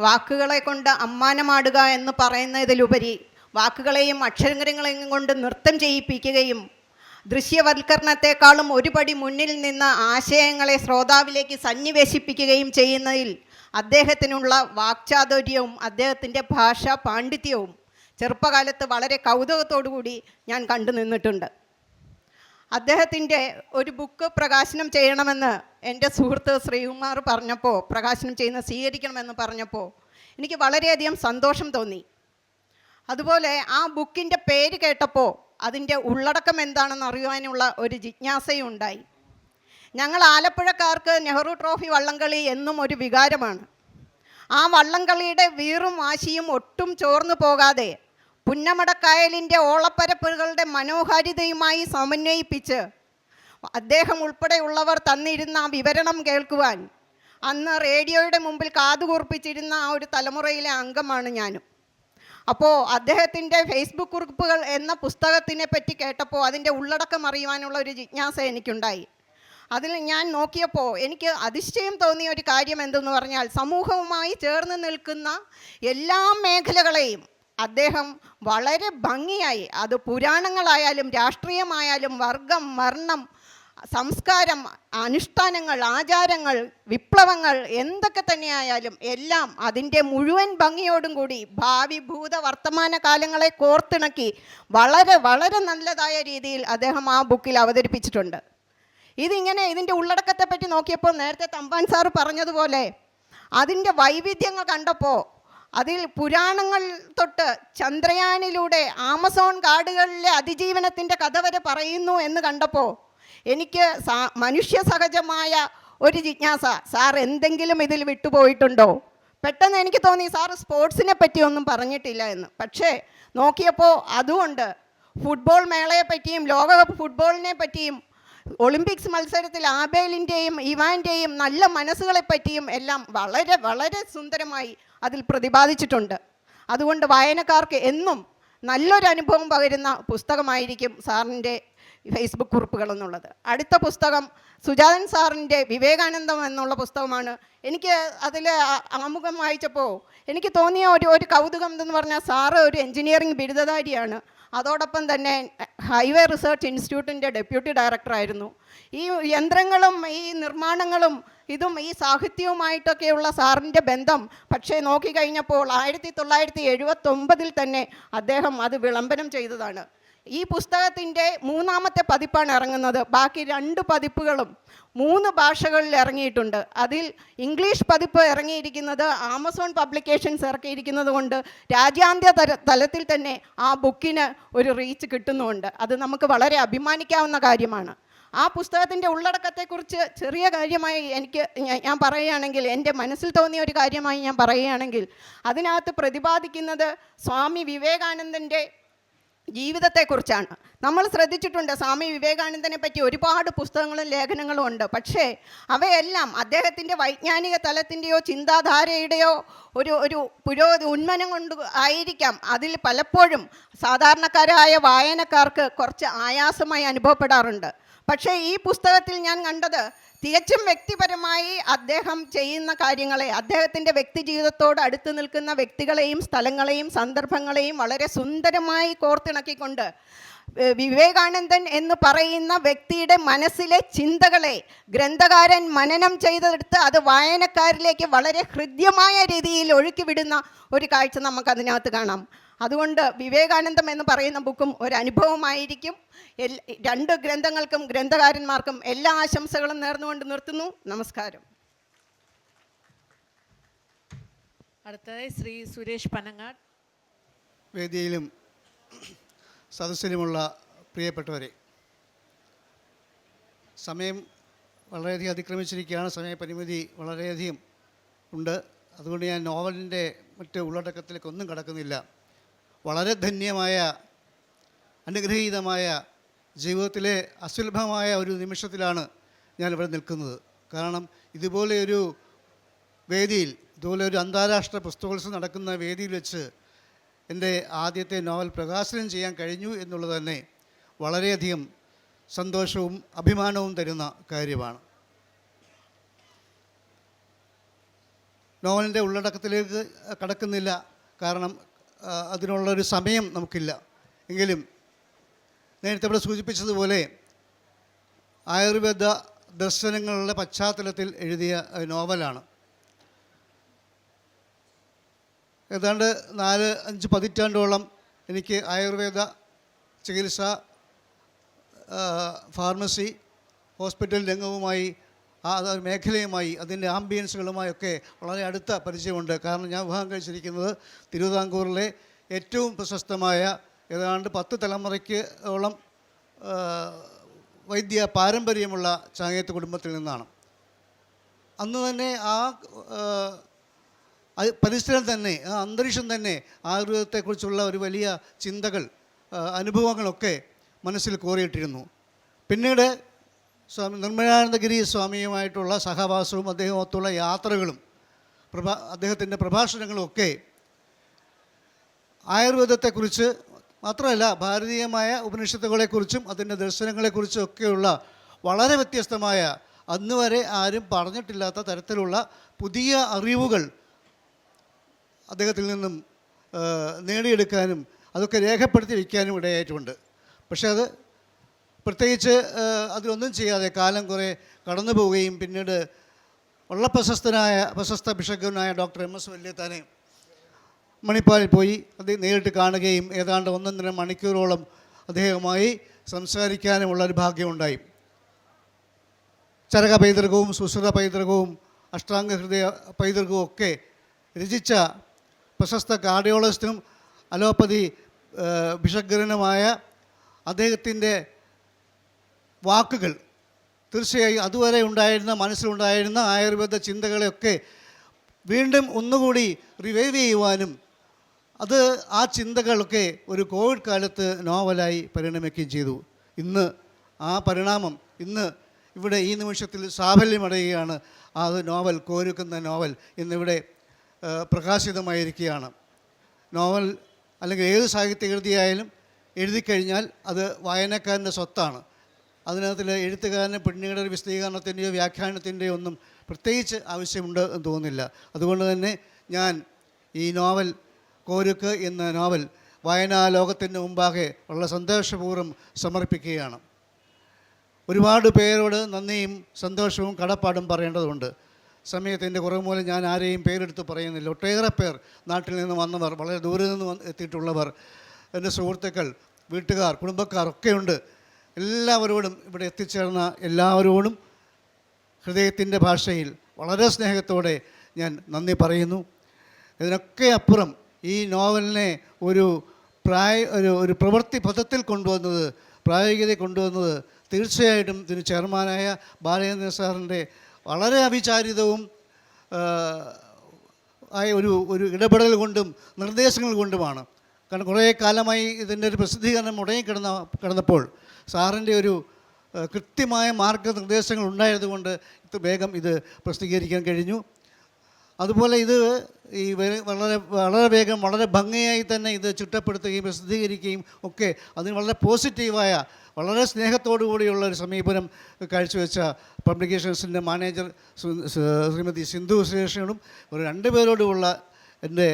വാക്കുകളെ കൊണ്ട് അമ്മാനമാടുക എന്ന് പറയുന്നതിലുപരി വാക്കുകളെയും അക്ഷരങ്ങളെയും കൊണ്ട് നൃത്തം ചെയ്യിപ്പിക്കുകയും ദൃശ്യവൽക്കരണത്തെക്കാളും ഒരുപടി മുന്നിൽ നിന്ന് ആശയങ്ങളെ ശ്രോതാവിലേക്ക് സന്നിവേശിപ്പിക്കുകയും ചെയ്യുന്നതിൽ അദ്ദേഹത്തിനുള്ള വാക്ചാതുര്യവും അദ്ദേഹത്തിൻ്റെ ഭാഷാ പാണ്ഡിത്യവും ചെറുപ്പകാലത്ത് വളരെ കൗതുകത്തോടു കൂടി ഞാൻ കണ്ടു നിന്നിട്ടുണ്ട്. അദ്ദേഹത്തിൻ്റെ ഒരു ബുക്ക് പ്രകാശനം ചെയ്യണമെന്ന് എൻ്റെ സുഹൃത്ത് ശ്രീകുമാർ പറഞ്ഞപ്പോൾ, പ്രകാശനം ചെയ്യുന്ന സ്വീകരിക്കണമെന്ന് പറഞ്ഞപ്പോൾ എനിക്ക് വളരെയധികം സന്തോഷം തോന്നി. അതുപോലെ ആ ബുക്കിൻ്റെ പേര് കേട്ടപ്പോൾ അതിൻ്റെ ഉള്ളടക്കം എന്താണെന്ന് അറിയുവാനുള്ള ഒരു ജിജ്ഞാസയും ഉണ്ടായി. ഞങ്ങൾ ആലപ്പുഴക്കാർക്ക് നെഹ്റു ട്രോഫി വള്ളംകളി എന്നും ഒരു വികാരമാണ്. ആ വള്ളംകളിയുടെ വീറും വാശിയും ഒട്ടും ചോർന്നു പോകാതെ പുന്നമടക്കായലിൻ്റെ ഓളപ്പരപ്പുകളുടെ മനോഹാരിതയുമായി സമന്വയിപ്പിച്ച് അദ്ദേഹം ഉൾപ്പെടെയുള്ളവർ തന്നിരുന്ന ആ വിവരണം കേൾക്കുവാൻ അന്ന് റേഡിയോയുടെ മുമ്പിൽ കാതുകൂർപ്പിച്ചിരുന്ന ആ ഒരു തലമുറയിലെ അംഗമാണ് ഞാനും. അപ്പോൾ അദ്ദേഹത്തിൻ്റെ ഫേസ്ബുക്ക് കുറിപ്പുകൾ എന്ന പുസ്തകത്തിനെ പറ്റി കേട്ടപ്പോൾ അതിൻ്റെ ഉള്ളടക്കം അറിയുവാനുള്ള ഒരു ജിജ്ഞാസ എനിക്കുണ്ടായി. അതിൽ ഞാൻ നോക്കിയപ്പോൾ എനിക്ക് അതിശയം തോന്നിയ ഒരു കാര്യം എന്തെന്ന് പറഞ്ഞാൽ, സമൂഹവുമായി ചേർന്ന് നിൽക്കുന്ന എല്ലാ മേഖലകളെയും അദ്ദേഹം വളരെ ഭംഗിയായി, അത് പുരാണങ്ങളായാലും രാഷ്ട്രീയമായാലും വർഗം, വർണ്ണം, സംസ്കാരം, അനുഷ്ഠാനങ്ങൾ, ആചാരങ്ങൾ, വിപ്ലവങ്ങൾ എന്തൊക്കെ തന്നെയായാലും എല്ലാം അതിൻ്റെ മുഴുവൻ ഭംഗിയോടും കൂടി ഭാവി ഭൂത വർത്തമാന കാലങ്ങളെ കോർത്തിണക്കി വളരെ വളരെ നല്ലതായ രീതിയിൽ അദ്ദേഹം ആ ബുക്കിൽ അവതരിപ്പിച്ചിട്ടുണ്ട്. ഇതിൻ്റെ ഉള്ളടക്കത്തെപ്പറ്റി നോക്കിയപ്പോൾ നേരത്തെ തമ്പാൻ സാറ് പറഞ്ഞതുപോലെ അതിൻ്റെ വൈവിധ്യങ്ങൾ കണ്ടപ്പോൾ അതിൽ പുരാണങ്ങൾ തൊട്ട് ചന്ദ്രയാനിലൂടെ ആമസോൺ കാടുകളിലെ അതിജീവനത്തിൻ്റെ കഥ വരെ പറയുന്നു എന്ന് കണ്ടപ്പോൾ എനിക്ക് മനുഷ്യ സഹജമായ ഒരു ജിജ്ഞാസ, സാർ എന്തെങ്കിലും ഇതിൽ വിട്ടുപോയിട്ടുണ്ടോ? പെട്ടെന്ന് എനിക്ക് തോന്നി സാർ സ്പോർട്സിനെ പറ്റിയൊന്നും പറഞ്ഞിട്ടില്ല എന്ന്. പക്ഷേ നോക്കിയപ്പോൾ അതുകൊണ്ട് ഫുട്ബോൾ മേളയെ പറ്റിയും ലോകകപ്പ് ഫുട്ബോളിനെ പറ്റിയും ഒളിമ്പിക്സ് മത്സരത്തിൽ ആബേലിൻ്റെയും ഇവാൻ്റെയും നല്ല മനസ്സുകളെ പറ്റിയും എല്ലാം വളരെ വളരെ സുന്ദരമായി അതിൽ പ്രതിപാദിച്ചിട്ടുണ്ട്. അതുകൊണ്ട് വായനക്കാർക്ക് എന്നും നല്ലൊരു അനുഭവം പകരുന്ന പുസ്തകമായിരിക്കും സാറിൻ്റെ ഫേസ്ബുക്ക് കുറിപ്പുകൾ എന്നുള്ളത്. അടുത്ത പുസ്തകം സുജാതൻ സാറിൻ്റെ വിവേകാനന്ദം എന്നുള്ള പുസ്തകമാണ്. എനിക്ക് അതിൽ ആമുഖം വായിച്ചപ്പോൾ എനിക്ക് തോന്നിയ ഒരു കൗതുകം എന്തെന്ന് പറഞ്ഞാൽ, സാറ് ഒരു എൻജിനീയറിംഗ് ബിരുദധാരിയാണ്. അതോടൊപ്പം തന്നെ ഹൈവേ റിസർച്ച് ഇൻസ്റ്റിറ്റ്യൂട്ടിൻ്റെ ഡെപ്യൂട്ടി ഡയറക്ടറായിരുന്നു. ഈ യന്ത്രങ്ങളും ഈ നിർമ്മാണങ്ങളും ഇതും ഈ സാഹിത്യവുമായിട്ടൊക്കെയുള്ള സാറിൻ്റെ ബന്ധം പക്ഷേ നോക്കിക്കഴിഞ്ഞപ്പോൾ 1979 തന്നെ അദ്ദേഹം അത് വിളംബരം ചെയ്തതാണ്. ഈ പുസ്തകത്തിൻ്റെ 3ാമത്തെ പതിപ്പാണ് ഇറങ്ങുന്നത്. ബാക്കി 2 പതിപ്പുകളും 3 ഭാഷകളിൽ ഇറങ്ങിയിട്ടുണ്ട്. അതിൽ ഇംഗ്ലീഷ് പതിപ്പ് ഇറങ്ങിയിരിക്കുന്നത് ആമസോൺ പബ്ലിക്കേഷൻസ് ഇറക്കിയിരിക്കുന്നത് കൊണ്ട് രാജ്യാന്തര തലത്തിൽ തന്നെ ആ ബുക്കിന് ഒരു റീച്ച് കിട്ടുന്നുമുണ്ട്. അത് നമുക്ക് വളരെ അഭിമാനിക്കാവുന്ന കാര്യമാണ്. ആ പുസ്തകത്തിൻ്റെ ഉള്ളടക്കത്തെക്കുറിച്ച് ചെറിയ കാര്യമായി ഞാൻ പറയുകയാണെങ്കിൽ, എൻ്റെ മനസ്സിൽ തോന്നിയ ഒരു കാര്യമായി ഞാൻ പറയുകയാണെങ്കിൽ, അതിനകത്ത് പ്രതിപാദിക്കുന്നത് സ്വാമി വിവേകാനന്ദൻ്റെ ജീവിതത്തെക്കുറിച്ചാണ്. നമ്മൾ ശ്രദ്ധിച്ചിട്ടുണ്ട്, സ്വാമി വിവേകാനന്ദനെ പറ്റി ഒരുപാട് പുസ്തകങ്ങളും ലേഖനങ്ങളും ഉണ്ട്. പക്ഷേ അവയെല്ലാം അദ്ദേഹത്തിൻ്റെ വൈജ്ഞാനിക തലത്തിൻ്റെയോ ചിന്താധാരയുടെയോ ഒരു ഉന്മനം കൊണ്ട് ആയിരിക്കാം അതിൽ പലപ്പോഴും സാധാരണക്കാരായ വായനക്കാർക്ക് കുറച്ച് ആയാസമായി അനുഭവപ്പെടാറുണ്ട്. പക്ഷേ ഈ പുസ്തകത്തിൽ ഞാൻ കണ്ടത് തികച്ചും വ്യക്തിപരമായി അദ്ദേഹം ചെയ്യുന്ന കാര്യങ്ങളെ, അദ്ദേഹത്തിൻ്റെ വ്യക്തി ജീവിതത്തോട് അടുത്ത് നിൽക്കുന്ന വ്യക്തികളെയും സ്ഥലങ്ങളെയും സന്ദർഭങ്ങളെയും വളരെ സുന്ദരമായി കോർത്തിണക്കിക്കൊണ്ട് വിവേകാനന്ദൻ എന്ന് പറയുന്ന വ്യക്തിയുടെ മനസ്സിലെ ചിന്തകളെ ഗ്രന്ഥകാരൻ മനനം ചെയ്തെടുത്ത് അത് വായനക്കാരിലേക്ക് വളരെ ഹൃദ്യമായ രീതിയിൽ ഒഴുക്കിവിടുന്ന ഒരു കാഴ്ച നമുക്കതിനകത്ത് കാണാം. അതുകൊണ്ട് വിവേകാനന്ദം എന്ന് പറയുന്ന ബുക്കും ഒരു അനുഭവമായിരിക്കും. 2 ഗ്രന്ഥങ്ങൾക്കും ഗ്രന്ഥകാരന്മാർക്കും എല്ലാ ആശംസകളും നേർന്നുകൊണ്ട് നിർത്തുന്നു. നമസ്കാരം. അടുത്തതായി ശ്രീ സുരേഷ് പനങ്ങാട്. വേദിയിലും സദസ്സിലുമുള്ള പ്രിയപ്പെട്ടവരെ, സമയം വളരെയധികം അതിക്രമിച്ചിരിക്കുകയാണ്. സമയപരിമിതി വളരെയധികം ഉണ്ട്. അതുകൊണ്ട് ഞാൻ നോവലിൻ്റെ മറ്റ് ഉള്ളടക്കത്തിലേക്കൊന്നും കടക്കുന്നില്ല. വളരെ ധന്യമായ, അനുഗ്രഹീതമായ, ജീവിതത്തിലെ അസുലഭമായ ഒരു നിമിഷത്തിലാണ് ഞാനിവിടെ നിൽക്കുന്നത്. കാരണം ഇതുപോലെയൊരു വേദിയിൽ, ഇതുപോലെ ഒരു അന്താരാഷ്ട്ര പുസ്തകോത്സവം നടക്കുന്ന വേദിയിൽ വെച്ച് എൻ്റെ ആദ്യത്തെ നോവൽ പ്രകാശനം ചെയ്യാൻ കഴിഞ്ഞു എന്നുള്ളത് തന്നെ വളരെയധികം സന്തോഷവും അഭിമാനവും തരുന്ന കാര്യമാണ്. നോവലിൻ്റെ ഉള്ളടക്കത്തിലേക്ക് കടക്കുന്നില്ല, കാരണം അതിനുള്ളൊരു സമയം നമുക്കില്ല. എങ്കിലും നേരത്തെ ഇവിടെ സൂചിപ്പിച്ചതുപോലെ ആയുർവേദ ദർശനങ്ങളുടെ പശ്ചാത്തലത്തിൽ എഴുതിയ നോവലാണ്. ഏതാണ്ട് 4-5 പതിറ്റാണ്ടോളം എനിക്ക് ആയുർവേദ ചികിത്സ, ഫാർമസി, ഹോസ്പിറ്റൽ രംഗവുമായി മേഖലയുമായി അതിൻ്റെ ആംബിയൻസുകളുമായൊക്കെ വളരെ അടുത്ത പരിചയമുണ്ട്. കാരണം ഞാൻ വിവാഹം കഴിച്ചിരിക്കുന്നത് തിരുവിതാംകൂറിലെ ഏറ്റവും പ്രശസ്തമായ ഏതാണ്ട് 10 തലമുറയ്ക്കോളം വൈദ്യ പാരമ്പര്യമുള്ള ചാങ്ങേത്ത് കുടുംബത്തിൽ നിന്നാണ്. അന്ന് തന്നെ ആ പരിസരം തന്നെ, ആ അന്തരീക്ഷം തന്നെ ആയുർവേദത്തെക്കുറിച്ചുള്ള ഒരു വലിയ ചിന്തകൾ, അനുഭവങ്ങളൊക്കെ മനസ്സിൽ കോറിയിട്ടിരുന്നു. പിന്നീട് സ്വാമി നിർമ്മലാനന്ദഗിരി സ്വാമിയുമായിട്ടുള്ള സഹവാസവും അദ്ദേഹമൊത്തുള്ള യാത്രകളും അദ്ദേഹത്തിൻ്റെ പ്രഭാഷണങ്ങളും ഒക്കെ ആയുർവേദത്തെക്കുറിച്ച് മാത്രമല്ല ഭാരതീയമായ ഉപനിഷത്തുകളെക്കുറിച്ചും അതിൻ്റെ ദർശനങ്ങളെക്കുറിച്ചും ഒക്കെയുള്ള വളരെ വ്യത്യസ്തമായ അന്ന് വരെ ആരും പറഞ്ഞിട്ടില്ലാത്ത തരത്തിലുള്ള പുതിയ അറിവുകൾ അദ്ദേഹത്തിൽ നിന്നും നേടിയെടുക്കാനും അതൊക്കെ രേഖപ്പെടുത്തി വയ്ക്കാനും ഇടയായിട്ടുണ്ട്. പക്ഷേ അത് പ്രത്യേകിച്ച് അതിലൊന്നും ചെയ്യാതെ കാലം കുറേ കടന്നു പോവുകയും പിന്നീട് വളരെ പ്രശസ്ത ബിഷപ്പനായ ഡോക്ടർ MS വല്യത്താനെ മണിപ്പാലിൽ പോയി അദ്ദേഹം നേരിട്ട് കാണുകയും ഏതാണ്ട് 1.5 മണിക്കൂറോളം അദ്ദേഹവുമായി സംസാരിക്കാനുമുള്ളൊരു ഭാഗ്യമുണ്ടായി. ചരക പൈതൃകവും സുശ്രുത പൈതൃകവും അഷ്ടാംഗ ഹൃദയ പൈതൃകവും ഒക്കെ രചിച്ച പ്രശസ്ത കാർഡിയോളജിസ്റ്റും അലോപ്പതി ബിഷഗ്ഗരനുമായ അദ്ദേഹത്തിൻ്റെ വാക്കുകൾ തീർച്ചയായും അതുവരെ ഉണ്ടായിരുന്ന മനസ്സിലുണ്ടായിരുന്ന ആയുർവേദ ചിന്തകളെയൊക്കെ വീണ്ടും ഒന്നുകൂടി റിവൈവ് ചെയ്യുവാനും അത് ആ ചിന്തകളൊക്കെ ഒരു കോവിഡ് കാലത്ത് നോവലായി പരിണമിക്കുകയും ചെയ്തു. ഇന്ന് ആ പരിണാമം ഇവിടെ ഈ നിമിഷത്തിൽ സാഫല്യമടയുകയാണ്. അത് നോവൽ കോരുക്കുന്ന നോവൽ ഇന്നിവിടെ പ്രകാശിതമായിരിക്കുകയാണ്. നോവൽ അല്ലെങ്കിൽ ഏത് സാഹിത്യ കൃതിയായാലും എഴുതിക്കഴിഞ്ഞാൽ അത് വായനക്കാരൻ്റെ സ്വത്താണ്. അതിനകത്തിൽ എഴുത്തുകാരന് പിന്നീട് ഒരു വിശദീകരണത്തിൻ്റെയോ വ്യാഖ്യാനത്തിൻ്റെയോ ഒന്നും പ്രത്യേകിച്ച് ആവശ്യമുണ്ട് എന്ന് തോന്നുന്നില്ല. അതുകൊണ്ട് തന്നെ ഞാൻ ഈ നോവൽ കോരുക്ക് എന്ന നോവൽ വായനാ ലോകത്തിൻ്റെ മുമ്പാകെ വളരെ സന്തോഷപൂർവ്വം സമർപ്പിക്കുകയാണ്. ഒരുപാട് പേരോട് നന്ദിയും സന്തോഷവും കടപ്പാടും പറയേണ്ടതുണ്ട്. സമയത്തിൻ്റെ കുറവ് മൂലം ഞാൻ ആരെയും പേരെടുത്ത് പറയുന്നില്ല. ഒട്ടേറെ പേർ നാട്ടിൽ നിന്ന് വന്നവർ, വളരെ ദൂരെ നിന്ന് എത്തിയിട്ടുള്ളവർ, എൻ്റെ സുഹൃത്തുക്കൾ, വീട്ടുകാർ, കുടുംബക്കാർ ഒക്കെയുണ്ട്. എല്ലാവരോടും ഇവിടെ എത്തിച്ചേർന്ന എല്ലാവരോടും ഹൃദയത്തിൻ്റെ ഭാഷയിൽ വളരെ സ്നേഹത്തോടെ ഞാൻ നന്ദി പറയുന്നു. ഇതിനൊക്കെ അപ്പുറം ഈ നോവലിനെ ഒരു പ്രവൃത്തി പദത്തിൽ കൊണ്ടുവന്നത്, പ്രായോഗികതയിൽ കൊണ്ടുവന്നത് തീർച്ചയായിട്ടും ഇതിന് ചെയർമാനായ ബാലചന്ദ്രൻ സാറിൻ്റെ വളരെ അവിചാരിതവും ആയ ഒരു ഇടപെടൽ കൊണ്ടും നിർദ്ദേശങ്ങൾ കൊണ്ടുമാണ്. കാരണം കുറേ കാലമായി ഇതിൻ്റെ ഒരു പ്രസിദ്ധീകരണം കിടന്നപ്പോൾ സാറിൻ്റെ ഒരു കൃത്യമായ മാർഗനിർദ്ദേശങ്ങൾ ഉണ്ടായതുകൊണ്ട് വേഗം ഇത് പ്രസിദ്ധീകരിക്കാൻ കഴിഞ്ഞു. അതുപോലെ ഇത് വളരെ വേഗം വളരെ ഭംഗിയായി തന്നെ ഇത് ചിട്ടപ്പെടുത്തുകയും പ്രസിദ്ധീകരിക്കുകയും ഒക്കെ അതിന് വളരെ പോസിറ്റീവായ വളരെ സ്നേഹത്തോടു കൂടിയുള്ള ഒരു സമീപനം കാഴ്ചവെച്ച പബ്ലിക്കേഷൻസിൻ്റെ മാനേജർ ശ്രീമതി സിന്ധു സുരേഷിനോടും ഒരു 2 പേരോടുമുള്ള എൻ്റെ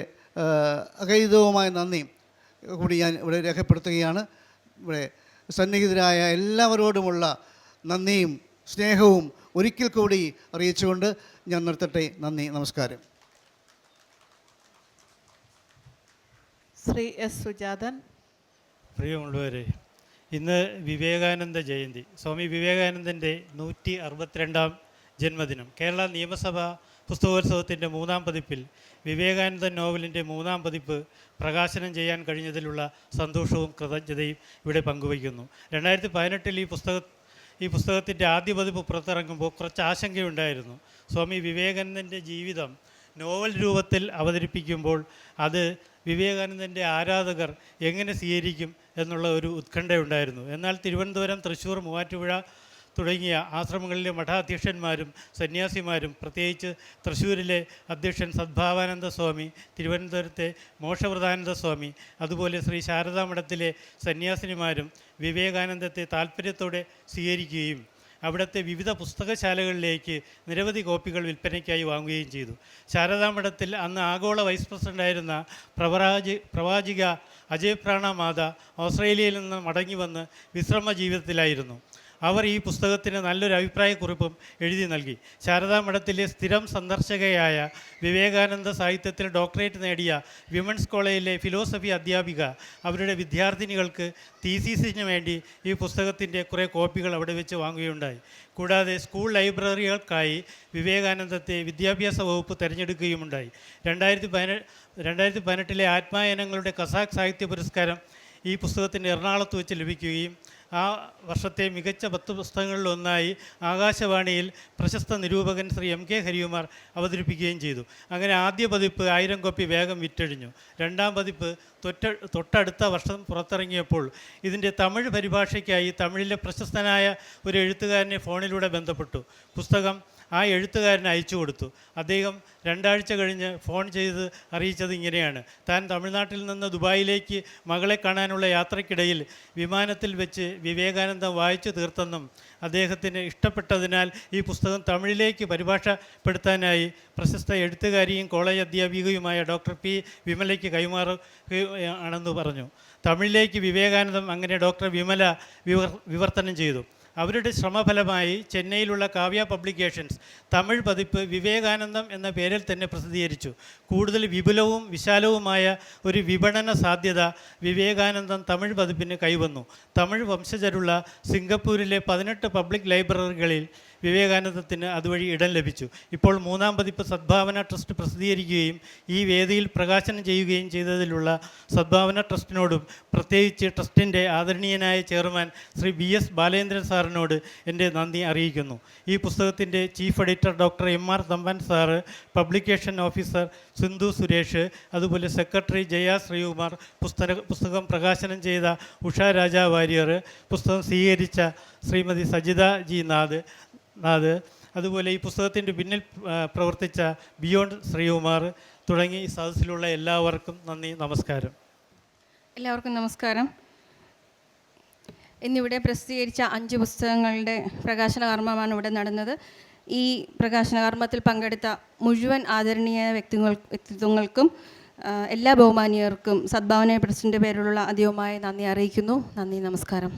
അഗൈതവുമായ നന്ദി കൂടി ഞാൻ ഇവിടെ രേഖപ്പെടുത്തുകയാണ്. ഇവിടെ സന്നിഹിതരായ എല്ലാവരോടുമുള്ള നന്ദിയും സ്നേഹവും ഒരിക്കൽ കൂടി അറിയിച്ചുകൊണ്ട് ഞാൻ നിർത്തട്ടെ. നന്ദി, നമസ്കാരം. ശ്രീ S. സുജാതൻ. പ്രിയമുള്ളവരെ, ഇന്ന് വിവേകാനന്ദ ജയന്തി. സ്വാമി വിവേകാനന്ദൻ്റെ 162ാം ജന്മദിനം. കേരള നിയമസഭാ പുസ്തകോത്സവത്തിൻ്റെ 3ാം പതിപ്പിൽ വിവേകാനന്ദൻ നോവലിൻ്റെ 3ാം പതിപ്പ് പ്രകാശനം ചെയ്യാൻ കഴിഞ്ഞതിലുള്ള സന്തോഷവും കൃതജ്ഞതയും ഇവിടെ പങ്കുവയ്ക്കുന്നു. 2018 ഈ പുസ്തകത്തിൻ്റെ ആദ്യ പതിപ്പ് പുറത്തിറങ്ങുമ്പോൾ കുറച്ച് ആശങ്കയുണ്ടായിരുന്നു. സ്വാമി വിവേകാനന്ദൻ്റെ ജീവിതം നോവൽ രൂപത്തിൽ അവതരിപ്പിക്കുമ്പോൾ അത് വിവേകാനന്ദൻ്റെ ആരാധകർ എങ്ങനെ സ്വീകരിക്കും എന്നുള്ള ഒരു ഉത്കണ്ഠയുണ്ടായിരുന്നു. എന്നാൽ തിരുവനന്തപുരം, തൃശ്ശൂർ, മൂവാറ്റുപുഴ തുടങ്ങിയ ആശ്രമങ്ങളിലെ മഠാധ്യക്ഷന്മാരും സന്യാസിമാരും, പ്രത്യേകിച്ച് തൃശ്ശൂരിലെ അധ്യക്ഷൻ സദ്ഭാവാനന്ദ സ്വാമി, തിരുവനന്തപുരത്തെ മോക്ഷവ്രതാനന്ദ സ്വാമി, അതുപോലെ ശ്രീ ശാരദാ മഠത്തിലെ സന്യാസിനിമാരും വിവേകാനന്ദത്തെ താല്പര്യത്തോടെ സ്വീകരിക്കുകയും അവിടുത്തെ വിവിധ പുസ്തകശാലകളിലേക്ക് നിരവധി കോപ്പികൾ വിൽപ്പനയ്ക്കായി വാങ്ങുകയും ചെയ്തു. ശാരദാ മഠത്തിൽ അന്ന് ആഗോള വൈസ് പ്രസിഡൻ്റായിരുന്ന പ്രവാചിക അജയ് പ്രാണ മാത ഓസ്ട്രേലിയയിൽ നിന്ന് മടങ്ങി വന്ന് വിശ്രമ ജീവിതത്തിലായിരുന്നു. അവർ ഈ പുസ്തകത്തിന് നല്ലൊരു അഭിപ്രായക്കുറിപ്പും എഴുതി നൽകി. ശാരദാ മഠത്തിലെ സ്ഥിരം സന്ദർശകയായ വിവേകാനന്ദ സാഹിത്യത്തിൽ ഡോക്ടറേറ്റ് നേടിയ വിമൻസ് കോളേജിലെ ഫിലോസഫി അധ്യാപിക അവരുടെ വിദ്യാർത്ഥിനികൾക്ക് തീസീസിന് വേണ്ടി ഈ പുസ്തകത്തിൻ്റെ കുറേ കോപ്പികൾ അവിടെ വെച്ച് വാങ്ങുകയുണ്ടായി. കൂടാതെ സ്കൂൾ ലൈബ്രറികൾക്കായി വിവേകാനന്ദത്തെ വിദ്യാഭ്യാസ വകുപ്പ് തിരഞ്ഞെടുക്കുകയുമുണ്ടായി. 2018 ആത്മായനങ്ങളുടെ കസാഖ് സാഹിത്യ പുരസ്കാരം ഈ പുസ്തകത്തിന് എറണാകുളത്ത് വെച്ച് ലഭിക്കുകയും ആ വർഷത്തെ മികച്ച 10 പുസ്തകങ്ങളിലൊന്നായി ആകാശവാണിയിൽ പ്രശസ്ത നിരൂപകൻ ശ്രീ MK ഹരികുമാർ അവതരിപ്പിക്കുകയും ചെയ്തു. അങ്ങനെ ആദ്യ പതിപ്പ് 1000 കോപ്പി വേഗം വിറ്റഴിഞ്ഞു. 2ാം പതിപ്പ് തൊട്ടടുത്ത വർഷം പുറത്തിറങ്ങിയപ്പോൾ ഇതിൻ്റെ തമിഴ് പരിഭാഷയ്ക്കായി തമിഴിലെ പ്രശസ്തനായ ഒരു എഴുത്തുകാരനെ ഫോണിലൂടെ ബന്ധപ്പെട്ടു. പുസ്തകം ആ എഴുത്തുകാരന് അയച്ചു കൊടുത്തു. അദ്ദേഹം 2 ആഴ്ച കഴിഞ്ഞ് ഫോൺ ചെയ്ത് അറിയിച്ചത് ഇങ്ങനെയാണ്: താൻ തമിഴ്നാട്ടിൽ നിന്ന് ദുബായിലേക്ക് മകളെ കാണാനുള്ള യാത്രക്കിടയിൽ വിമാനത്തിൽ വെച്ച് വിവേകാനന്ദം വായിച്ചു തീർത്തെന്നും അദ്ദേഹത്തിന് ഇഷ്ടപ്പെട്ടതിനാൽ ഈ പുസ്തകം തമിഴിലേക്ക് പരിഭാഷപ്പെടുത്താനായി പ്രശസ്ത എഴുത്തുകാരിയും കോളേജ് അധ്യാപികയുമായ ഡോക്ടർ പി വിമലയ്ക്ക് കൈമാറുകയാണെന്ന് പറഞ്ഞു. തമിഴിലേക്ക് വിവേകാനന്ദം അങ്ങനെ ഡോക്ടർ വിമല വിവർത്തനം ചെയ്തു. അവരുടെ ശ്രമഫലമായി ചെന്നൈയിലുള്ള കാവ്യ പബ്ലിക്കേഷൻസ് തമിഴ് പതിപ്പ് വിവേകാനന്ദം എന്ന പേരിൽ തന്നെ പ്രസിദ്ധീകരിച്ചു. കൂടുതൽ വിപുലവും വിശാലവുമായ ഒരു വിപണന സാധ്യത വിവേകാനന്ദം തമിഴ് പതിപ്പിന് കൈവന്നു. തമിഴ് വംശജരുള്ള സിംഗപ്പൂരിലെ 18 പബ്ലിക് ലൈബ്രറികളിൽ വിവേകാനന്ദത്തിന് അതുവഴി ഇടം ലഭിച്ചു. ഇപ്പോൾ 3-ാം പതിപ്പ് സദ്ഭാവന ട്രസ്റ്റ് പ്രസിദ്ധീകരിക്കുകയും ഈ വേദിയിൽ പ്രകാശനം ചെയ്യുകയും ചെയ്തതിലുള്ള സദ്ഭാവന ട്രസ്റ്റിനോടും പ്രത്യേകിച്ച് ട്രസ്റ്റിൻ്റെ ആദരണീയനായ ചെയർമാൻ ശ്രീ BS ബാലേന്ദ്രൻ സാറിനോട് എൻ്റെ നന്ദി അറിയിക്കുന്നു. ഈ പുസ്തകത്തിൻ്റെ chief editor doctor MR Thampan sir, publication officer Sindhu Suresh, അതുപോലെ സെക്രട്ടറി ജയ ശ്രീകുമാർ, പുസ്തകം പ്രകാശനം ചെയ്ത ഉഷ രാജാ വാര്യർ, പുസ്തകം സ്വീകരിച്ച ശ്രീമതി സജിത ജി നാഥ്, അതുപോലെ ഈ പുസ്തകത്തിൻ്റെ പിന്നിൽ പ്രവർത്തിച്ച ബിയോണ്ട് ശ്രീകുമാർ തുടങ്ങി ഈ സദസ്സിലുള്ള എല്ലാവർക്കും നന്ദി, നമസ്കാരം. എല്ലാവർക്കും നമസ്കാരം. ഇന്നിവിടെ പ്രസിദ്ധീകരിച്ച 5 പുസ്തകങ്ങളുടെ പ്രകാശന കർമ്മമാണ് ഇവിടെ നടന്നത്. ഈ പ്രകാശന കർമ്മത്തിൽ പങ്കെടുത്ത മുഴുവൻ ആദരണീയ വ്യക്തിത്വങ്ങൾക്കും എല്ലാ ബഹുമാനീയർക്കും സദ്ഭാവന ട്രസ്റ്റിൻ്റെ പേരിലുള്ള അധികമായ നന്ദി അറിയിക്കുന്നു. നന്ദി, നമസ്കാരം.